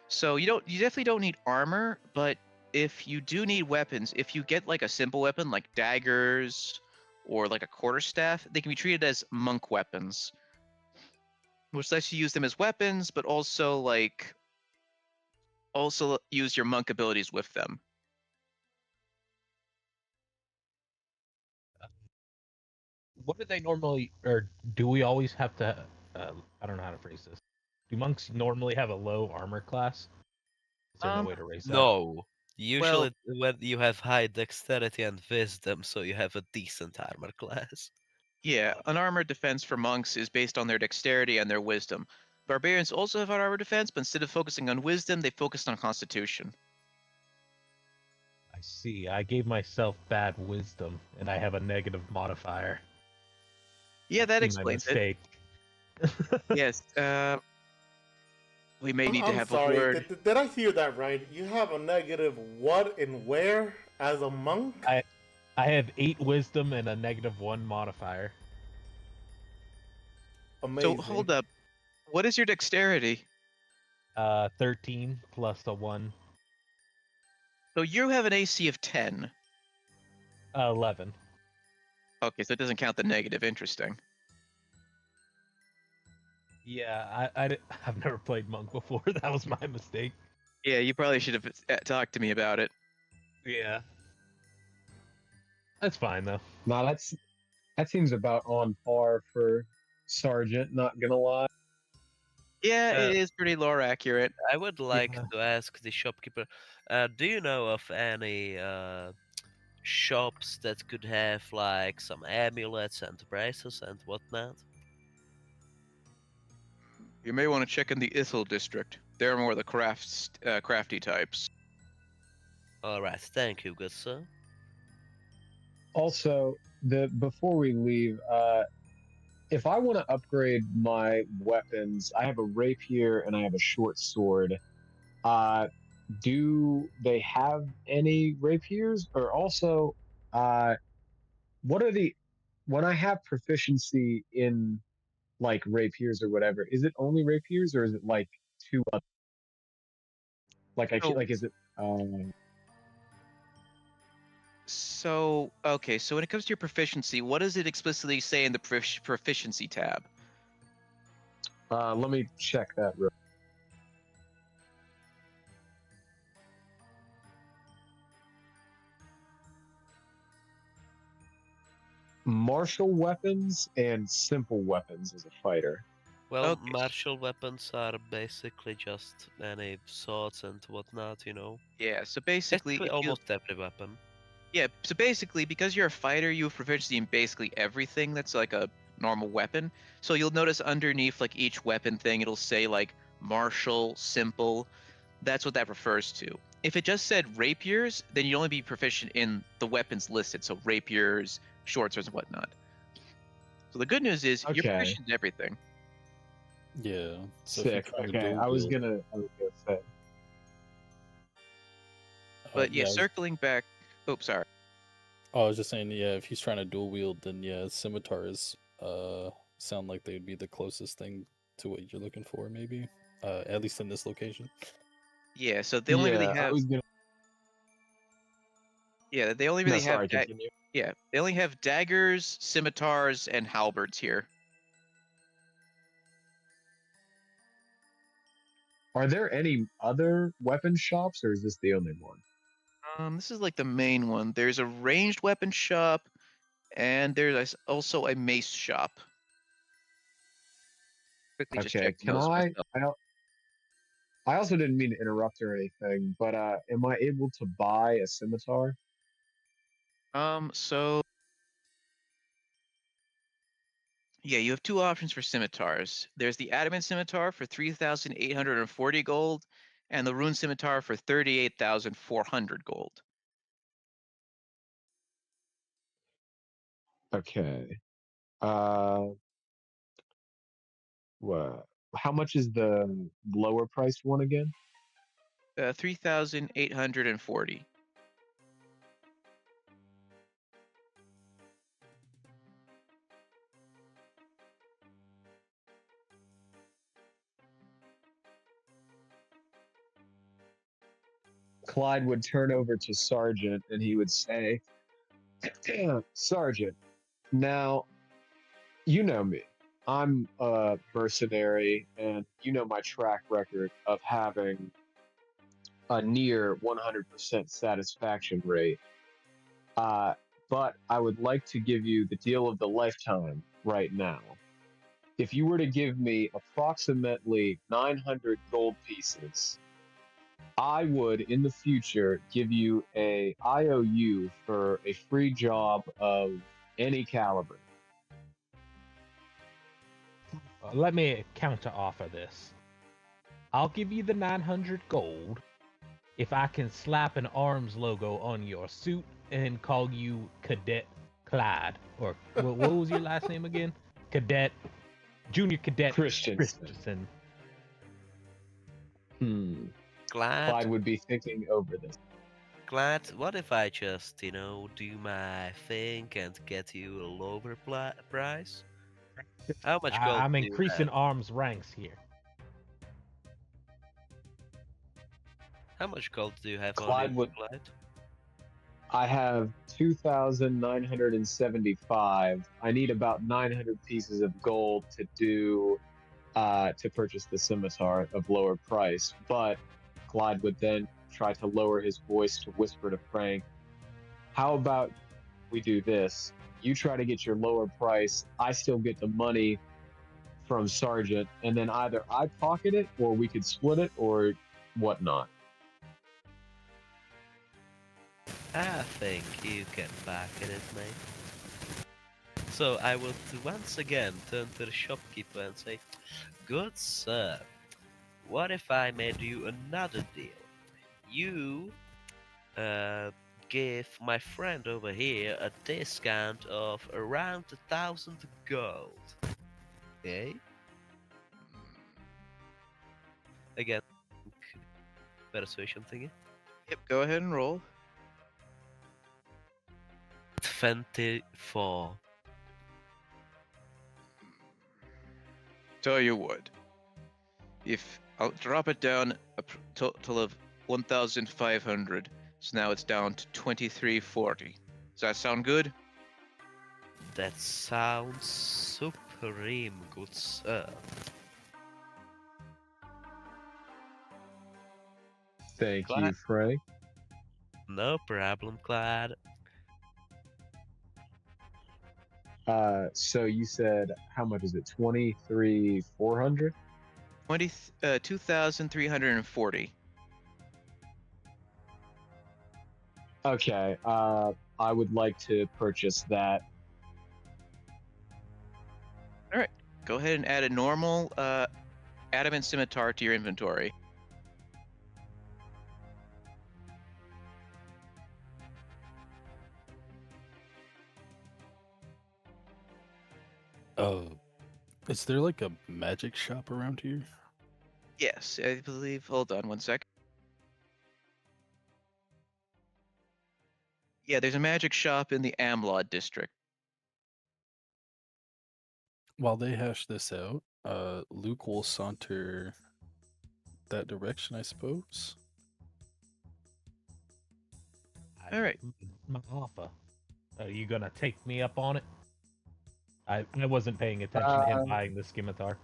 S1: So you definitely don't need armor, but if you do need weapons, if you get like a simple weapon like daggers or like a quarterstaff, they can be treated as monk weapons, which lets you use them as weapons, but also use your monk abilities with them.
S6: What do they normally, or do we always have to? I don't know how to phrase this. Do monks normally have a low armor class? Is there no way to raise that?
S2: No. Usually
S1: Well,
S2: when you have high dexterity and wisdom, so you have a decent armor class.
S1: yeah, an armored defense for monks is based on their dexterity and their wisdom. Barbarians also have an armored defense, but instead of focusing on wisdom, they focused on constitution.
S6: I see. I gave myself bad wisdom, and I have a negative modifier.
S1: Yeah, that
S6: See my
S1: explains it.
S6: mistake.
S1: Yes, we may need to
S3: I'm
S1: have a
S3: sorry.
S1: word.
S3: Did I hear that right? You have a negative what and where as a monk?
S6: I have 8 wisdom and a -1 modifier.
S3: Amazing.
S1: So hold up. What is your dexterity?
S6: 13 plus a 1.
S1: So you have an AC of 10.
S6: 11.
S1: Okay, so it doesn't count the negative. Interesting.
S6: Yeah, I've never played monk before. That was my mistake.
S1: Yeah, you probably should have talked to me about it.
S6: Yeah. That's fine though.
S4: No, that seems about on par for Sergeant. Not gonna lie.
S1: Yeah, it is pretty lore accurate.
S2: I would like
S6: Yeah.
S2: to ask the shopkeeper, do you know of any shops that could have like some amulets and bracelets and whatnot?
S1: You may want to check in the Ithil district. They're more the crafty types.
S2: Alright, thank you, good sir.
S4: Also, before we leave, if I want to upgrade my weapons, I have a rapier and I have a short sword. Do they have any rapiers? Or also, what are the when I have proficiency in like rapiers or whatever? Is it only rapiers or is it like two other? Like I
S1: So-
S4: can't like is it?
S1: So, okay, so when it comes to your proficiency, what does it explicitly say in the proficiency tab?
S4: Let me check that. Martial weapons and simple weapons as a fighter.
S2: Well,
S1: Okay.
S2: martial weapons are basically just any swords and whatnot, you know.
S1: Yeah, so basically,
S2: Basically almost every weapon.
S1: yeah, so basically, because you're a fighter, you have proficiency in basically everything that's like a normal weapon. So you'll notice underneath like each weapon thing, it'll say like martial, simple. That's what that refers to. If it just said rapiers, then you'd only be proficient in the weapons listed, so rapiers, short swords, and whatnot. So the good news is you're
S4: Okay.
S1: proficient in everything.
S5: Yeah. So if you're
S4: Sick.
S5: trying to
S4: Okay,
S5: dual
S4: I was
S5: wield-
S4: gonna say.
S1: But yeah,
S5: I was-
S1: circling back. Oh, sorry.
S5: I was just saying, yeah, if he's trying to dual wield, then yeah, scimitars sound like they'd be the closest thing to what you're looking for, maybe. At least in this location.
S1: Yeah, so they only really
S4: I
S1: have.
S4: was gonna.
S1: Yeah, they only
S4: No,
S1: really
S4: sorry.
S1: have.
S4: Continue.
S1: Yeah, they only have daggers, scimitars, and halberds here.
S4: Are there any other weapon shops, or is this the only one?
S1: This is like the main one. There's a ranged weapon shop, and there's also a mace shop. Quickly just
S4: Okay,
S1: checking
S4: can
S1: those
S4: I?
S1: myself.
S4: I also didn't mean to interrupt or anything, but am I able to buy a scimitar?
S1: So yeah, you have two options for scimitars. There's the adamant scimitar for 3,840 gold, and the rune scimitar for 38,400 gold.
S4: Okay. Uh, what? How much is the lower priced one again?
S1: 3,840.
S4: Clyde would turn over to Sergeant and he would say, Sergeant, now you know me. I'm a mercenary, and you know my track record of having a near 100% satisfaction rate. But I would like to give you the deal of the lifetime right now. If you were to give me approximately 900 gold pieces, I would in the future give you a IOU for a free job of any caliber.
S6: Let me counter offer this. I'll give you the 900 gold if I can slap an arms logo on your suit and call you Cadet Clyde. Or what was your last name again? Junior Cadet
S4: Christensen.
S2: Glad.
S4: Clyde would be thinking over this.
S2: Glad. What if I just, do my thing and get you a lower price? How much gold
S6: I'm
S2: do you
S6: increasing
S2: have?
S6: arms ranks here.
S2: How much gold do you have on
S4: Clyde
S2: you,
S4: would.
S2: Clyde?
S4: I have 2,975. I need about 900 pieces of gold to do to purchase the scimitar of lower price. But Clyde would then try to lower his voice to whisper to Frank, "How about we do this? You try to get your lower price. I still get the money from Sergeant, and then either I pocket it, or we could split it, or whatnot."
S2: I think you can back it, mate. So I will once again turn to the shopkeeper and say, "Good sir, what if I made you another deal? You give my friend over here a discount of around 1,000 gold. Okay? Again, persuasion thingy.
S1: Yep, go ahead and roll.
S2: 24.
S1: Tell you what, if I'll drop it down a total of 1,500, so now it's down to 2,340. Does that sound good?
S2: That sounds supreme good, sir.
S4: Thank
S2: Glad.
S4: you, Frank.
S2: No problem, Glad.
S4: So you said how much is it? 23,400?
S1: 2,340.
S4: Okay. I would like to purchase that.
S1: Go ahead and add a normal adamant scimitar to your inventory.
S5: Is there like a magic shop around here?
S1: Yes, I believe. Hold on one sec. Yeah, there's a magic shop in the Amlod district.
S5: While they hash this out, Luke will saunter that direction, I suppose.
S1: All right.
S6: My offer. Are you gonna take me up on it? I wasn't paying attention to him buying the scimitar.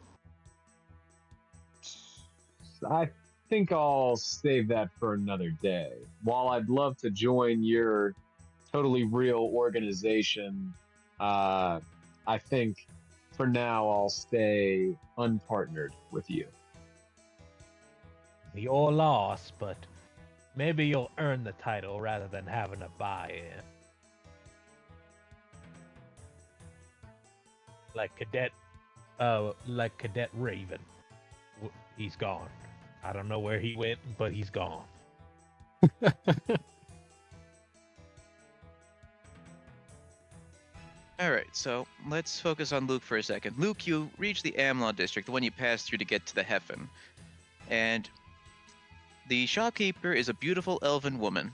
S4: think I'll save that for another day. While I'd love to join your totally real organization, I think for now I'll stay unpartnered with you.
S6: Your loss, but maybe you'll earn the title rather than having to buy it. Like Cadet Raven. He's gone. I don't know where he went, but he's gone.
S1: All right, so let's focus on Luke for a second. Luke, you reach the Amlaw district, the one you passed through to get to the Heffen, and the shopkeeper is a beautiful elven woman.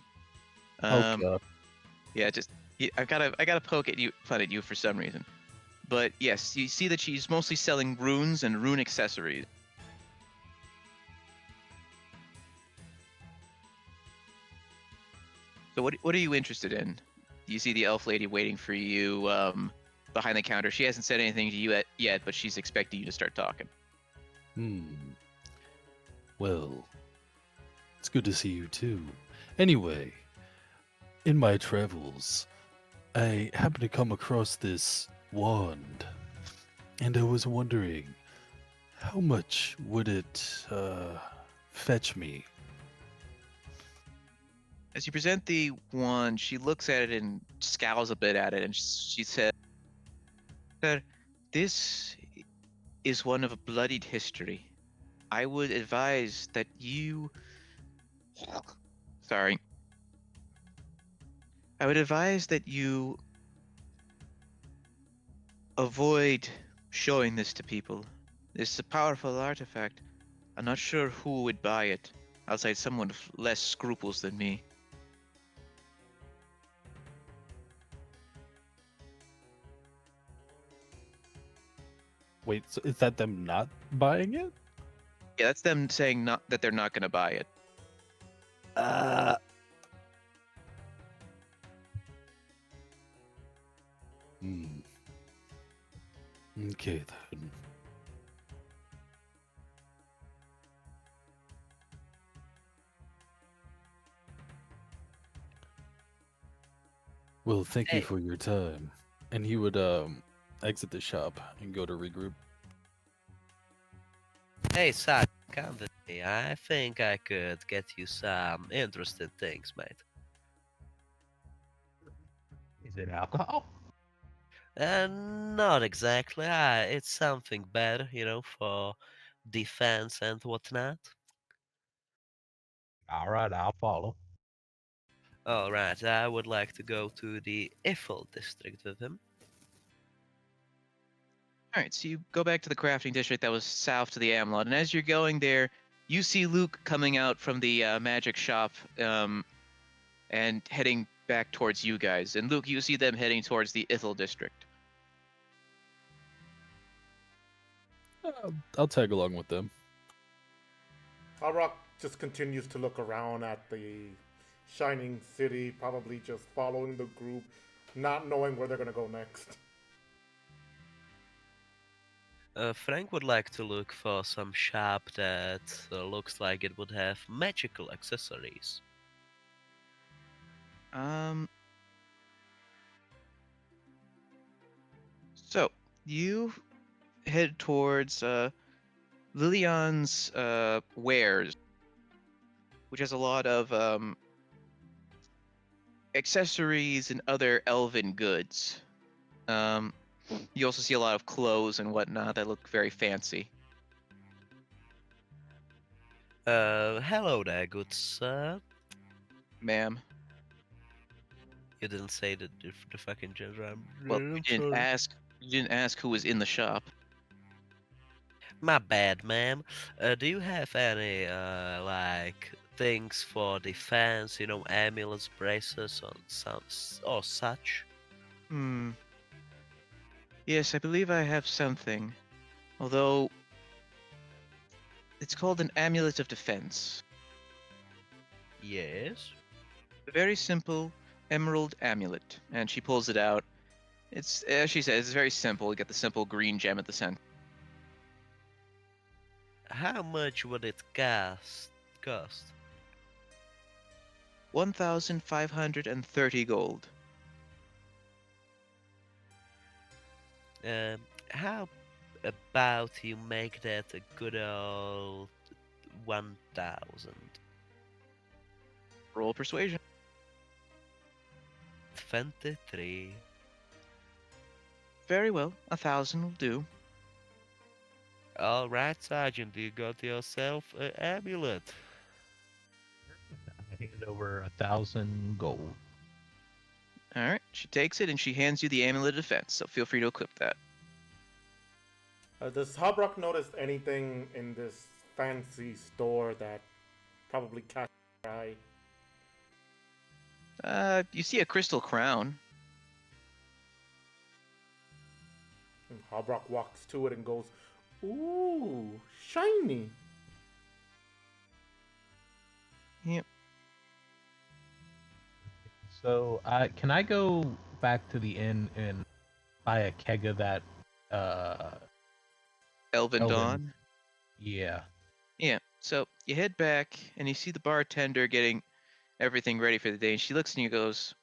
S5: Oh god.
S1: Yeah, I gotta poke at you, fun at you for some reason. But yes, you see that she's mostly selling runes and rune accessories. So what are you interested in? You see the elf lady waiting for you behind the counter. She hasn't said anything to you yet, but she's expecting you to start talking.
S5: Well, it's good to see you too. Anyway, in my travels, I happened to come across this wand, and I was wondering, how much would it fetch me?
S1: As you present the wand, she looks at it and scowls a bit at it, and she said, "Sir, this is one of a bloodied history. I would advise that you... Sorry. I would advise that you avoid showing this to people. This is a powerful artifact. I'm not sure who would buy it, outside someone with less scruples than me."
S5: Wait, so is that them not buying it?
S1: Yeah, that's them saying not that they're not going to buy it.
S5: Okay then. Well, thank you
S2: Hey.
S5: for your time. And he would exit the shop and go to regroup.
S2: Hey, Sat, come with me. I think I could get you some interesting things, mate.
S6: Is it alcohol?
S2: Not exactly. It's something better, for defense and whatnot.
S6: All right, I'll follow.
S2: All right, I would like to go to the Eiffel district with him.
S1: All right, so you go back to the crafting district that was south to the Amlot, and as you're going there, you see Luke coming out from the magic shop and heading back towards you guys. And Luke, you see them heading towards the Ithel district.
S5: I'll tag along with them.
S3: Alrock just continues to look around at the shining city, probably just following the group, not knowing where they're going to go next.
S2: Frank would like to look for some shop that looks like it would have magical accessories.
S1: So you head towards Lilian's wares, which has a lot of accessories and other elven goods. You also see a lot of clothes and whatnot that look very fancy.
S2: Hello there, good sir.
S1: Ma'am.
S2: You didn't say the fucking gender.
S1: Well, you didn't ask. You didn't ask who was in the shop.
S2: My bad, ma'am. Do you have any like things for defense? Amulets, braces, or such?
S1: Yes, I believe I have something. Although it's called an amulet of defense.
S2: Yes.
S1: A very simple emerald amulet, and she pulls it out. It's, as she says, it's very simple. You get the simple green gem at the center.
S2: How much would it cost cost?
S1: 1,530 gold.
S2: How about you make that a good old 1,000?
S1: Roll persuasion.
S2: 23.
S1: Very well. 1,000 will do.
S2: All right, Sergeant, you got yourself an amulet.
S6: I hand over 1,000 gold.
S1: All right. She takes it and she hands you the amulet of defense. So feel free to equip that.
S3: Does Hobrock notice anything in this fancy store that probably catches your eye?
S1: You see a crystal crown.
S3: And Hobrock walks to it and goes, "Ooh, shiny."
S1: Yep.
S6: So, can I go back to the inn and buy a keg of that?
S1: Elven
S6: Elven.
S1: Dawn.
S6: Yeah.
S1: Yeah. So you head back and you see the bartender getting everything ready for the day. And she looks and you goes,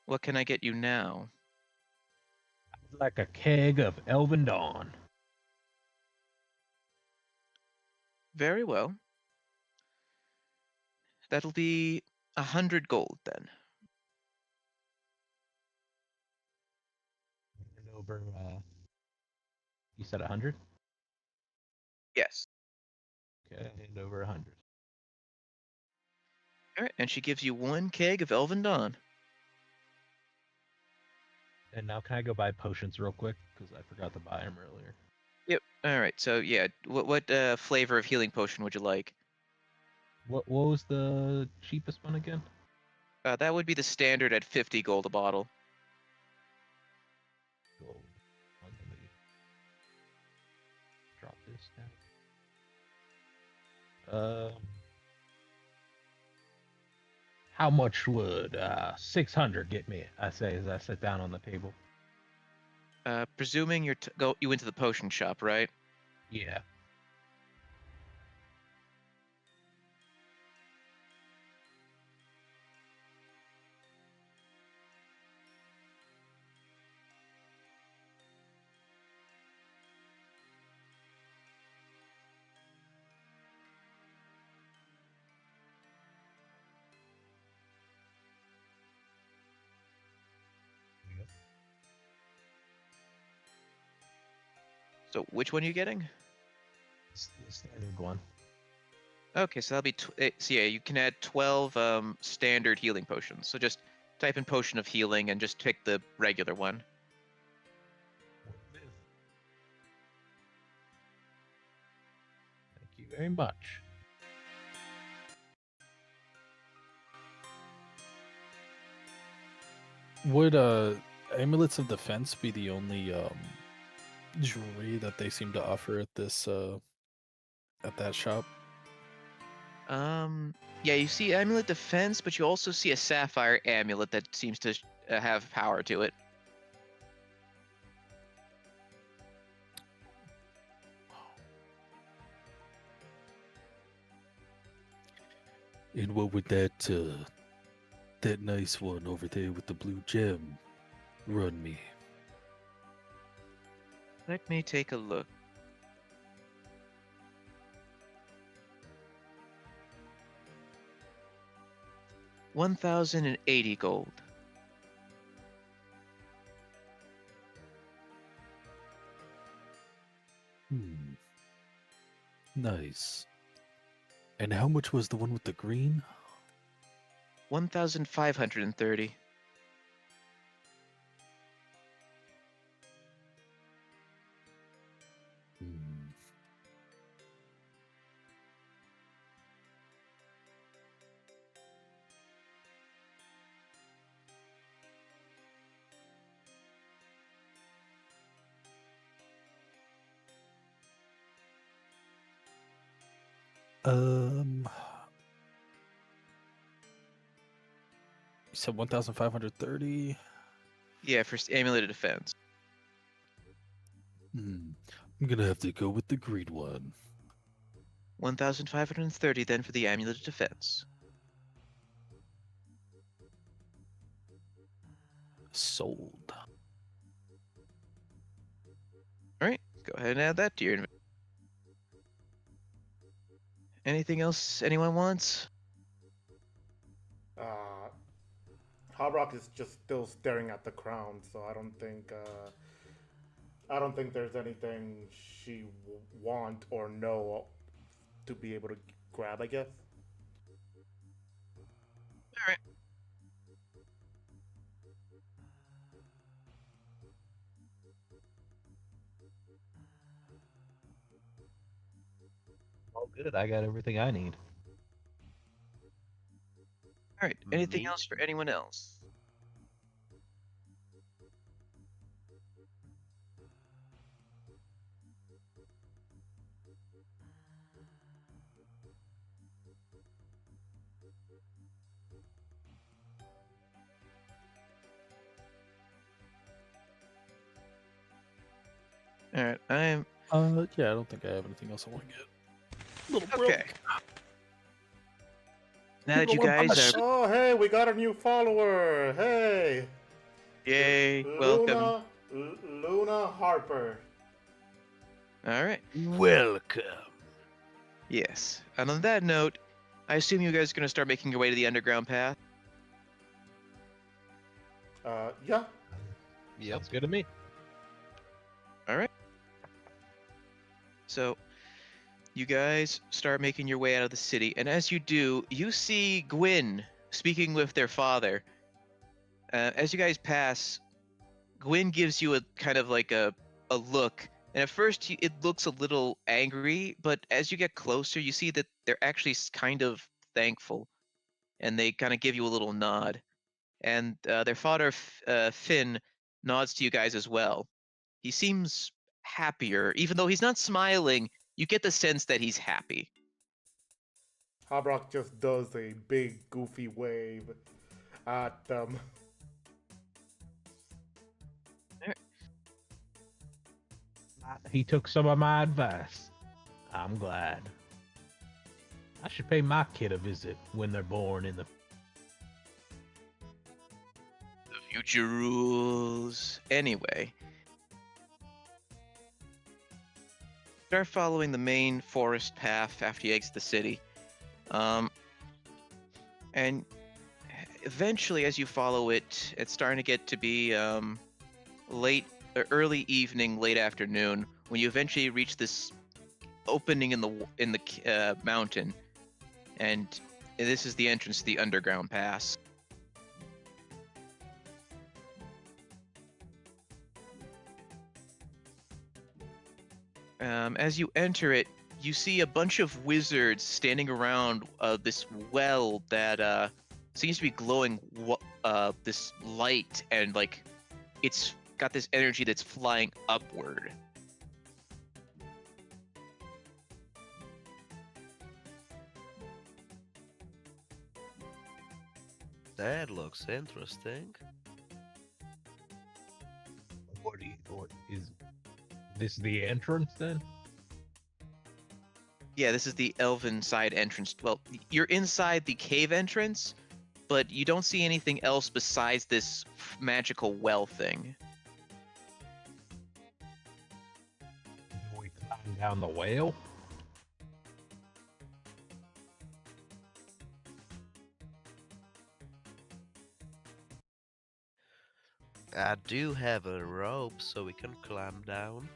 S1: "What can I get you now?"
S6: Like a keg of Elven Dawn.
S1: Very well. That'll be 100 gold then.
S6: And over, you said 100?
S1: Yes.
S6: Okay, and over 100.
S1: All right. And she gives you 1 keg of Elven Dawn.
S6: And now can I go buy potions real quick? Because I forgot to buy them earlier.
S1: Yep. All right. So yeah, what flavor of healing potion would you like?
S6: What was the cheapest one again?
S1: That would be the standard at 50 gold a bottle.
S6: Gold. Let me drop this down. How much would 600 get me? I say as I sit down on the table.
S1: Presuming you went to the potion shop, right?
S6: Yeah.
S1: So which one are you getting?
S6: It's the standard one.
S1: Okay, so that'll be so yeah, you can add 12 standard healing potions. So just type in potion of healing and just pick the regular one.
S6: Thank you very much.
S5: Would amulets of defense be the only jewelry that they seem to offer at this at that shop?
S1: Yeah, you see amulet defense, but you also see a sapphire amulet that seems to have power to it.
S5: And what would that nice one over there with the blue gem run me?
S1: Let me take a look. $1,080 gold.
S5: Nice. And how much was the one with the green?
S1: 1,530.
S5: You said 1,530.
S1: Yeah, for amulet of defense.
S5: I'm gonna have to go with the green one.
S1: 1,530 then for the amulet of defense.
S5: Sold.
S1: All right, go ahead and add that to your inventory. Anything else anyone wants?
S3: Hobrock is just still staring at the crown, so I don't think there's anything she want or know to be able to grab, I guess.
S1: All right.
S6: All good. I got everything I need.
S1: All right. Anything
S2: Me
S1: else for anyone else? All right. I'm
S5: Yeah, I don't think I have anything else I want to get. Little
S1: okay.
S5: broke.
S1: Now that you guys are,
S3: Oh, hey, we got a new follower. Hey,
S1: yay, welcome.
S3: Luna Harper.
S1: All right.
S2: Welcome.
S1: Yes. And on that note, I assume you guys are gonna start making your way to the underground path.
S3: Yeah.
S2: Yep.
S6: Sounds good to me.
S1: All right. So, you guys start making your way out of the city, and as you do, you see Gwyn speaking with their father. As you guys pass, Gwyn gives you a kind of like a look, and at first it looks a little angry, but as you get closer, you see that they're actually kind of thankful, and they kind of give you a little nod. And their father, Finn, nods to you guys as well. He seems happier, even though he's not smiling. You get the sense that he's happy.
S3: Hobrock just does a big goofy wave at them.
S6: He took some of my advice. I'm glad. I should pay my kid a visit when they're born in the.
S1: The future rules. Anyway, start following the main forest path after you exit the city. And eventually, as you follow it, it's starting to get to be early evening, late afternoon, when you eventually reach this opening in the mountain, and this is the entrance to the underground pass. As you enter it, you see a bunch of wizards standing around this well that seems to be glowing this light, and like it's got this energy that's flying upward.
S2: That looks interesting.
S6: What is this the entrance then?
S1: Yeah, this is the elven side entrance. Well, you're inside the cave entrance, but you don't see anything else besides this magical well thing.
S6: Do we climb down the whale?
S2: I do have a rope, so we can climb down.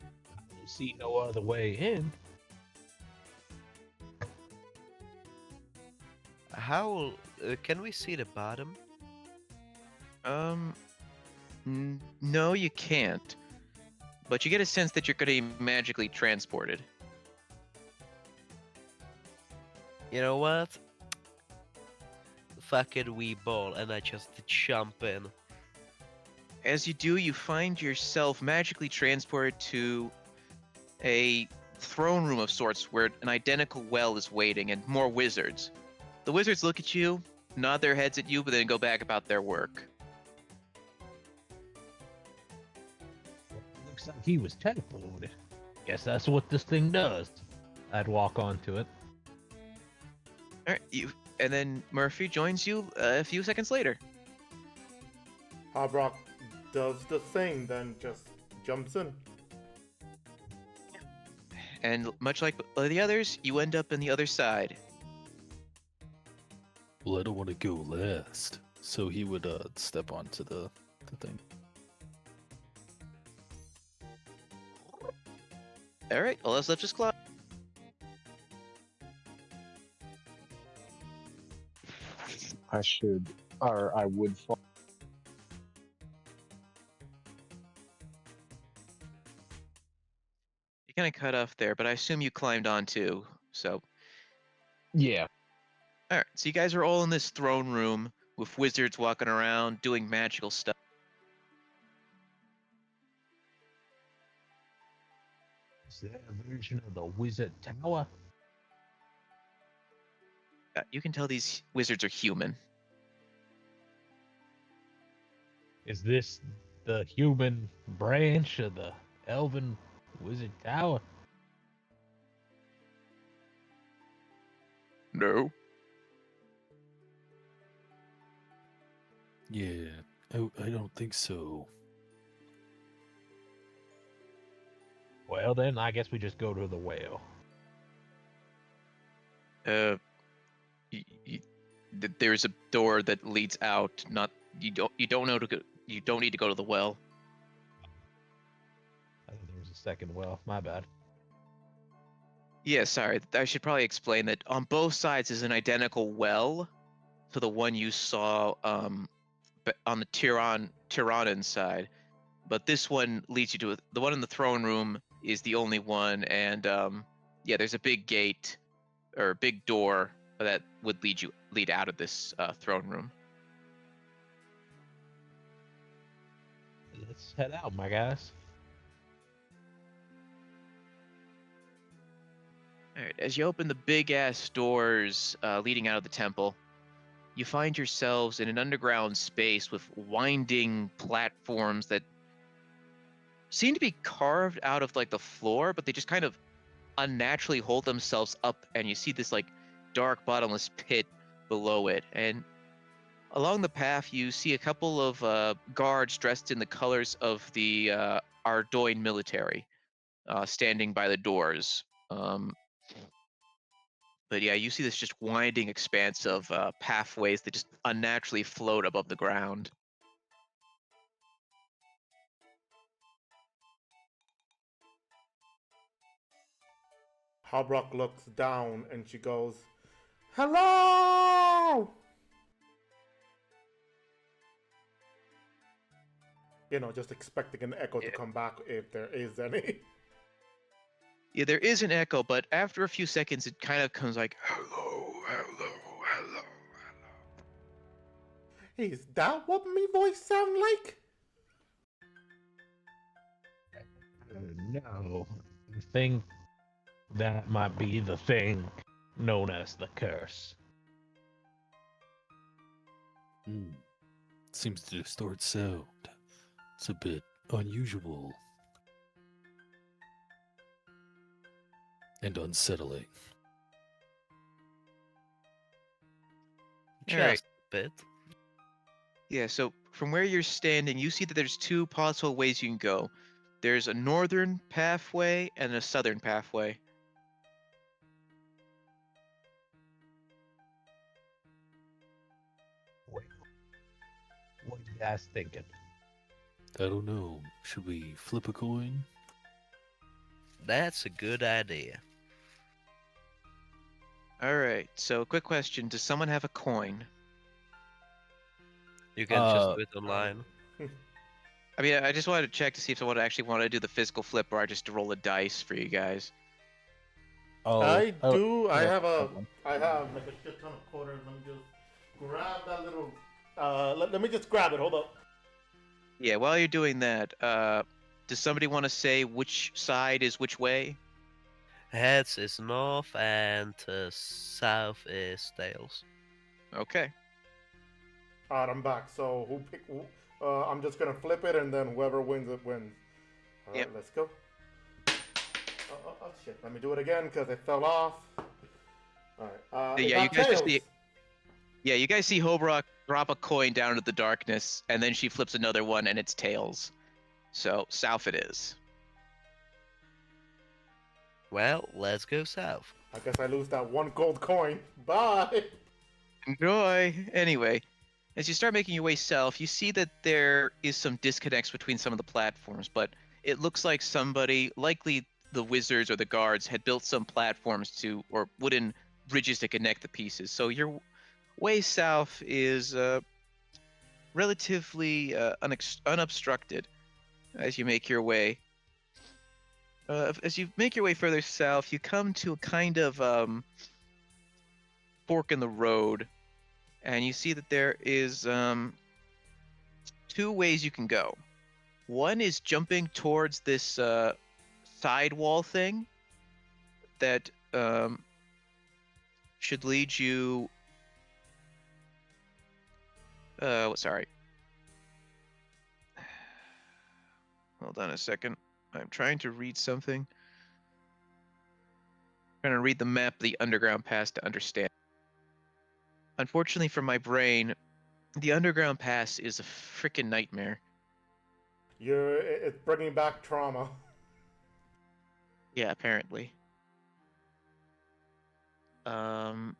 S6: I don't see no other way in.
S2: How can we see the bottom?
S1: No, you can't. But you get a sense that you're going to be magically transported.
S2: You know what? Fuck it, we ball, and I just jump in.
S1: As you do, you find yourself magically transported to a throne room of sorts where an identical well is waiting and more wizards. The wizards look at you, nod their heads at you, but then go back about their work.
S6: Looks like he was teleported. Guess that's what this thing does. I'd walk onto it.
S1: All right, and then Murphy joins you a few seconds later.
S3: Hobrock does the thing, then just jumps in.
S1: And much like the others, you end up in the other side.
S5: Well, I don't want to go last, so he would step onto the thing.
S1: All right, all that's left is Cloud.
S4: I would fall.
S1: You kind of cut off there, but I assume you climbed on too. So,
S4: Yeah.
S1: all right, so you guys are all in this throne room with wizards walking around doing magical stuff.
S6: Is that a version of the Wizard Tower?
S1: You can tell these wizards are human.
S6: Is this the human branch of the Elven Wizard Tower?
S1: No.
S5: Yeah, I don't think so.
S6: Well, then I guess we just go to the whale.
S1: There's a door that leads out. Not you don't know to go. You don't need to go to the well.
S6: I thought there was a second well. My bad.
S1: Yeah, sorry. I should probably explain that on both sides is an identical well to the one you saw on the Tyronin side. But this one leads you to the one in the throne room is the only one, and yeah, there's a big gate or a big door that would lead out of this throne room.
S6: Let's head out, my guys.
S1: All right, as you open the big ass doors leading out of the temple, you find yourselves in an underground space with winding platforms that seem to be carved out of like the floor, but they just kind of unnaturally hold themselves up, and you see this like dark bottomless pit below it. And along the path, you see a couple of guards dressed in the colors of the Ardoin military standing by the doors. But yeah, you see this just winding expanse of pathways that just unnaturally float above the ground.
S3: Hobrock looks down and she goes, "Hello!" You know, just expecting an echo to come back if there is any.
S1: Yeah, there is an echo, but after a few seconds, it kind of comes like, hello, hello, hello, hello.
S3: Is that what me voice sound like?
S6: No. I think that might be the thing known as the curse.
S5: Seems to distort sound. It's a bit unusual. And unsettling.
S1: All right.
S2: Just a bit.
S1: Yeah, so from where you're standing, you see that there's two possible ways you can go. There's a northern pathway and a southern pathway.
S6: What are you guys thinking?
S5: I don't know. Should we flip a coin?
S2: That's a good idea.
S1: All right, so quick question. Does someone have a coin?
S2: You can just do it online.
S1: I mean, I just wanted to check to see if someone actually wanted to do the physical flip or I just roll a dice for you guys.
S5: Oh,
S3: I do. I
S5: yeah,
S3: have
S5: one.
S3: like a shit ton of quarters. Let me just grab that little. Let me just grab it. Hold up.
S1: Yeah, while you're doing that, does somebody want to say which side is which way?
S2: Heads is north and south is tails.
S1: Okay.
S3: Alright, I'm back. So who pick? I'm just gonna flip it, and then whoever wins it wins. All right,
S1: Yep.
S3: let's go. Oh, shit. Let me do it again because it fell off. Alright.
S1: Yeah, you guys just see. Yeah, you guys see Hobrock drop a coin down into the darkness, and then she flips another one, and it's tails. So south it is.
S2: Well, let's go south.
S3: I guess I lose that 1 gold coin. Bye.
S1: Enjoy. Anyway, as you start making your way south, you see that there is some disconnects between some of the platforms, but it looks like somebody, likely the wizards or the guards, had built some platforms to, or wooden bridges to connect the pieces. So your way south is relatively unobstructed as you make your way. As you make your way further south, you come to a kind of fork in the road, and you see that there is 2 ways you can go. One is jumping towards this side wall thing that should lead you. Sorry. Hold on a second. I'm trying to read something. Trying to read the map of the underground pass to understand. Unfortunately for my brain, the underground pass is a freaking nightmare.
S3: It's bringing back trauma.
S1: Yeah, apparently. God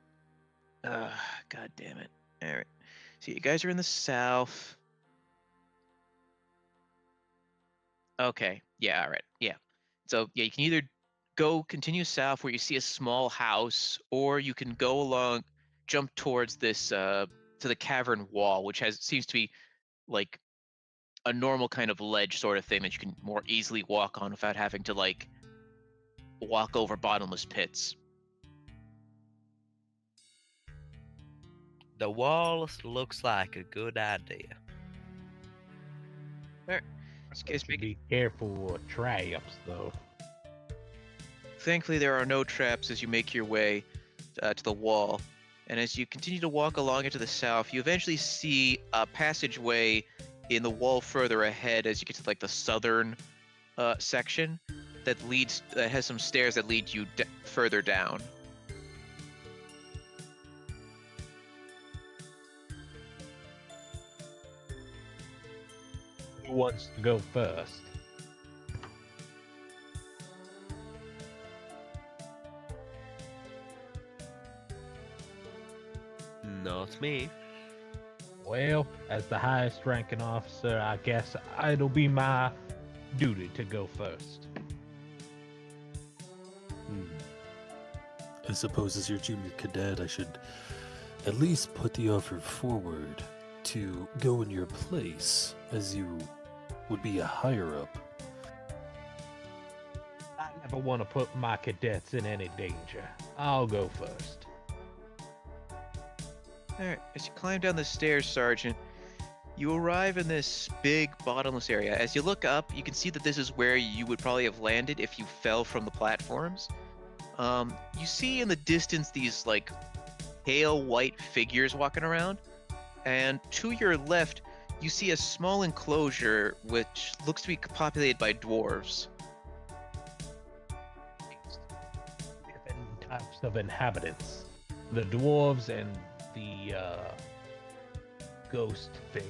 S1: damn it. All right. So you guys are in the south. Okay. Yeah, all right. Yeah. So yeah, you can either continue south where you see a small house, or you can go along, jump towards this to the cavern wall, which seems to be like a normal kind of ledge sort of thing that you can more easily walk on without having to like walk over bottomless pits.
S2: The wall looks like a good idea.
S6: Be careful of traps, though.
S1: Thankfully, there are no traps as you make your way to the wall. And as you continue to walk along into the south, you eventually see a passageway in the wall further ahead as you get to like the southern section that has some stairs that lead you further down.
S6: Who wants to go first?
S2: Not me.
S6: Well, as the highest ranking officer, I guess it'll be my duty to go first.
S5: I suppose as your junior cadet, I should at least put the offer forward to go in your place, as you would be a higher up.
S6: I never want to put my cadets in any danger. I'll go first.
S1: Alright, as you climb down the stairs, Sergeant, you arrive in this big bottomless area. As you look up, you can see that this is where you would probably have landed if you fell from the platforms. You see in the distance these like pale white figures walking around, and to your left you see a small enclosure which looks to be populated by dwarves.
S6: Different types of inhabitants. The dwarves and the ghost things.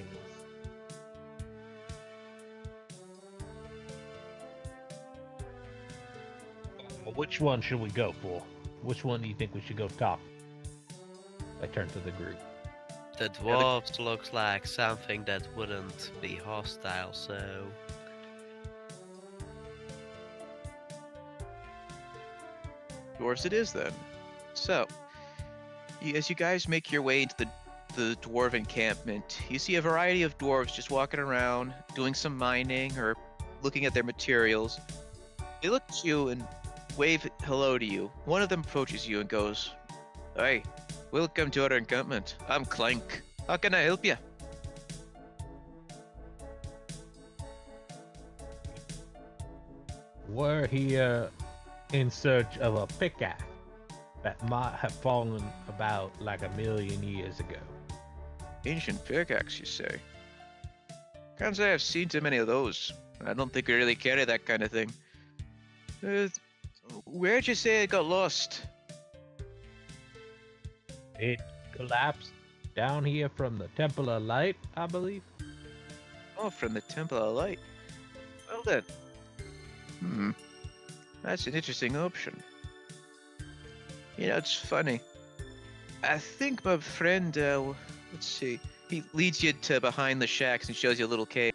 S6: Which one should we go for? Which one do you think we should go top? I turn to the group.
S2: The dwarves looks like something that wouldn't be hostile, so...
S1: Dwarves it is then. So, as you guys make your way into the dwarf encampment, you see a variety of dwarves just walking around, doing some mining or looking at their materials. They look at you and wave hello to you. One of them approaches you and goes, "Hi, welcome to our encampment. I'm Clank. How can I help you?"
S6: We're here in search of a pickaxe that might have fallen about like 1,000,000 years ago.
S1: Ancient pickaxe, you say? Can't say I've seen too many of those. I don't think we really carry that kind of thing. Where'd you say it got lost?
S6: It collapsed down here from the Temple of Light, I believe.
S1: Oh, from the Temple of Light. Well then. That's an interesting option. You know, it's funny. I think my friend, let's see. He leads you to behind the shacks and shows you a little cave.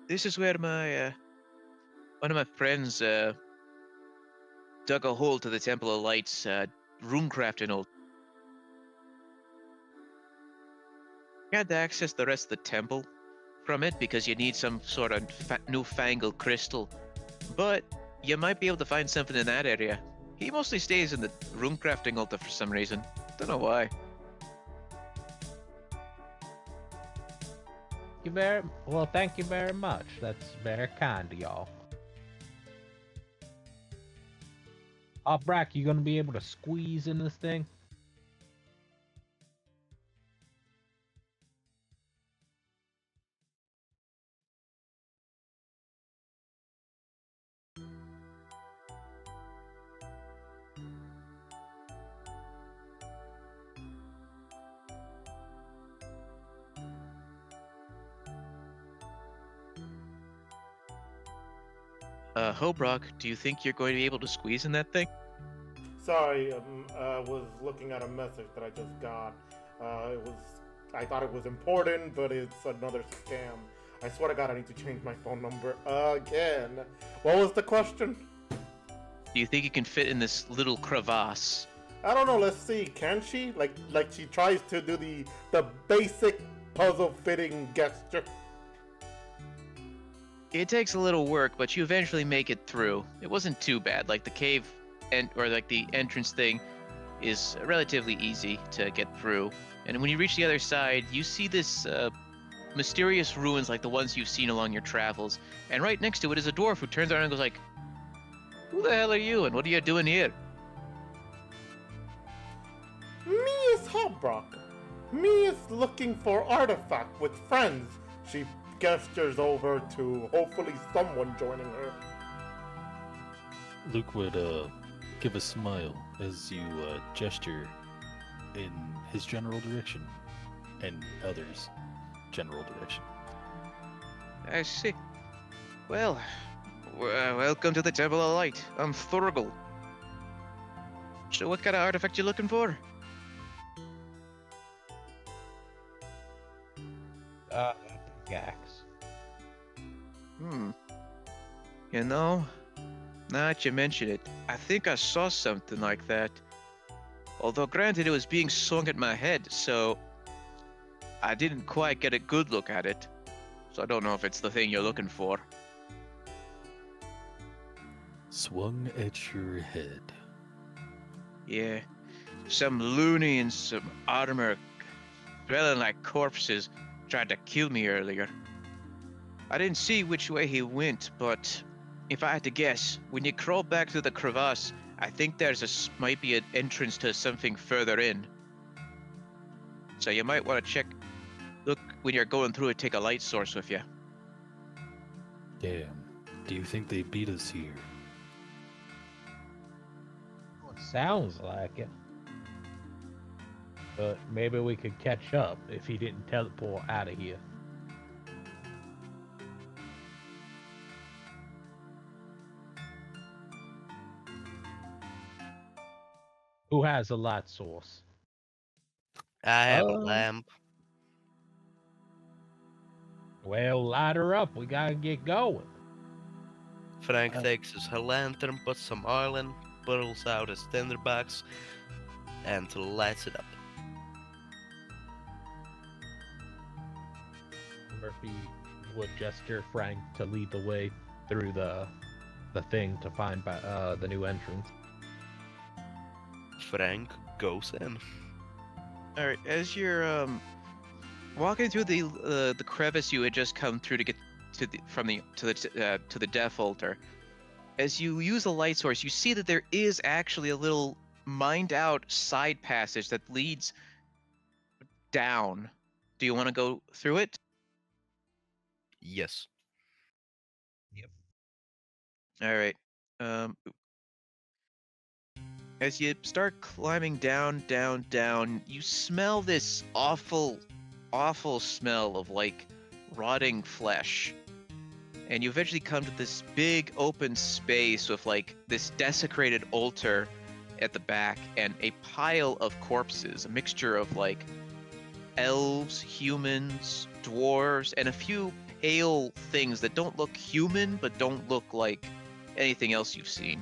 S1: This is where my, one of my friends, dug a hole to the Temple of Light's, runecrafting hole. You had to access the rest of the temple from it because you need some sort of newfangled crystal. But you might be able to find something in that area. He mostly stays in the runecrafting altar for some reason. Don't know why.
S6: Thank you very much. That's very kind of y'all. Brack, you gonna be able to squeeze in this thing?
S1: Hobrock, do you think you're going to be able to squeeze in that thing?
S3: Sorry, I was looking at a message that I just got. I thought it was important, but it's another scam. I swear to God, I need to change my phone number again. What was the question?
S1: Do you think you can fit in this little crevasse?
S3: I don't know. Let's see. Can she? Like she tries to do the basic puzzle fitting gesture.
S1: It takes a little work, but you eventually make it through. It wasn't too bad. Like the cave, or like the entrance thing, is relatively easy to get through. And when you reach the other side, you see this mysterious ruins like the ones you've seen along your travels. And right next to it is a dwarf who turns around and goes like, "Who the hell are you? And what are you doing here?"
S3: Me is Hobrock. Me is looking for artifact with friends. She gestures over to hopefully someone joining her.
S5: Luke would give a smile as you gesture in his general direction and others' general direction.
S1: I see. Well, welcome to the Temple of Light. I'm Thurgle. So what kind of artifact you looking for?
S6: Gax.
S1: You know, now that you mention it, I think I saw something like that. Although granted it was being swung at my head, so I didn't quite get a good look at it. So I don't know if it's the thing you're looking for.
S5: Swung at your head.
S1: Yeah, some loony in some armor, smelling like corpses, tried to kill me earlier. I didn't see which way he went, but if I had to guess, when you crawl back to the crevasse, I think might be an entrance to something further in. So you might want to check. Look, when you're going through it, take a light source with you.
S5: Damn. Do you think they beat us here?
S6: Sounds like it. But maybe we could catch up if he didn't teleport out of here. Who has a light source?
S2: I have a lamp.
S6: Well, light her up. We gotta get going.
S2: Frank takes his lantern, puts some oil in, pulls out his tinderbox, and lights it up.
S6: Murphy would gesture Frank to lead the way through the thing to find the new entrance.
S2: Frank goes in.
S1: All right, as you're walking through the crevice you had just come through to get to the death altar, as you use a light source, you see that there is actually a little mined out side passage that leads down. Do you want to go through it?
S2: Yes.
S1: All right. Um, as you start climbing down, down, down, you smell this awful, awful smell of like rotting flesh. And you eventually come to this big open space with like this desecrated altar at the back and a pile of corpses, a mixture of like elves, humans, dwarves, and a few pale things that don't look human but don't look like anything else you've seen.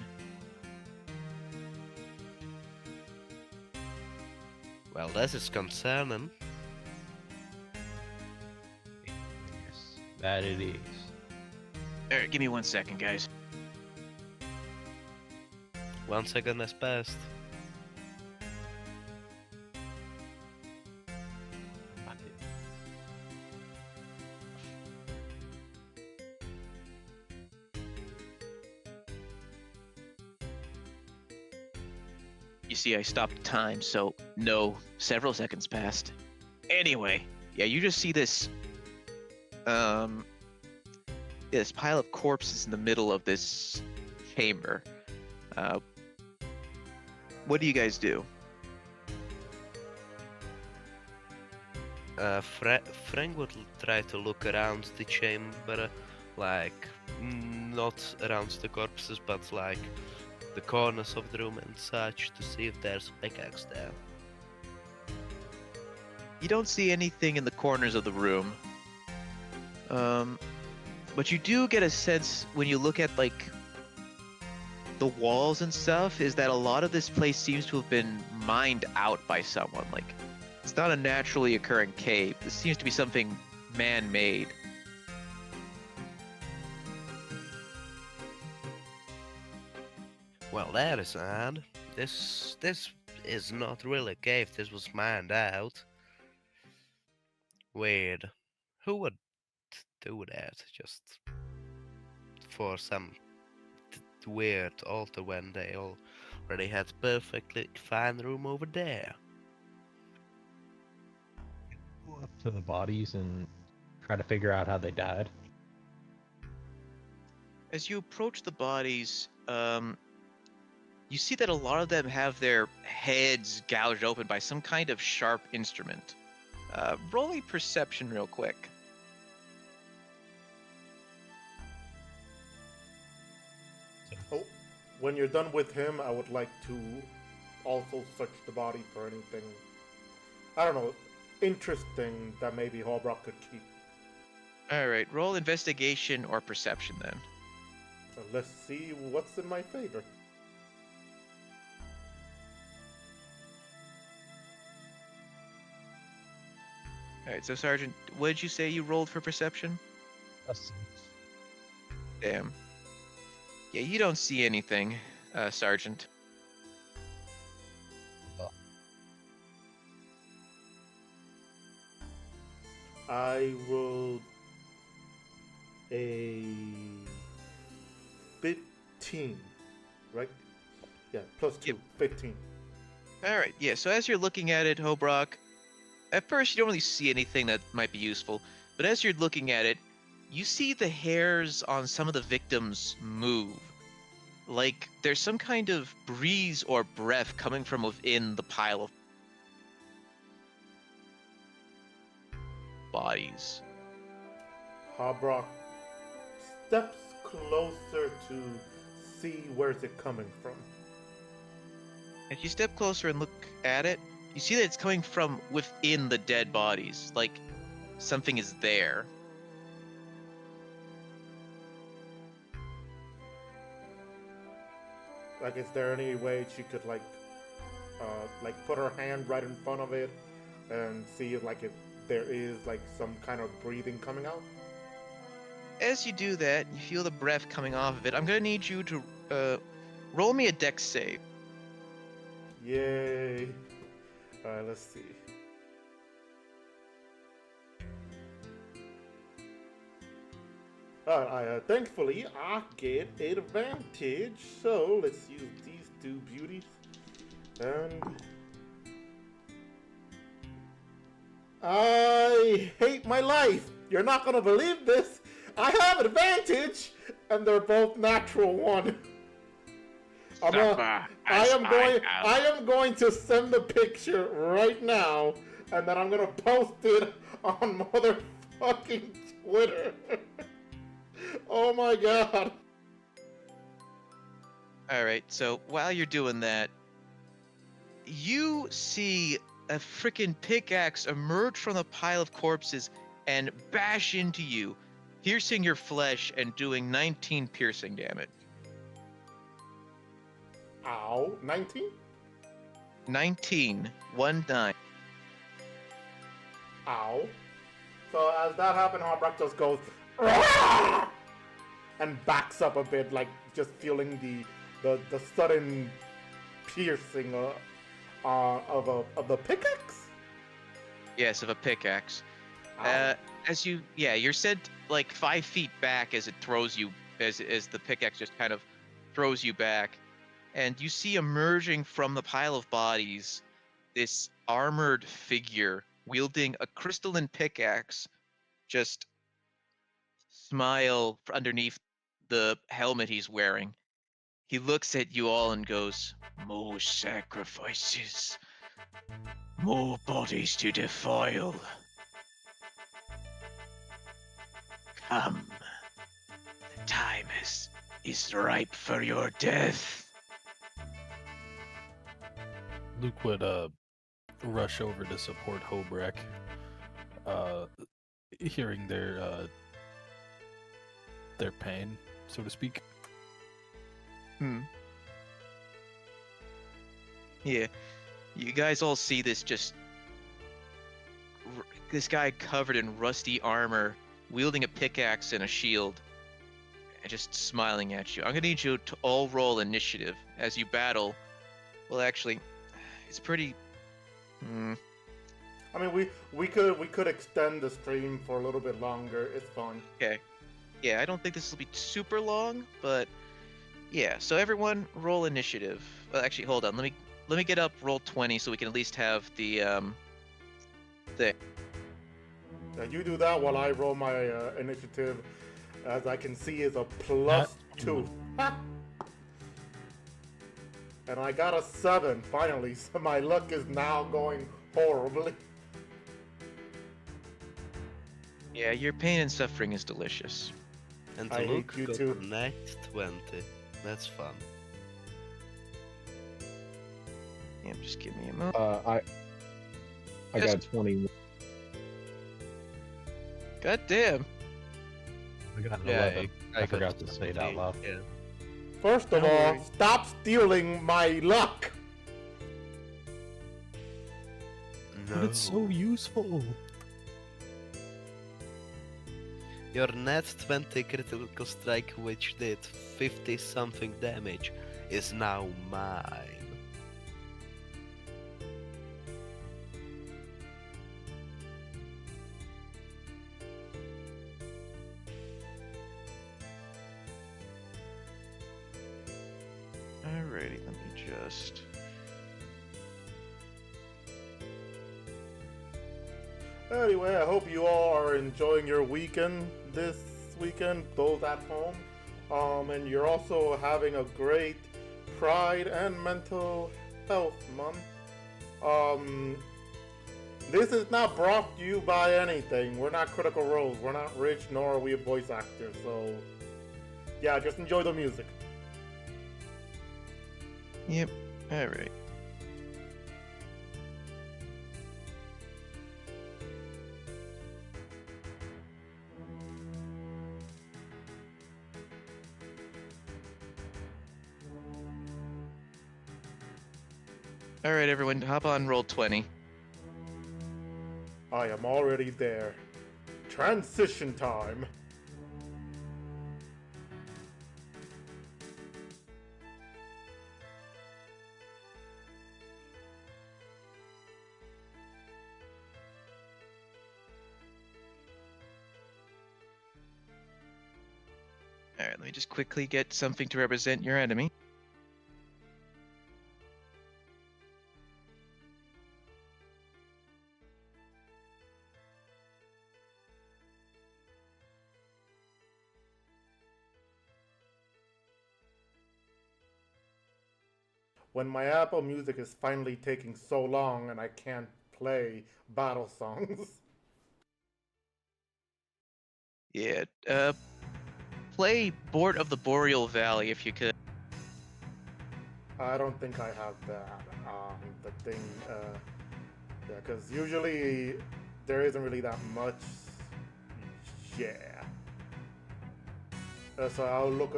S2: Well, this is concerning.
S6: Yes, that it is.
S1: Alright, give me 1 second, guys.
S2: 1 second has passed.
S1: You see, I stopped time, so no, several seconds passed. Anyway, yeah, you just see this, this pile of corpses in the middle of this chamber. What do you guys do?
S2: Frank would try to look around the chamber, like, not around the corpses, but like the corners of the room and such, to see if there's a pickaxe there.
S1: You don't see anything in the corners of the room. But you do get a sense when you look at like the walls and stuff, is that a lot of this place seems to have been mined out by someone. Like, it's not a naturally occurring cave. This seems to be something man-made.
S2: Well, that is odd. This is not really a cave. This was mined out. Weird. Who would do that just for some weird altar when they already had perfectly fine room over there?
S6: Go up to the bodies and try to figure out how they died.
S1: As you approach the bodies, you see that a lot of them have their heads gouged open by some kind of sharp instrument. Roll a perception real quick.
S3: Oh, when you're done with him, I would like to also search the body for anything, I don't know, interesting that maybe Holbrook could keep.
S1: Alright, roll investigation or perception then.
S3: So let's see what's in my favor.
S1: Alright, so Sergeant, what did you say you rolled for perception? Damn. Yeah, you don't see anything, Sergeant.
S3: I rolled a 15, right? Yeah, plus 2,
S1: Yep.
S3: 15.
S1: Alright, yeah, so as you're looking at it, Hobrock, at first you don't really see anything that might be useful, but as you're looking at it, you see the hairs on some of the victims move. Like there's some kind of breeze or breath coming from within the pile of bodies.
S3: Holbrook steps closer to see where's it coming from.
S1: As you step closer and look at it, you see that it's coming from within the dead bodies, like something is there.
S3: Like, is there any way she could like put her hand right in front of it and see if there is like some kind of breathing coming out?
S1: As you do that, you feel the breath coming off of it. I'm gonna need you to roll me a dex save.
S3: Yay! Alright, let's see. Alright, thankfully I get advantage, so let's use these two beauties. And I hate my life! You're not gonna believe this! I have advantage! And they're both natural 1. I am going to send the picture right now, and then I'm gonna post it on motherfucking Twitter. Oh my god.
S1: All right, so while you're doing that, you see a freaking pickaxe emerge from the pile of corpses and bash into you, piercing your flesh and doing 19 piercing damage.
S3: Ow. 19?
S1: 19. 1-9.
S3: Ow. So as that happened, Homebrew just goes "Rah!" and backs up a bit, like just feeling the sudden piercing of the pickaxe.
S1: Yes, of a pickaxe.
S3: Ow.
S1: You're sent like 5 feet back as it throws you, as the pickaxe just kind of throws you back, and you see emerging from the pile of bodies this armored figure wielding a crystalline pickaxe, just smile underneath the helmet he's wearing. He looks at you all and goes, "More sacrifices, more bodies to defile. Come, the time is ripe for your death."
S5: Luke would rush over to support Hobrek, hearing their pain, so to speak.
S1: Yeah, you guys all see this this guy covered in rusty armor, wielding a pickaxe and a shield, and just smiling at you. I'm gonna need you to all roll initiative as you battle. Well, actually, it's pretty.
S3: I mean, we could extend the stream for a little bit longer. It's fine.
S1: Okay. Yeah, I don't think this will be super long, but yeah. So everyone, roll initiative. Well, actually, hold on. Let me get up roll 20 so we can at least have the thing.
S3: Now you do that while I roll my initiative. As I can see, is a +2. And I got a 7 finally, so my luck is now going horribly.
S1: Yeah, your pain and suffering is delicious.
S2: And
S3: I
S2: to
S3: hate
S2: Luke
S3: you
S2: got
S3: too.
S2: a net 20. That's fun.
S1: Yeah, just give me a moment.
S4: I
S1: Yes.
S4: got 20.
S1: God damn.
S6: I got an Yeah, 11. I forgot to say it out loud.
S2: Yeah.
S3: First of
S1: Don't
S3: all,
S1: worry.
S3: stop stealing my luck.
S2: No.
S5: But it's so useful.
S2: Your net 20 critical strike, which did 50 something damage, is now mine.
S1: Alrighty, let me just.
S3: Anyway, I hope you all are enjoying your weekend this weekend, those at home. And you're also having a great Pride and Mental Health Month. This is not brought to you by anything. We're not Critical Roles. We're not rich, nor are we voice actors. So, yeah, just enjoy the music.
S1: Yep. Alright. Alright, everyone, hop on roll 20.
S3: I am already there. Transition time.
S1: Alright, let me just quickly get something to represent your enemy.
S3: when my Apple Music is finally taking so long and I can't play battle songs.
S1: Yeah. Play Board of the Boreal Valley if you could.
S3: I don't think I have that. The thing, yeah, because usually there isn't really that much. Yeah. So I'll look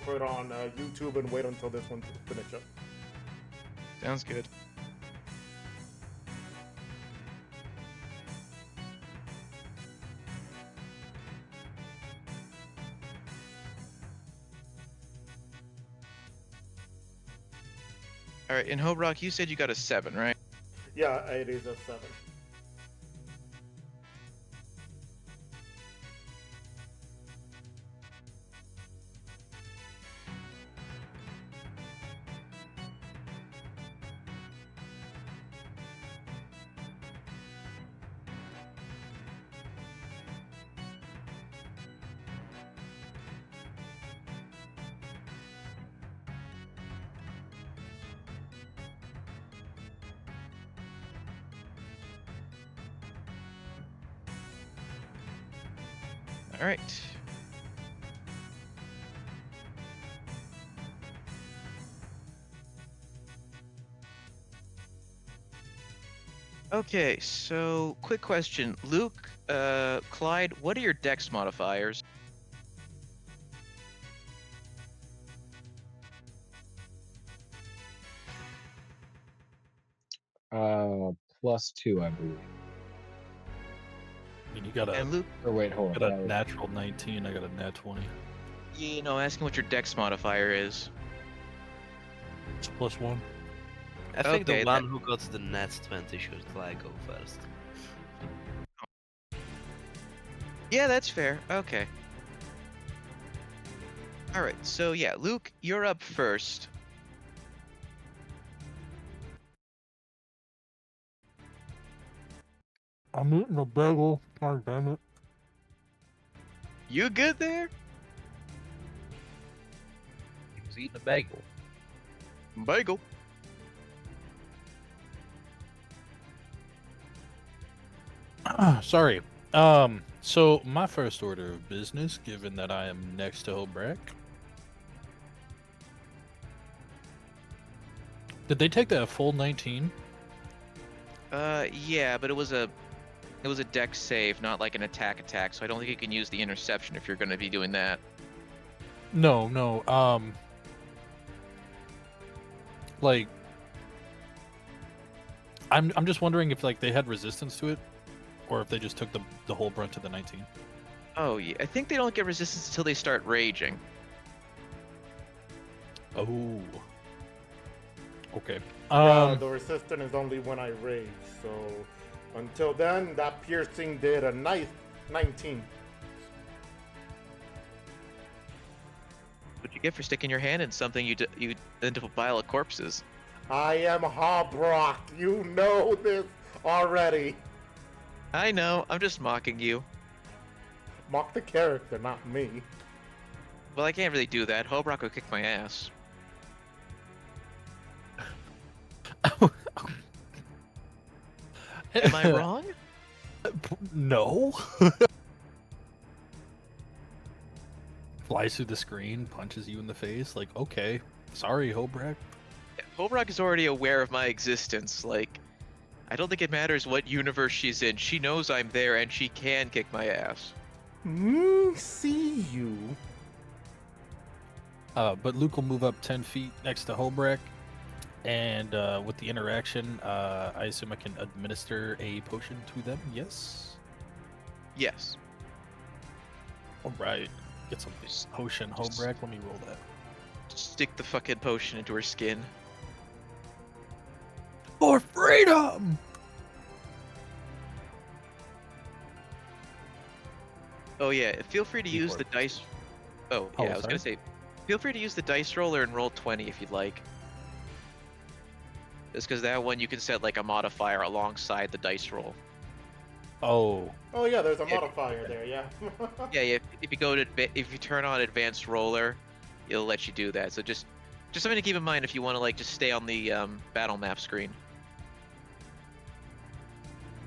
S3: for it on YouTube and wait until this one to finish up.
S1: Sounds good. All right, in Hobrock, you said you got a 7, right?
S3: Yeah, it is a 7.
S1: All right. Okay, so quick question. Luke, Clyde, what are your dex modifiers?
S4: +2, I believe.
S5: I mean, you got a,
S1: And Luke,
S4: Or wait, hold
S5: got
S4: on.
S5: a natural 19. I got a nat 20.
S1: you know, asking what your dex modifier is.
S5: It's +1.
S2: I think
S1: Okay,
S2: the one who got the net 20 should like go first.
S1: Yeah, that's fair. Okay. All right, so yeah, Luke, you're up first.
S5: I'm eating a bagel. God damn it.
S1: You good there?
S6: He was eating a bagel.
S1: Bagel.
S5: Sorry. So my first order of business, given that I am next to Hobrak. Did they take that full 19?
S1: Yeah, but it was a dex save, not like an attack, so I don't think you can use the interception if you're going to be doing that.
S5: No. Like, I'm just wondering if like they had resistance to it, or if they just took the whole brunt of the 19.
S1: Oh, yeah, I think they don't get resistance until they start raging.
S5: Oh. Okay.
S3: Yeah, the resistance is only when I rage, so until then, that piercing did a nice 19.
S1: What'd you get for sticking your hand in something you into a pile of corpses?
S3: I am Hobrock. You know this already.
S1: I know, I'm just mocking you.
S3: Mock the character, not me.
S1: Well, I can't really do that. Hobrock will kick my ass. Am I wrong?
S5: No. Flies through the screen, punches you in the face. Like, okay, sorry, Hobrak.
S1: Hobrock is already aware of my existence. Like, I don't think it matters what universe she's in. She knows I'm there and she can kick my ass.
S3: See you.
S5: But Luke will move up 10 feet next to Hobrak. And with the interaction, I assume I can administer a potion to them, yes?
S1: Yes.
S5: Alright. Get some potion, Hobrak. Let me roll that.
S1: Stick the fucking potion into her skin.
S5: For freedom!
S1: Oh yeah, feel free to use
S5: D4.
S1: the dice. Oh
S5: Oh,
S1: yeah, I was gonna
S5: sorry.
S1: say, feel free to use the dice roller and roll 20 if you'd like. Just because that one you can set like a modifier alongside the dice roll.
S5: Oh.
S3: Oh yeah, there's a
S1: Yeah.
S3: modifier there, yeah.
S1: Yeah, if you go to if you turn on advanced roller, it'll let you do that. So just Just something to keep in mind if you want to like just stay on the battle map screen.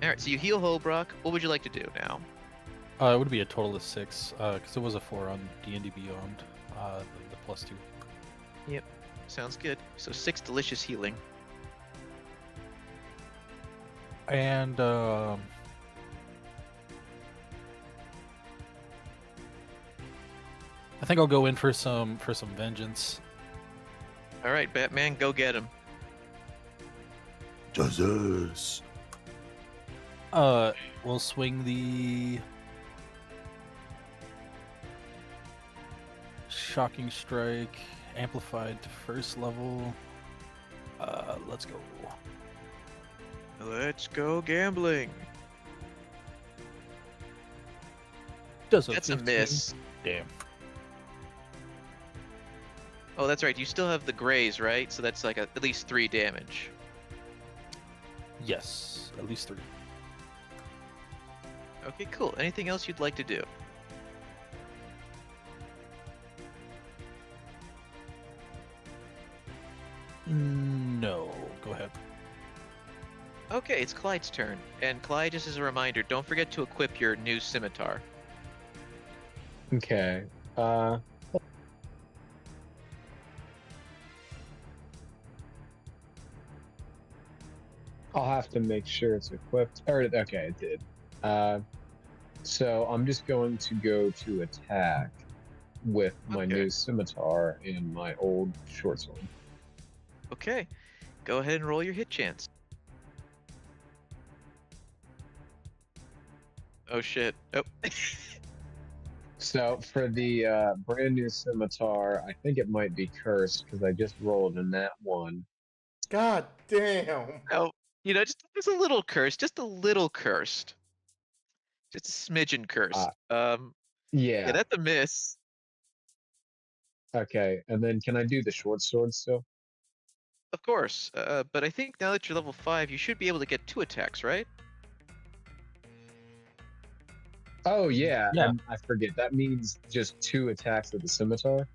S1: All right, so you heal Holbrook. What would you like to do now?
S5: It would be a total of 6, because it was a 4 on D&D Beyond, the +2.
S1: Yep, sounds good. So 6 delicious healing.
S5: And I think I'll go in for some vengeance.
S1: All right, Batman, go get him.
S5: Jesus. We'll swing the Shocking Strike, amplified to 1st level. Let's go.
S1: Let's go gambling.
S5: That's
S1: a 15. Miss.
S5: Damn.
S1: Oh, that's right. You still have the graze, right? So that's like at least 3 damage.
S5: Yes, at least 3.
S1: Okay, cool. Anything else you'd like to do?
S5: No, go ahead.
S1: Okay, it's Clyde's turn. And Clyde, just as a reminder, don't forget to equip your new scimitar.
S4: Okay. I'll have to make sure it's equipped. Or, okay, it did. So I'm just going to go to attack with my new scimitar and my old short sword.
S1: Okay, go ahead and roll your hit chance. Oh shit. Oh.
S4: So for the brand new scimitar, I think it might be cursed because I just rolled in that one.
S3: God damn.
S1: Oh, you know, just a little cursed, just a little cursed. Just a smidgen cursed. Yeah, that's a miss.
S4: Okay, and then can I do the short sword still?
S1: Of course, but I think now that you're level 5, you should be able to get 2 attacks, right?
S4: Oh yeah,
S5: Yeah.
S4: I forget. That means just 2 attacks with the scimitar?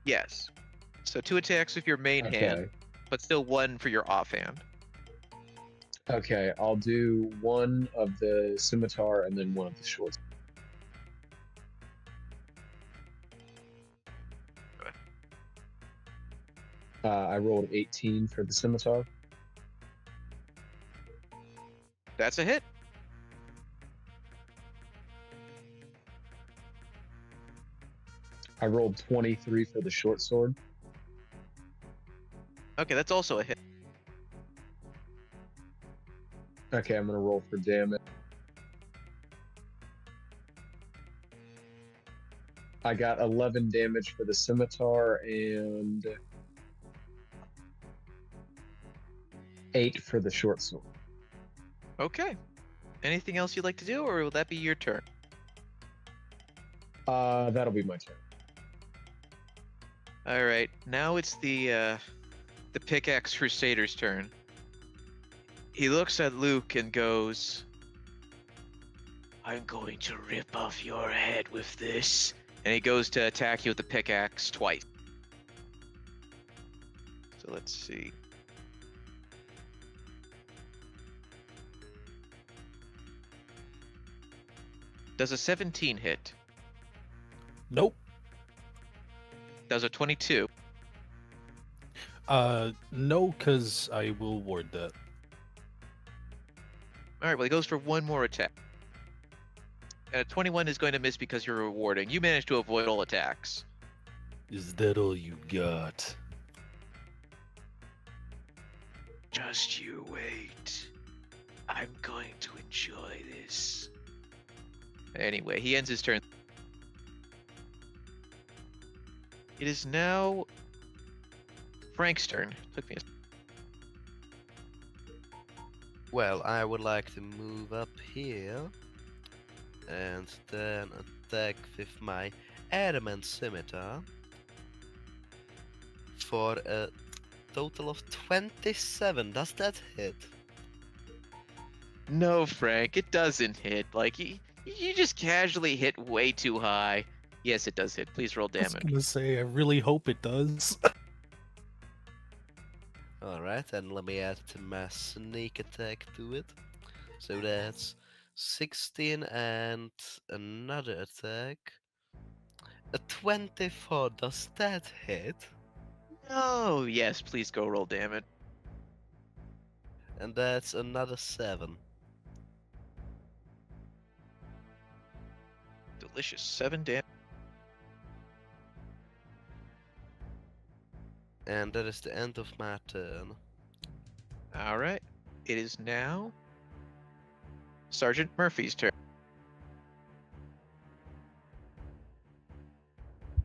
S1: Yes. So 2 attacks with your main hand, but still 1 for your offhand.
S4: Okay, I'll do 1 of the scimitar and then 1 of the short. I rolled 18 for the scimitar.
S1: That's a hit.
S4: I rolled 23 for the short sword.
S1: Okay, that's also a hit.
S4: Okay, I'm gonna roll for damage. I got 11 damage for the scimitar and 8 for the short sword.
S1: Okay. Anything else you'd like to do, or will that be your turn?
S4: That'll be my turn.
S1: All right. Now it's the Pickaxe Crusader's turn. He looks at Luke and goes, "I'm going to rip off your head with this." And he goes to attack you with the pickaxe twice. So let's see. Does a 17 hit?
S5: Nope.
S1: Does a 22?
S5: No, because I will ward that.
S1: Alright, well, he goes for 1 more attack. And a 21 is going to miss because you're rewarding. You managed to avoid all attacks.
S5: Is that all you got?
S1: Just you wait. I'm going to enjoy this. Anyway, he ends his turn. It is now Frank's turn. Took me a...
S2: Well, I would like to move up here and then attack with my adamant scimitar for a total of 27. Does that hit?
S1: No, Frank, it doesn't hit. Like, you just casually hit way too high. Yes, it does hit. Please roll
S5: I was
S1: damage.
S5: gonna say, I really hope it does.
S2: Alright, and let me add my sneak attack to it. So that's 16 and another attack. A 24, does that hit?
S1: Oh, yes, please go roll damage.
S2: And that's another 7.
S1: Delicious. 7 damage.
S2: And that is the end of my turn.
S1: All right. It is now Sergeant Murphy's turn.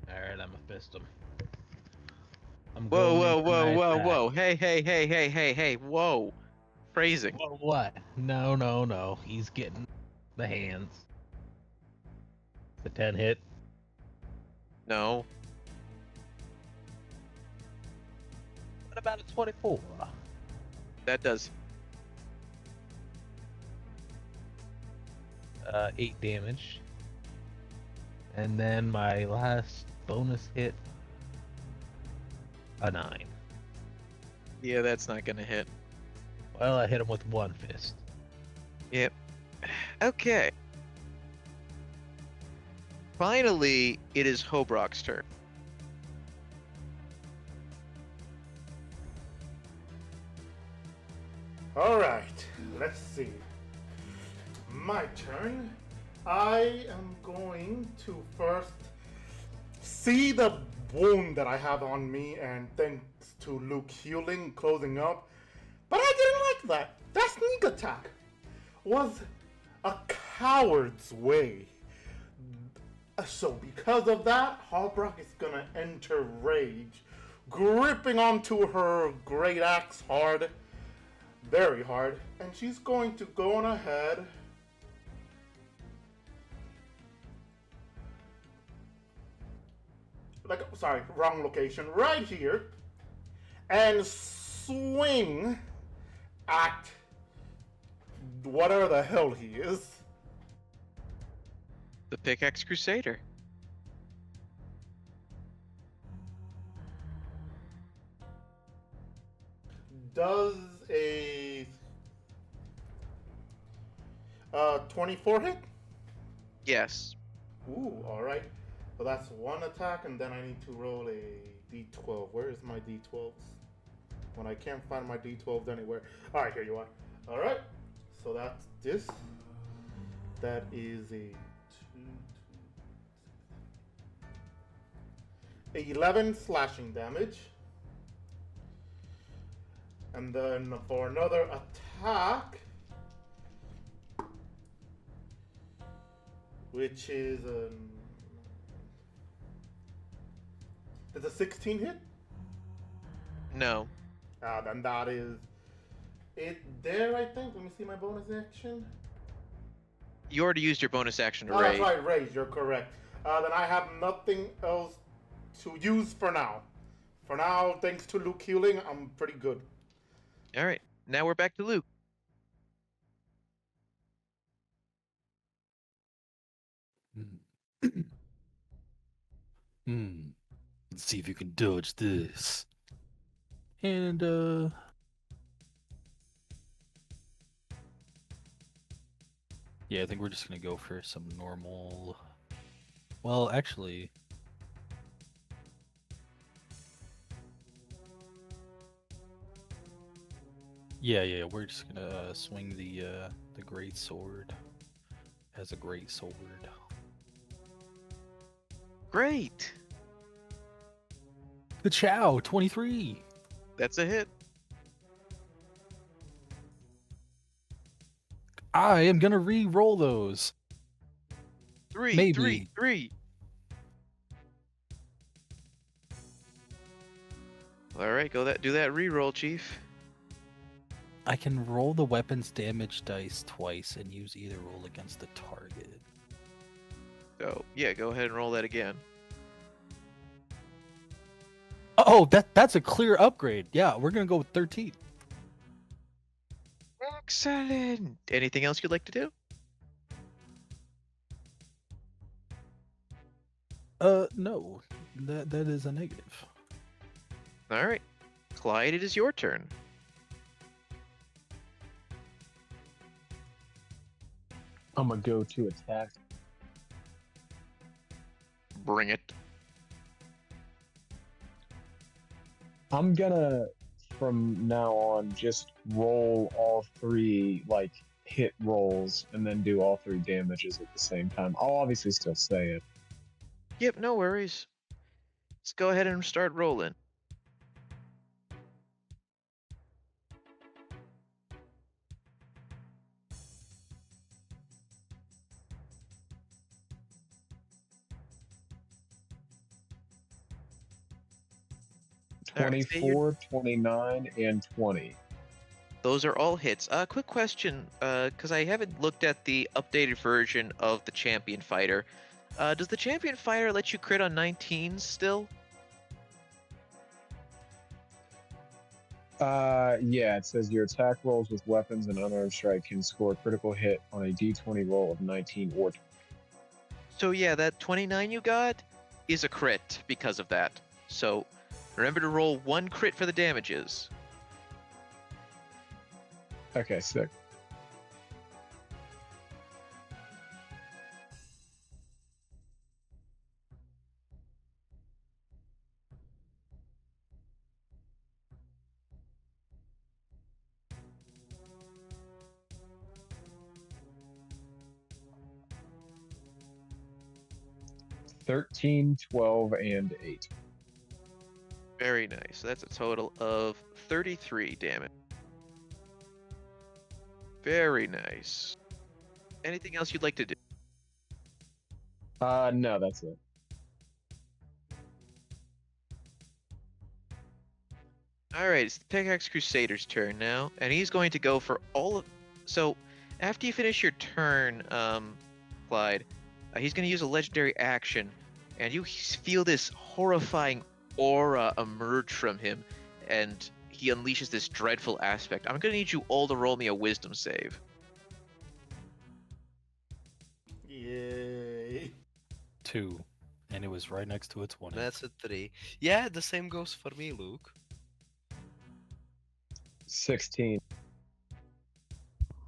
S6: Alright, I'm a fist him. I'm
S1: Whoa,
S6: going
S1: whoa,
S6: in for
S1: whoa,
S6: my
S1: whoa,
S6: attack.
S1: whoa. Hey. Whoa. Phrasing.
S6: Whoa, what? No. He's getting the hands. The 10 hit.
S1: No.
S6: What about a 24?
S1: That does.
S6: 8 damage. And then my last bonus hit, a 9.
S1: Yeah, that's not going to hit.
S6: Well, I hit him with one fist.
S1: Yep. Okay. Finally, it is Hobrock's turn.
S3: All right, let's see. My turn. I am going to first see the wound that I have on me, and thanks to Luke healing, closing up. But I didn't like that. That sneak attack was a coward's way. So because of that, Hobrock is gonna enter rage, gripping onto her great axe hard, very hard, and she's going to go on ahead. Sorry, wrong location. Right here, and swing at whatever the hell he is.
S1: The Pickaxe Crusader.
S3: Does a 24 hit?
S1: Yes.
S3: Ooh, alright. So that's one attack, and then I need to roll a d12. Where is my d12s? When I can't find my d12s anywhere. Alright, here you are. Alright. So that's this. That is a 11 slashing damage. And then for another attack, which is a 16 hit?
S1: No.
S3: Then that is it there, I think. Let me see my bonus action.
S1: You already used your bonus action to
S3: Oh, that's
S1: raid.
S3: right, raise, you're correct. Then I have nothing else to use for now. For now, thanks to Luke healing, I'm pretty good.
S1: All right. Now we're back to Luke.
S5: Let's see if you can dodge this. And yeah, I think we're just gonna go for some normal. Well, actually, yeah, we're just gonna swing the great sword as a great sword.
S1: Great.
S5: The Chow 23.
S1: That's a hit.
S5: I am gonna re-roll those.
S1: Three.
S5: Maybe.
S1: All right, do that re-roll, Chief.
S5: I can roll the weapon's damage dice twice and use either roll against the target.
S1: So yeah, go ahead and roll that again.
S5: Oh, that's a clear upgrade. Yeah, we're gonna go with 13.
S1: Excellent. Anything else you'd like to do?
S5: No, that is a negative.
S1: All right, Clyde, it is your turn.
S4: I'm gonna go to attack.
S1: Bring it.
S4: I'm gonna, from now on, just roll all three, like, hit rolls and then do all three damages at the same time. I'll obviously still say it.
S1: Yep, no worries. Let's go ahead and start rolling. All right, say your-
S4: 24, 29, and 20.
S1: Those are all hits. Quick question, because I haven't looked at the updated version of the Champion Fighter. Does the Champion Fighter let you crit on 19s still?
S4: Yeah, it says your attack rolls with weapons and unarmed strike can score a critical hit on a d20 roll of 19 or 20.
S1: So yeah, that 29 you got is a crit because of that. So remember to roll 1 crit for the damages.
S4: Okay, sick. $13, 12, and 8.
S1: Very nice. So that's a total of 33 damage. Very nice. Anything else you'd like to do?
S4: No, that's it.
S1: Alright, it's the Pickaxe Crusader's turn now, and he's going to go for all of... So, after you finish your turn, Clyde, he's going to use a legendary action, and you feel this horrifying aura emerge from him, and he unleashes this dreadful aspect. I'm going to need you all to roll me a wisdom save.
S3: Yay.
S5: 2, and it was right next to a 20.
S2: That's a 3. Yeah, the same goes for me, Luke.
S4: 16.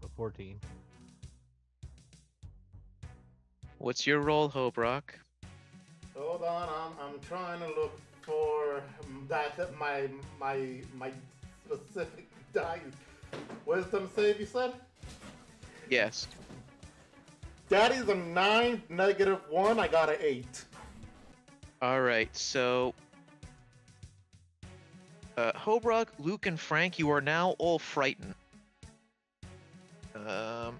S6: So 14.
S1: What's your roll, Hobrock?
S3: Hold on, I'm trying to look for my specific dice. Wisdom save, you said?
S1: Yes.
S3: That is a 9, -1. I got an 8.
S1: Alright, so... Hobrock, Luke, and Frank, you are now all frightened. For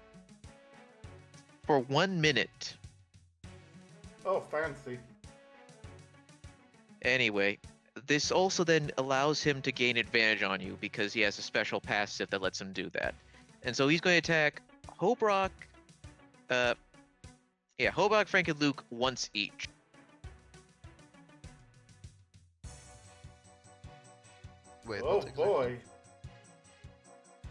S1: 1 minute.
S3: Oh, fancy.
S1: Anyway, this also then allows him to gain advantage on you because he has a special passive that lets him do that. And so he's going to attack Hobrock, Hobrock, Frank, and Luke once each.
S2: Wait,
S3: Oh
S2: what exactly?
S3: boy.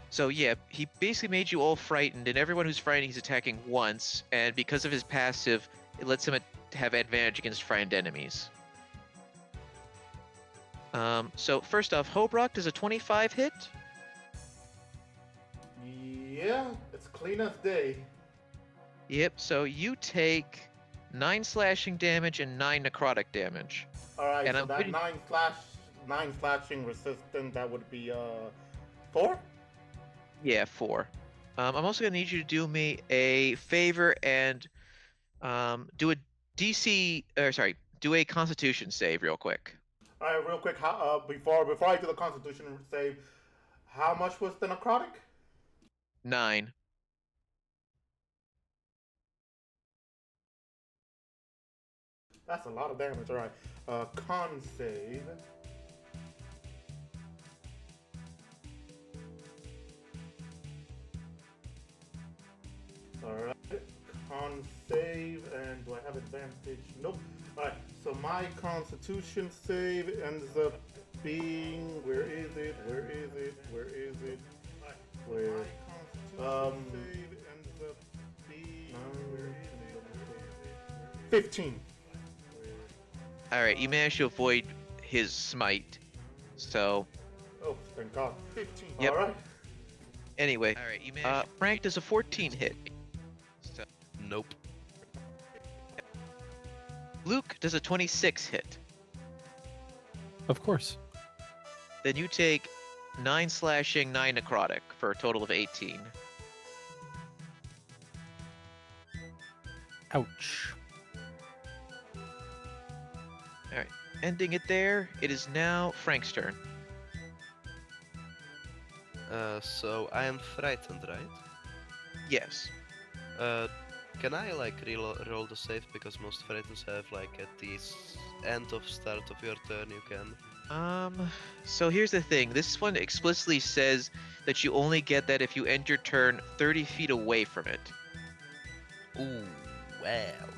S1: So yeah, he basically made you all frightened, and everyone who's frightened he's attacking once, and because of his passive, it lets him have advantage against frightened enemies. So first off, Hobrock, does a 25 hit?
S3: Yeah, it's clean as day.
S1: Yep, so you take 9 slashing damage and 9 necrotic damage.
S3: Alright,
S1: And
S3: so
S1: I'm
S3: that
S1: pretty-
S3: 9 slashing resistant, that would be 4?
S1: Yeah, 4. I'm also gonna need you to do me a favor and do a do a Constitution save real quick.
S3: Alright, real quick, how, before I do the Constitution save, how much was the necrotic?
S1: 9.
S3: That's a lot of damage. Alright, con save. Alright, con save, and do I have advantage? Nope. Alright, so my Constitution save ends up being, where is it? Where? 15.
S1: Alright, you managed to avoid his smite. So,
S3: Oh, thank God. 15.
S1: Yep.
S3: Alright.
S1: anyway, Frank does a 14 hit. So,
S2: Nope.
S1: Luke, does a 26 hit?
S5: Of course.
S1: Then you take 9 slashing, 9 necrotic for a total of 18.
S5: Ouch.
S1: Alright, ending it there. It is now Frank's turn.
S2: So I am frightened, right?
S1: Yes.
S2: Can I like roll the save, because most frightened have like at the end of start of your turn you can.
S1: So here's the thing. This one explicitly says that you only get that if you end your turn 30 feet away from it.
S2: Ooh, well.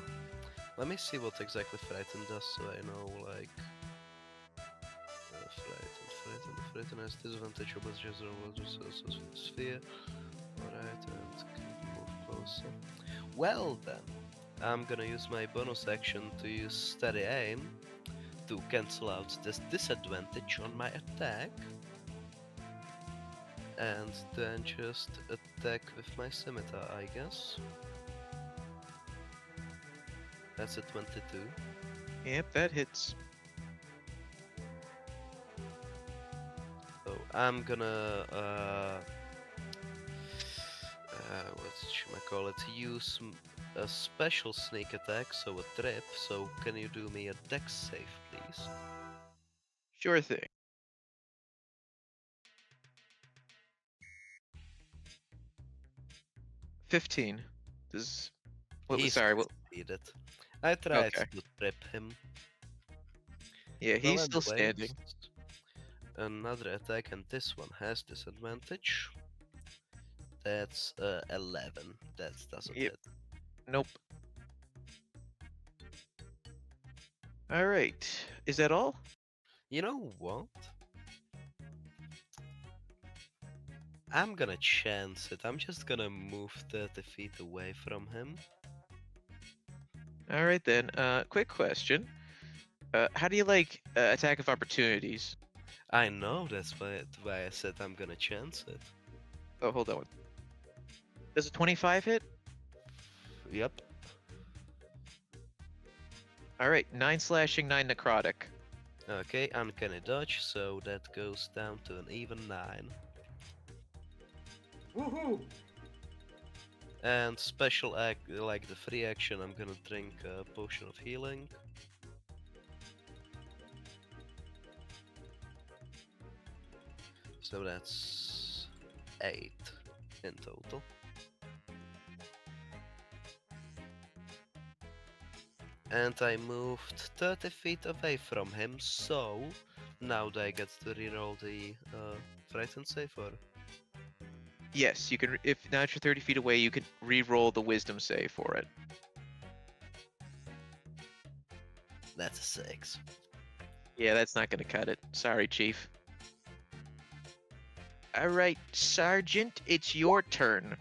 S2: Let me see what exactly frightened does, so I know like. Frightened has disadvantage over just sphere. Alright, and can move closer. Well then, I'm gonna use my bonus action to use steady aim to cancel out this disadvantage on my attack. And then just attack with my scimitar, I guess. That's a 22.
S1: Yep, that hits.
S2: So I'm gonna whatchamacallit, use a special sneak attack, so a trip. So can you do me a dex save, please?
S1: Sure thing. $15. Does... What,
S2: He's
S1: sorry, what...
S2: succeeded. I tried
S1: Okay.
S2: to trip him.
S1: Yeah, he's
S2: Well,
S1: still standing.
S2: anyways, another attack, and this one has disadvantage. That's 11. That doesn't
S1: Yep.
S2: hit.
S1: Nope. Alright. Is that all?
S2: You know what? I'm gonna chance it. I'm just gonna move 30 feet away from him.
S1: Alright then. Quick question. How do you like attack of opportunities?
S2: I know, that's why I said I'm gonna chance it.
S1: Oh, hold on. Does a 25 hit?
S2: Yep.
S1: Alright, 9 slashing, 9 necrotic.
S2: Okay, uncanny dodge, so that goes down to an even 9.
S3: Woohoo!
S2: And special act, like the free action, I'm gonna drink a potion of healing. So that's 8 in total. And I moved 30 feet away from him, so now I get to reroll the frightened save, or?
S1: Yes, you can. If now that you're 30 feet away, you can re-roll the wisdom save for it.
S2: That's a 6.
S1: Yeah, that's not gonna cut it. Sorry, Chief. Alright, Sergeant, it's your turn.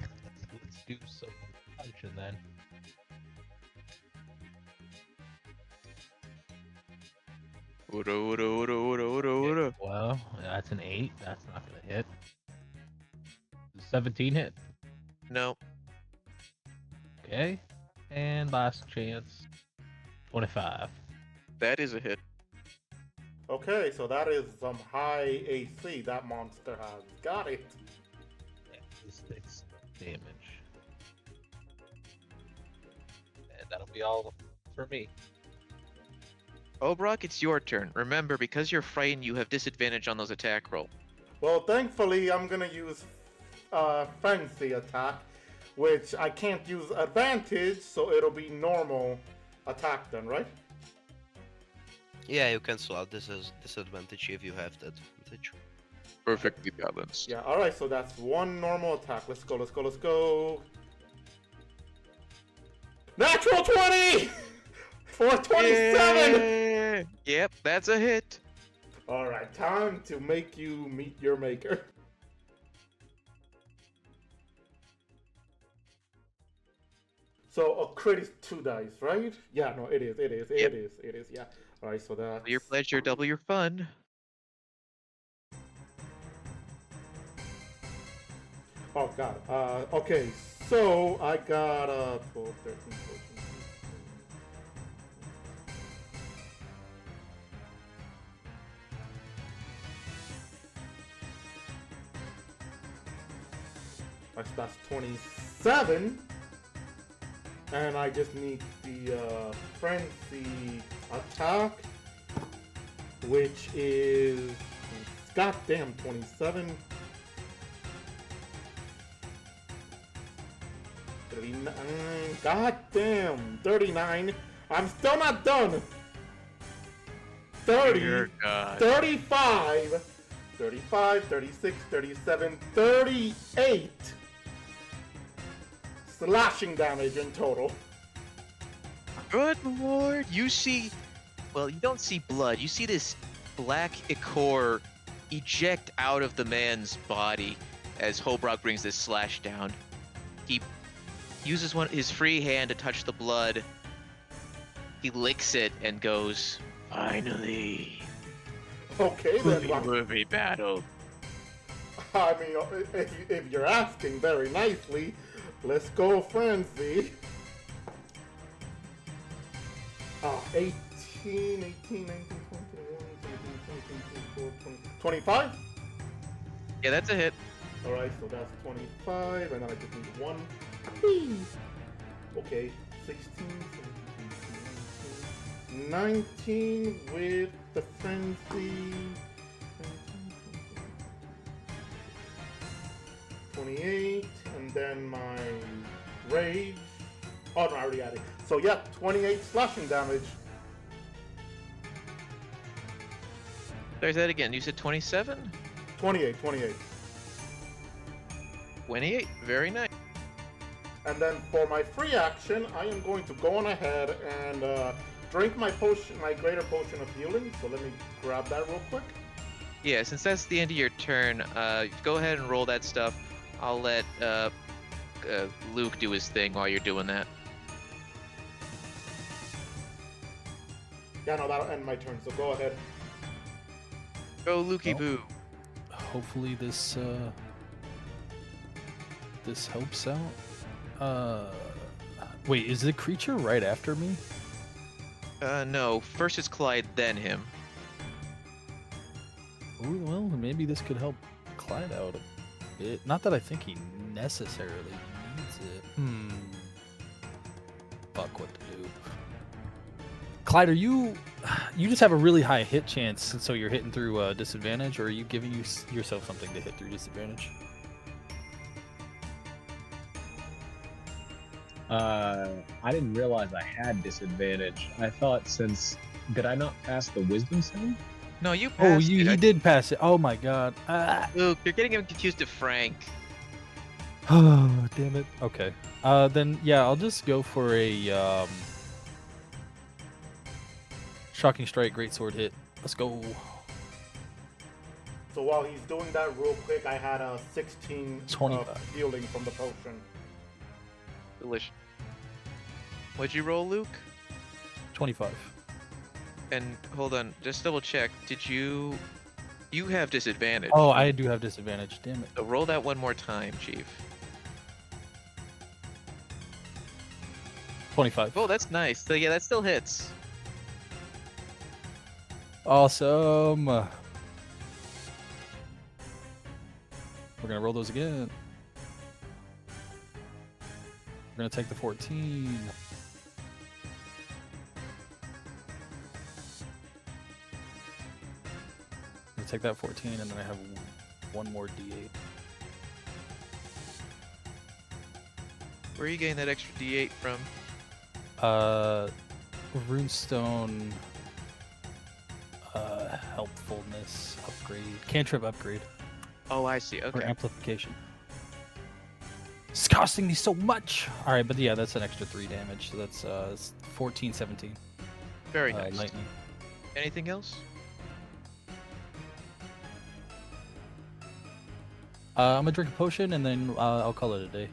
S6: Let's do some punching then. Well, that's an 8. That's not gonna hit. 17 hit.
S1: No.
S6: Okay. And last chance. 25.
S1: That is a hit.
S3: Okay, so that is some high AC that monster has. Got it.
S6: Yeah, this takes damage. And that'll be all for me.
S1: Obrock, it's your turn. Remember, because you're frightened, you have disadvantage on those attack roll.
S3: Well, thankfully, I'm gonna use Frenzy attack, which I can't use advantage, so it'll be normal attack then, right?
S2: Yeah, you cancel out this as disadvantage if you have that advantage.
S1: Perfectly balanced.
S3: Yeah, alright, so that's one normal attack. Let's go, let's go, let's go. Natural 20! For 27!
S1: Yeah! Yep, that's a hit.
S3: Alright, time to make you meet your maker. So a crit is 2 dice, right? Yeah, no, it is, yeah. Alright, so that's...
S1: Double your pleasure, double your fun.
S3: Oh god. Okay, so I got 12, 13, 14. That's 27. And I just need the frenzy attack, which is goddamn 27. 39. Goddamn 39. I'm still not done. 30.
S1: Dear God.
S3: 35. 35, 36, 37, 38 slashing damage in total.
S1: Good lord, you see, well, you don't see blood. You see this black ichor eject out of the man's body as Hobrock brings this slash down. He uses his free hand to touch the blood. He licks it and goes, "Finally,
S3: Okay, then.
S1: worthy battle."
S3: I mean, if you're asking very nicely, let's go frenzy. 18, 18, 19, 20, 21, 22, 23, 24, 25?
S1: Yeah, that's a hit.
S3: Alright, so that's 25, and then I just need one. Whee! Okay, 16, 17, 19 with the frenzy. 28, and then my rage. Oh no, I already had it. So yeah, 28 slashing damage.
S1: There's that again. You said 27?
S3: 28.
S1: 28. Very nice.
S3: And then for my free action, I am going to go on ahead and drink my potion, my greater potion of healing. So let me grab that real quick.
S1: Yeah, since that's the end of your turn, go ahead and roll that stuff. I'll let Luke do his thing while you're doing that.
S3: Yeah, no, that'll end my turn. So go ahead.
S1: Go, Lukey
S5: Oh.
S1: Boo.
S5: Hopefully this this helps out. Wait, is the creature right after me?
S1: No. First it's Clyde, then him.
S5: Ooh, well, maybe this could help Clyde out a bit. Not that I think he necessarily needs it. Fuck what to do. Clyde, are you just have a really high hit chance, so you're hitting through disadvantage, or are you giving yourself something to hit through disadvantage?
S4: I didn't realize I had disadvantage. I thought did I not pass the wisdom save?
S1: No, you
S5: Oh,
S1: passed it.
S5: he did pass it. Oh my god. Ah.
S1: Luke, you're getting him confused with Frank.
S5: Oh, damn it. Okay. Then yeah, I'll just go for a shocking strike, great sword hit. Let's go.
S3: So while he's doing that real quick, I had a 16
S5: 25.
S3: healing from the potion.
S1: Delicious. What'd you roll, Luke?
S5: 25.
S1: And hold on, just double check. Did you have disadvantage?
S5: Oh, I do have disadvantage. Damn it.
S1: So roll that one more time, Chief.
S5: 25.
S1: Oh, that's nice. So yeah, that still hits.
S5: Awesome. We're gonna roll those again. We're gonna take the 14. I'm gonna take that 14, and then I have one more D8.
S1: Where are you getting that extra D8 from?
S5: Runestone helpfulness upgrade, cantrip upgrade,
S1: Oh, I see.
S5: or
S1: Okay.
S5: amplification. It's costing me so much. All right, but yeah, that's an extra 3 damage. So that's 14, 17.
S1: Very nice.
S5: Lightning.
S1: Anything else?
S5: I'm gonna drink a potion and then I'll call it a day.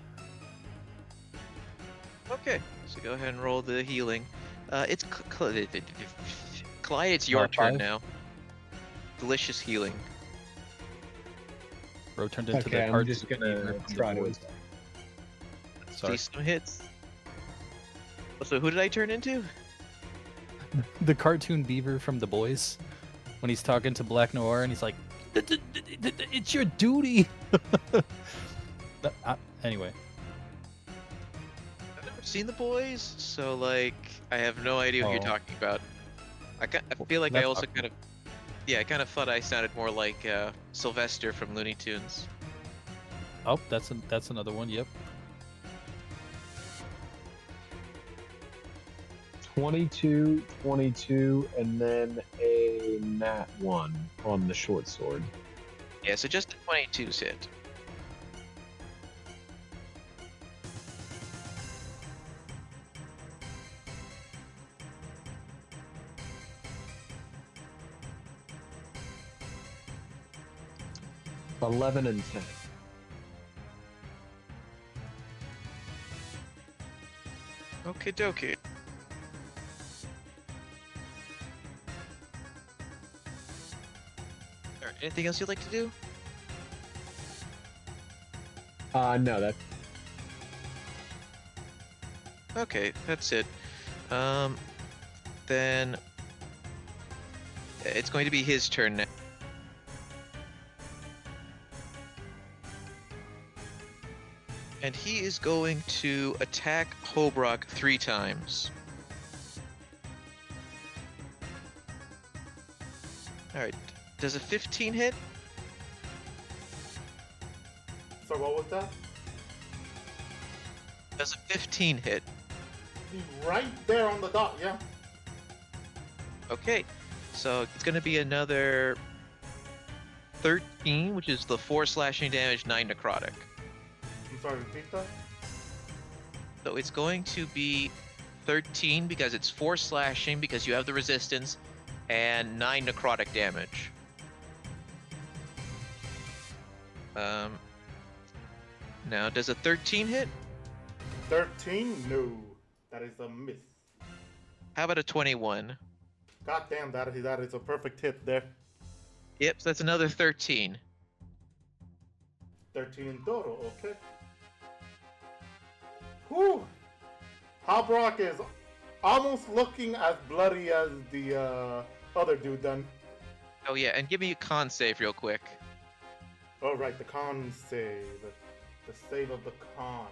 S1: Okay. So go ahead and roll the healing. It's Clyde. It's your turn
S5: 5?
S1: now. Delicious healing.
S5: Bro turned into
S4: Okay,
S5: the
S4: I'm
S5: cartoon
S4: just
S5: beaver
S4: gonna
S5: from The
S4: try to
S5: Boys.
S4: attack.
S5: Sorry.
S1: See some hits. So who did I turn into?
S5: The cartoon beaver from The Boys, when he's talking to Black Noir and he's like, "It's your duty." Anyway,
S1: I've never seen The Boys, so like I have no idea what you're
S5: Oh.
S1: talking about. I feel like I
S5: That's
S1: also
S5: awkward.
S1: kind of, yeah, I kind of thought I sounded more like Sylvester from Looney Tunes.
S5: oh, that's another one. Yep.
S4: 22, 22, and then a nat 1 on the short sword.
S1: Yeah, so just the 22's hit.
S4: — 11 and 10.
S1: Okay, dokie. Alright, anything else you'd like to do?
S4: No, that's
S1: Okay, that's it. Then it's going to be his turn now. And he is going to attack Hobrock 3 times. Alright, does a 15 hit?
S3: So what was that?
S1: Does a 15 hit?
S3: Right there on the dot, yeah.
S1: Okay, so it's going to be another 13, which is the 4 slashing damage, 9 necrotic.
S3: I'm sorry, repeat that.
S1: So it's going to be 13 because it's 4 slashing because you have the resistance, and 9 necrotic damage. Now does a 13 hit?
S3: 13? No. That is a miss.
S1: How about a 21?
S3: God damn, that is a perfect hit there.
S1: Yep, so that's another 13.
S3: 13 in total, okay. Whew. Hobrock is almost looking as bloody as the other dude then.
S1: Oh yeah, and give me a con save real quick.
S3: Alright, the con save. The save of the con.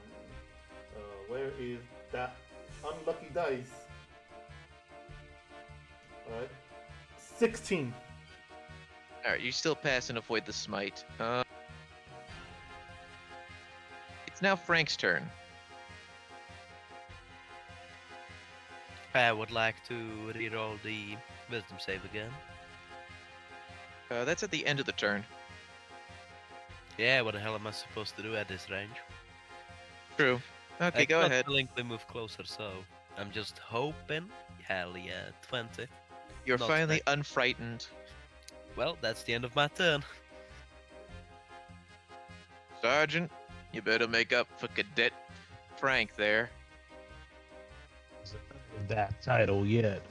S3: Where is that unlucky dice? Alright. 16.
S1: Alright, you still pass and avoid the smite. It's now Frank's turn.
S2: I would like to reroll the wisdom save again.
S1: That's at the end of the turn.
S2: Yeah, what the hell am I supposed to do at this range?
S1: True. Okay,
S2: I
S1: go
S2: cannot
S1: ahead.
S2: willingly move closer, so I'm just hoping. Hell yeah, 20.
S1: You're
S2: not
S1: finally unfrightened.
S2: Well, that's the end of my turn.
S1: Sergeant, you better make up for Cadet Frank there.
S6: That title yet.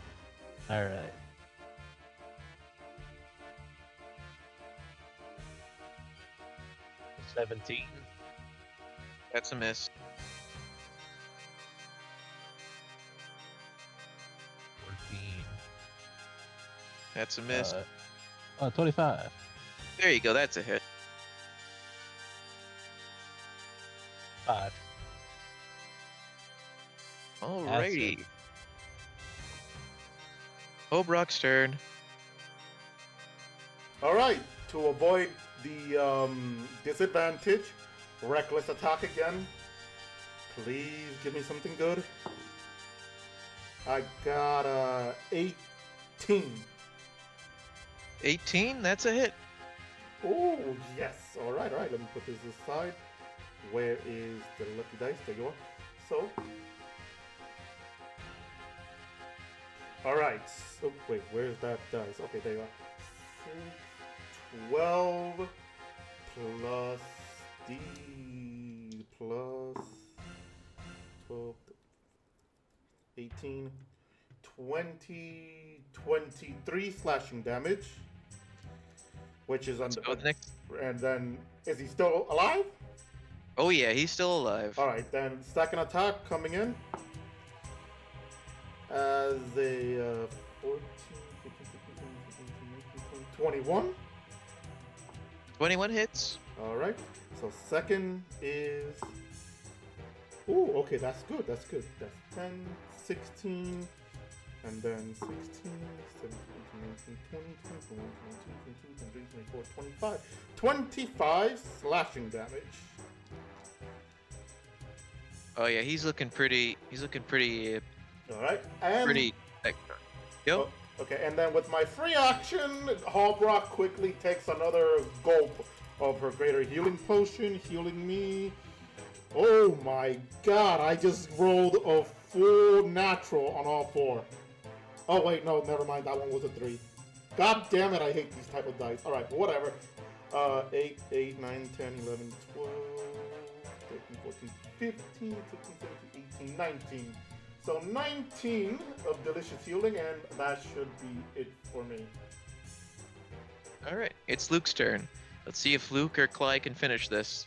S6: Alright. $17.
S1: That's a miss.
S6: 14.
S1: That's a miss.
S6: 25.
S1: There you go, that's a hit.
S6: 5.
S1: Alrighty. Hobrock's turn.
S3: Alright, to avoid the disadvantage, reckless attack again. Please give me something good. I got 18.
S1: 18, that's a hit.
S3: Oh, yes. Alright, alright. Let me put this aside. Where is the lucky dice? There you are. So. Alright. So, wait, where's that dice? Okay, there you are. 12 plus D plus 12, 18, 20, 23 slashing damage, which is on
S1: So the next
S3: And then, is he still alive?
S1: Oh yeah, he's still alive.
S3: Alright, then second attack coming in. As a 14, 15, 21.
S1: 21 hits.
S3: Alright, so second is... Ooh, okay, that's good, that's good. That's 10, 16, and then 16, 17, 18, 19, 20, 21, 22, 23, 24, 25. 25 slashing damage.
S1: Oh yeah, he's looking pretty. He's looking pretty.
S3: Alright, and...
S1: Pretty. Yep.
S3: Oh, okay, and then with my free action, Hallbrock quickly takes another gulp of her greater healing potion, healing me. Oh my god, I just rolled a full natural on all four. Oh wait, no, never mind, that one was a 3. God damn it, I hate these type of dice. Alright, but whatever. 8, 9, 10, 11, 12, 13, 14, 15, 16, 17, 18, 19. So 19 of delicious healing, and that should be it for me.
S1: All right, it's Luke's turn. Let's see if Luke or Clyde can finish this.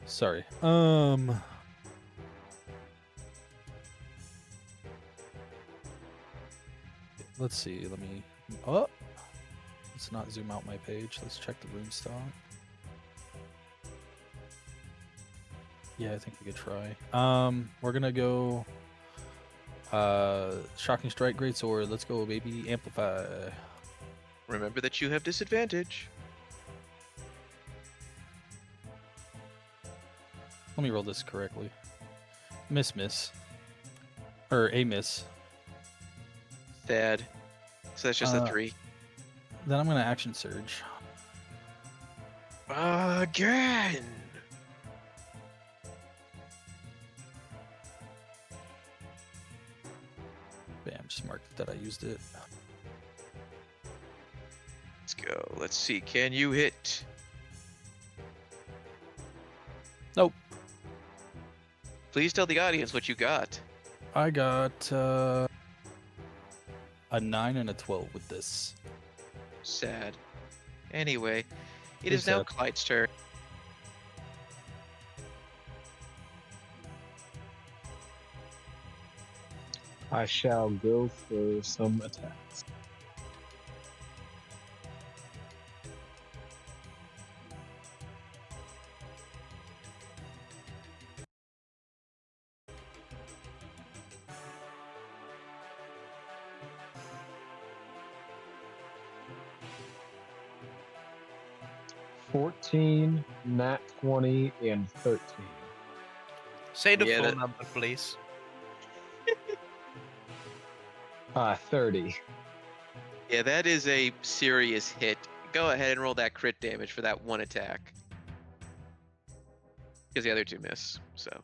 S5: Sorry. Let's see. Let me. Oh, let's not zoom out my page. Let's check the room stock. Yeah, I think we could try. We're gonna go. Shocking Strike, Greatsword. Let's go, baby. Amplify.
S1: Remember that you have disadvantage.
S5: Let me roll this correctly. Miss. Or a miss.
S1: Sad. So that's just a 3.
S5: Then I'm gonna action surge.
S1: Again.
S5: Bam, just marked that I used it.
S1: Let's go. Let's see. Can you hit?
S5: Nope.
S1: Please tell the audience what you got.
S5: I got a 9 and a 12 with this.
S1: Sad. Anyway, it
S5: It's
S1: is now
S5: sad.
S1: Clyde's turn.
S4: I shall go for some attacks. $14, nat 20, and 13.
S2: Say the
S1: Yeah,
S2: full
S1: that-
S2: number, please.
S4: 30.
S1: Yeah, that is a serious hit. Go ahead and roll that crit damage for that one attack. Because the other 2 miss. So,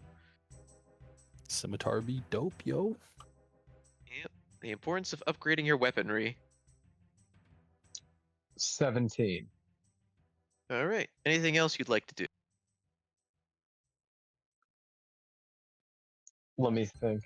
S5: Scimitar be dope, yo.
S1: yep. The importance of upgrading your weaponry.
S4: 17.
S1: All right. Anything else you'd like to do?
S4: Let me think.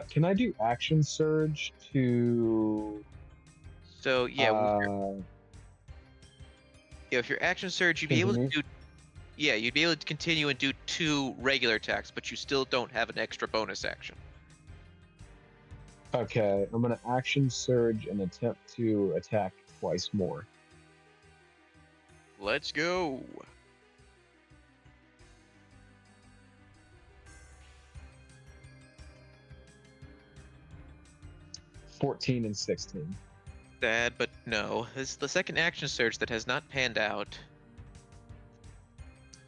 S4: Can I do action surge to?
S1: So yeah, if your action surge, you'd be able to
S4: Continue?
S1: do. Yeah, you'd be able to continue and do 2 regular attacks, but you still don't have an extra bonus action.
S4: Okay, I'm gonna action surge and attempt to attack twice more.
S1: Let's go.
S4: $14 and 16.
S1: Sad, but no. This is the second action surge that has not panned out.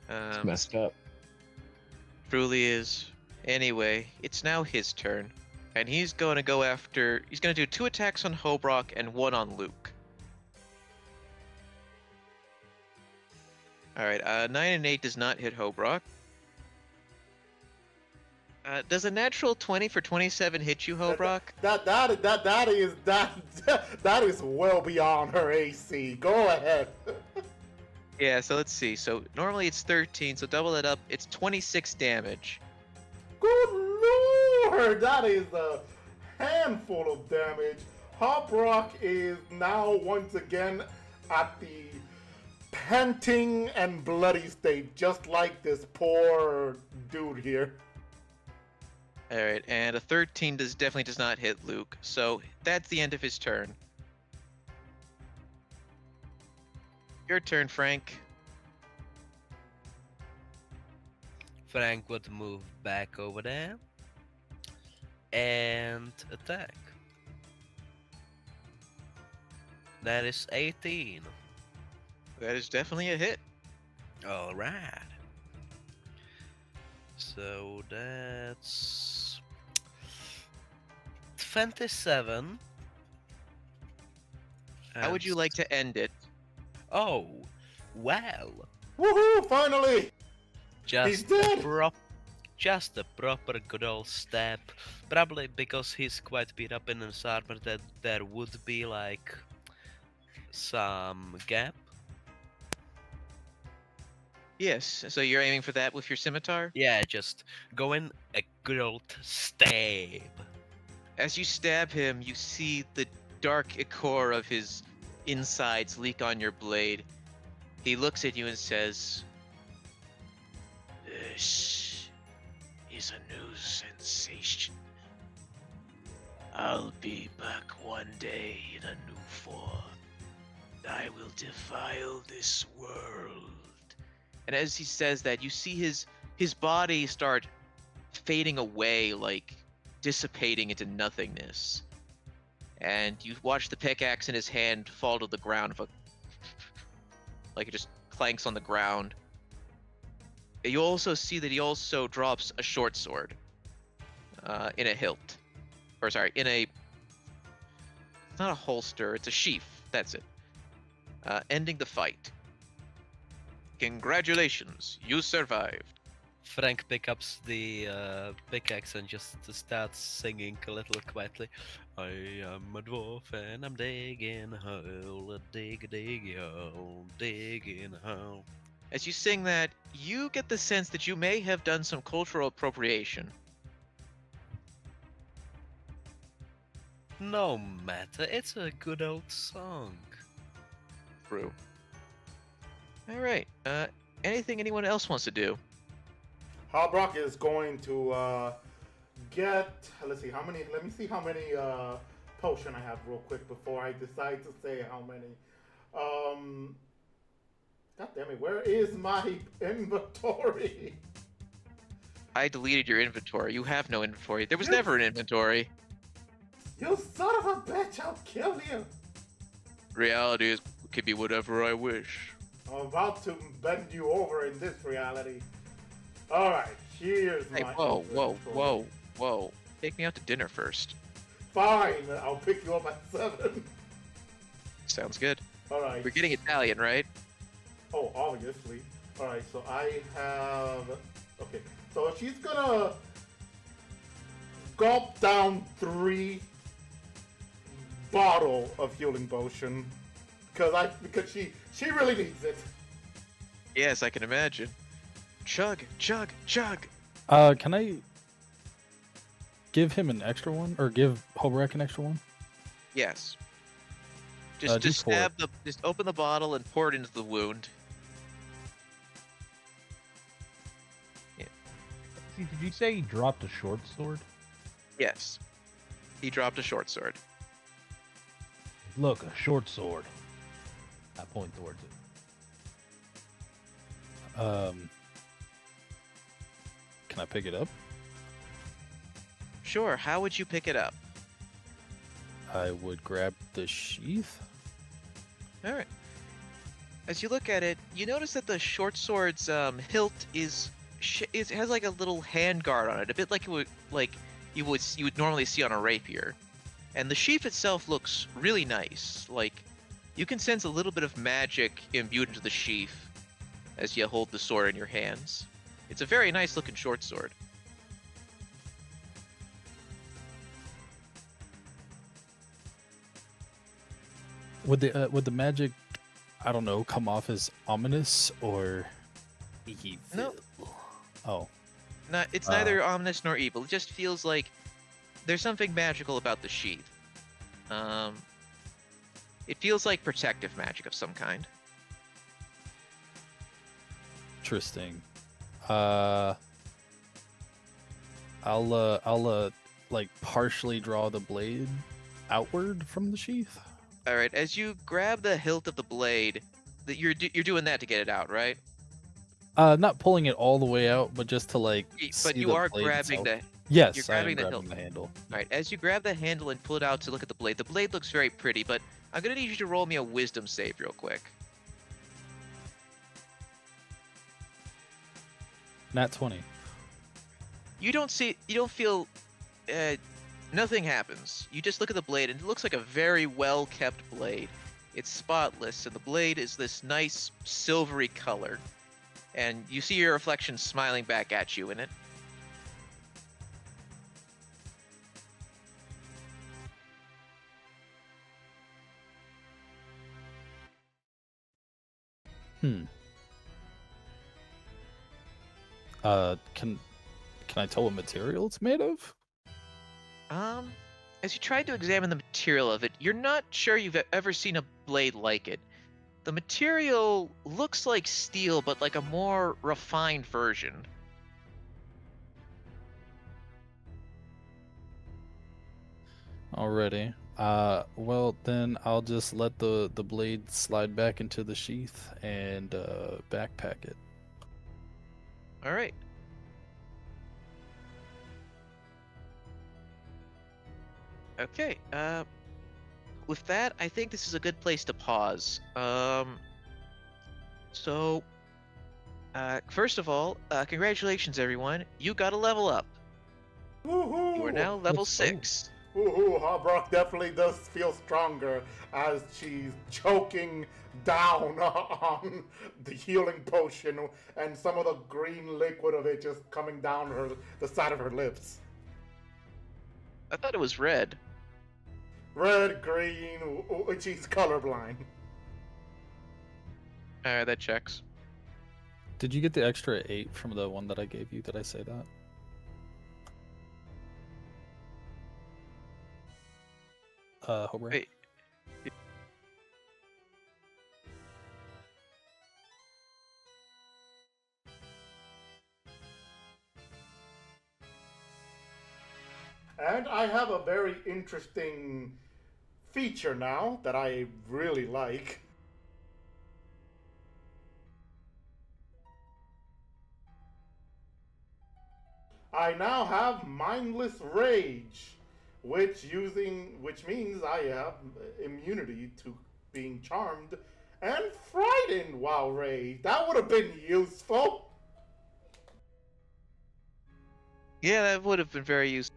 S4: It's messed up.
S1: Truly is. Anyway, it's now his turn. And he's going to go after... He's going to do 2 attacks on Hobrock and 1 on Luke. Alright, 9 and 8 does not hit Hobrock. Does a natural 20 for 27 hit you, Hobrock?
S3: That is well beyond her AC. Go ahead.
S1: Yeah, so let's see. So normally it's 13, so double that up. It's 26 damage.
S3: Good lord, that is a handful of damage. Hobrock is now once again at the panting and bloody state, just like this poor dude here.
S1: Alright, and a 13 definitely does not hit Luke, so that's the end of his turn. Your turn, Frank.
S2: Frank would move back over there and attack. That is 18.
S1: That is definitely a hit.
S2: Alright. So that's 27.
S1: How would you like to end it?
S2: Oh, well.
S3: Woohoo! Finally,
S2: Just
S3: he's dead.
S2: just a proper good old stab. Probably because he's quite beat up in his armor that there would be like some gap.
S1: Yes, so you're aiming for that with your scimitar?
S2: Yeah, just going a good old stab.
S1: As you stab him, you see the dark ichor of his insides leak on your blade. He looks at you and says, "This is a new sensation. I'll be back one day in a new form. I will defile this world." And as he says that, you see his body start fading away, like dissipating into nothingness. And you watch the pickaxe in his hand fall to the ground, like it just clanks on the ground. You also see that he also drops a short sword in a hilt. Or sorry, it's not a holster, it's a sheath. That's it. Ending the fight. Congratulations, you survived.
S2: Frank picks up the pickaxe and just starts singing a little quietly. I am a dwarf and I'm digging a hole, a dig hole, digging a hole.
S1: As you sing that, you get the sense that you may have done some cultural appropriation.
S2: No matter, it's a good old song.
S1: True. All right. Anything anyone else wants to do?
S3: Hobrock is going to get. Let's see how many. Let me see how many potion I have real quick before I decide to say how many. God damn it! Where is my inventory?
S1: I deleted your inventory. You have no inventory. There was never an inventory.
S3: You son of a bitch! I'll kill you.
S1: Reality is could be whatever I wish.
S3: I'm about to bend you over in this reality. All right, here's
S1: Hey,
S3: my.
S1: whoa. Take me out to dinner first.
S3: Fine, I'll pick you up at 7.
S1: Sounds good.
S3: All right.
S1: We're getting Italian, right?
S3: Oh, obviously. All right, so I have. Okay, so she's gonna gulp down 3 bottle of healing potion because she really needs it.
S1: Yes, I can imagine. Chug, chug, chug.
S5: Can I give him an extra one, or give Hobrak an extra one?
S1: Yes. Just
S5: just pour it.
S1: just open the bottle and pour it into the wound.
S6: See, did you say he dropped a short sword?
S1: Yes. He dropped a short sword.
S6: Look, a short sword. I point towards it.
S5: Can I pick it up?
S1: Sure, how would you pick it up?
S5: I would grab the sheath.
S1: All right. As you look at it, you notice that the short sword's hilt it has like a little hand guard on it, a bit like you would normally see on a rapier. And the sheath itself looks really nice. Like you can sense a little bit of magic imbued into the sheath as you hold the sword in your hands. It's a very nice looking short sword.
S5: Would the magic, I don't know, come off as ominous or evil?
S1: No.
S5: Oh,
S1: It's neither ominous nor evil. It just feels like there's something magical about the sheath. It feels like protective magic of some kind.
S5: interesting. I'll like partially draw the blade outward from the sheath.
S1: All right, as you grab the hilt of the blade, you're doing that to get it out, right?
S5: Not pulling it all the way out, but just to like.
S1: But
S5: see
S1: you
S5: the
S1: are
S5: blade
S1: grabbing
S5: itself.
S1: the.
S5: Yes,
S1: you're
S5: I am
S1: grabbing the
S5: grabbing
S1: hilt.
S5: the handle.
S1: All right, as you grab the handle and pull it out to look at the blade looks very pretty, but I'm gonna need you to roll me a wisdom save real quick.
S5: Nat 20.
S1: You don't feel, nothing happens. You just look at the blade, and it looks like a very well-kept blade. It's spotless, and the blade is this nice silvery color. And you see your reflection smiling back at you in it.
S5: Can I tell what material it's made of?
S1: As you try to examine the material of it, you're not sure you've ever seen a blade like it. The material looks like steel, but like a more refined version.
S5: Already. Well then I'll just let the blade slide back into the sheath and backpack it.
S1: All right. Okay. With that, I think this is a good place to pause. So, first of all, congratulations, everyone. You got a level up.
S3: Woohoo!
S1: You are now level
S5: Let's go.
S1: 6.
S3: Woohoo! Harbrock definitely does feel stronger as she's choking down on the healing potion and some of the green liquid of it just coming down the side of her lips.
S1: I thought it was red.
S3: Red, green, she's colorblind.
S1: Alright, that checks.
S5: Did you get the extra 8 from the one that I gave you? Did I say that? Homebrew?
S1: Wait.
S3: And I have a very interesting feature now that I really like. I now have Mindless Rage, which means I have immunity to being charmed and frightened while raged. That would have been useful.
S1: Yeah, that would have been very useful.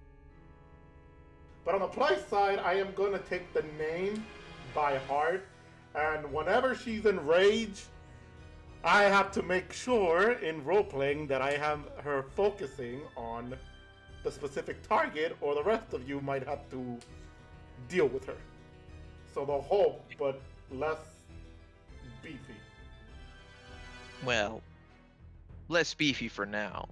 S3: But on the plus side, I am going to take the name by heart, and whenever she's in rage, I have to make sure in role-playing that I have her focusing on the specific target, or the rest of you might have to deal with her. So the hope, but less beefy.
S1: Well, less beefy for now.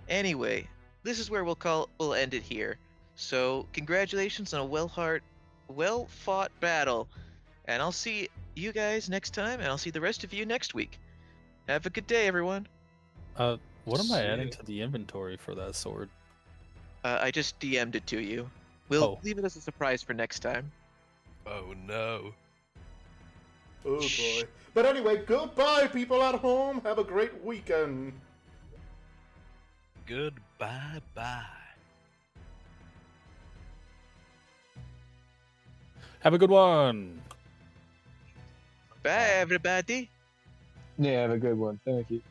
S1: Anyway, this is where we'll end it here. So, congratulations on a well-fought battle. And I'll see you guys next time, and I'll see the rest of you next week. Have a good day, everyone.
S5: What am I adding
S6: See
S5: to the inventory for that sword?
S1: I just DM'd it to you. We'll
S5: Oh.
S1: leave it as a surprise for next time.
S2: Oh no.
S3: Oh
S1: Shh.
S3: boy. But anyway, goodbye, people at home. Have a great weekend.
S2: Goodbye bye.
S5: Have a good one!
S1: Bye, everybody.
S4: Yeah, have a good one. Thank you.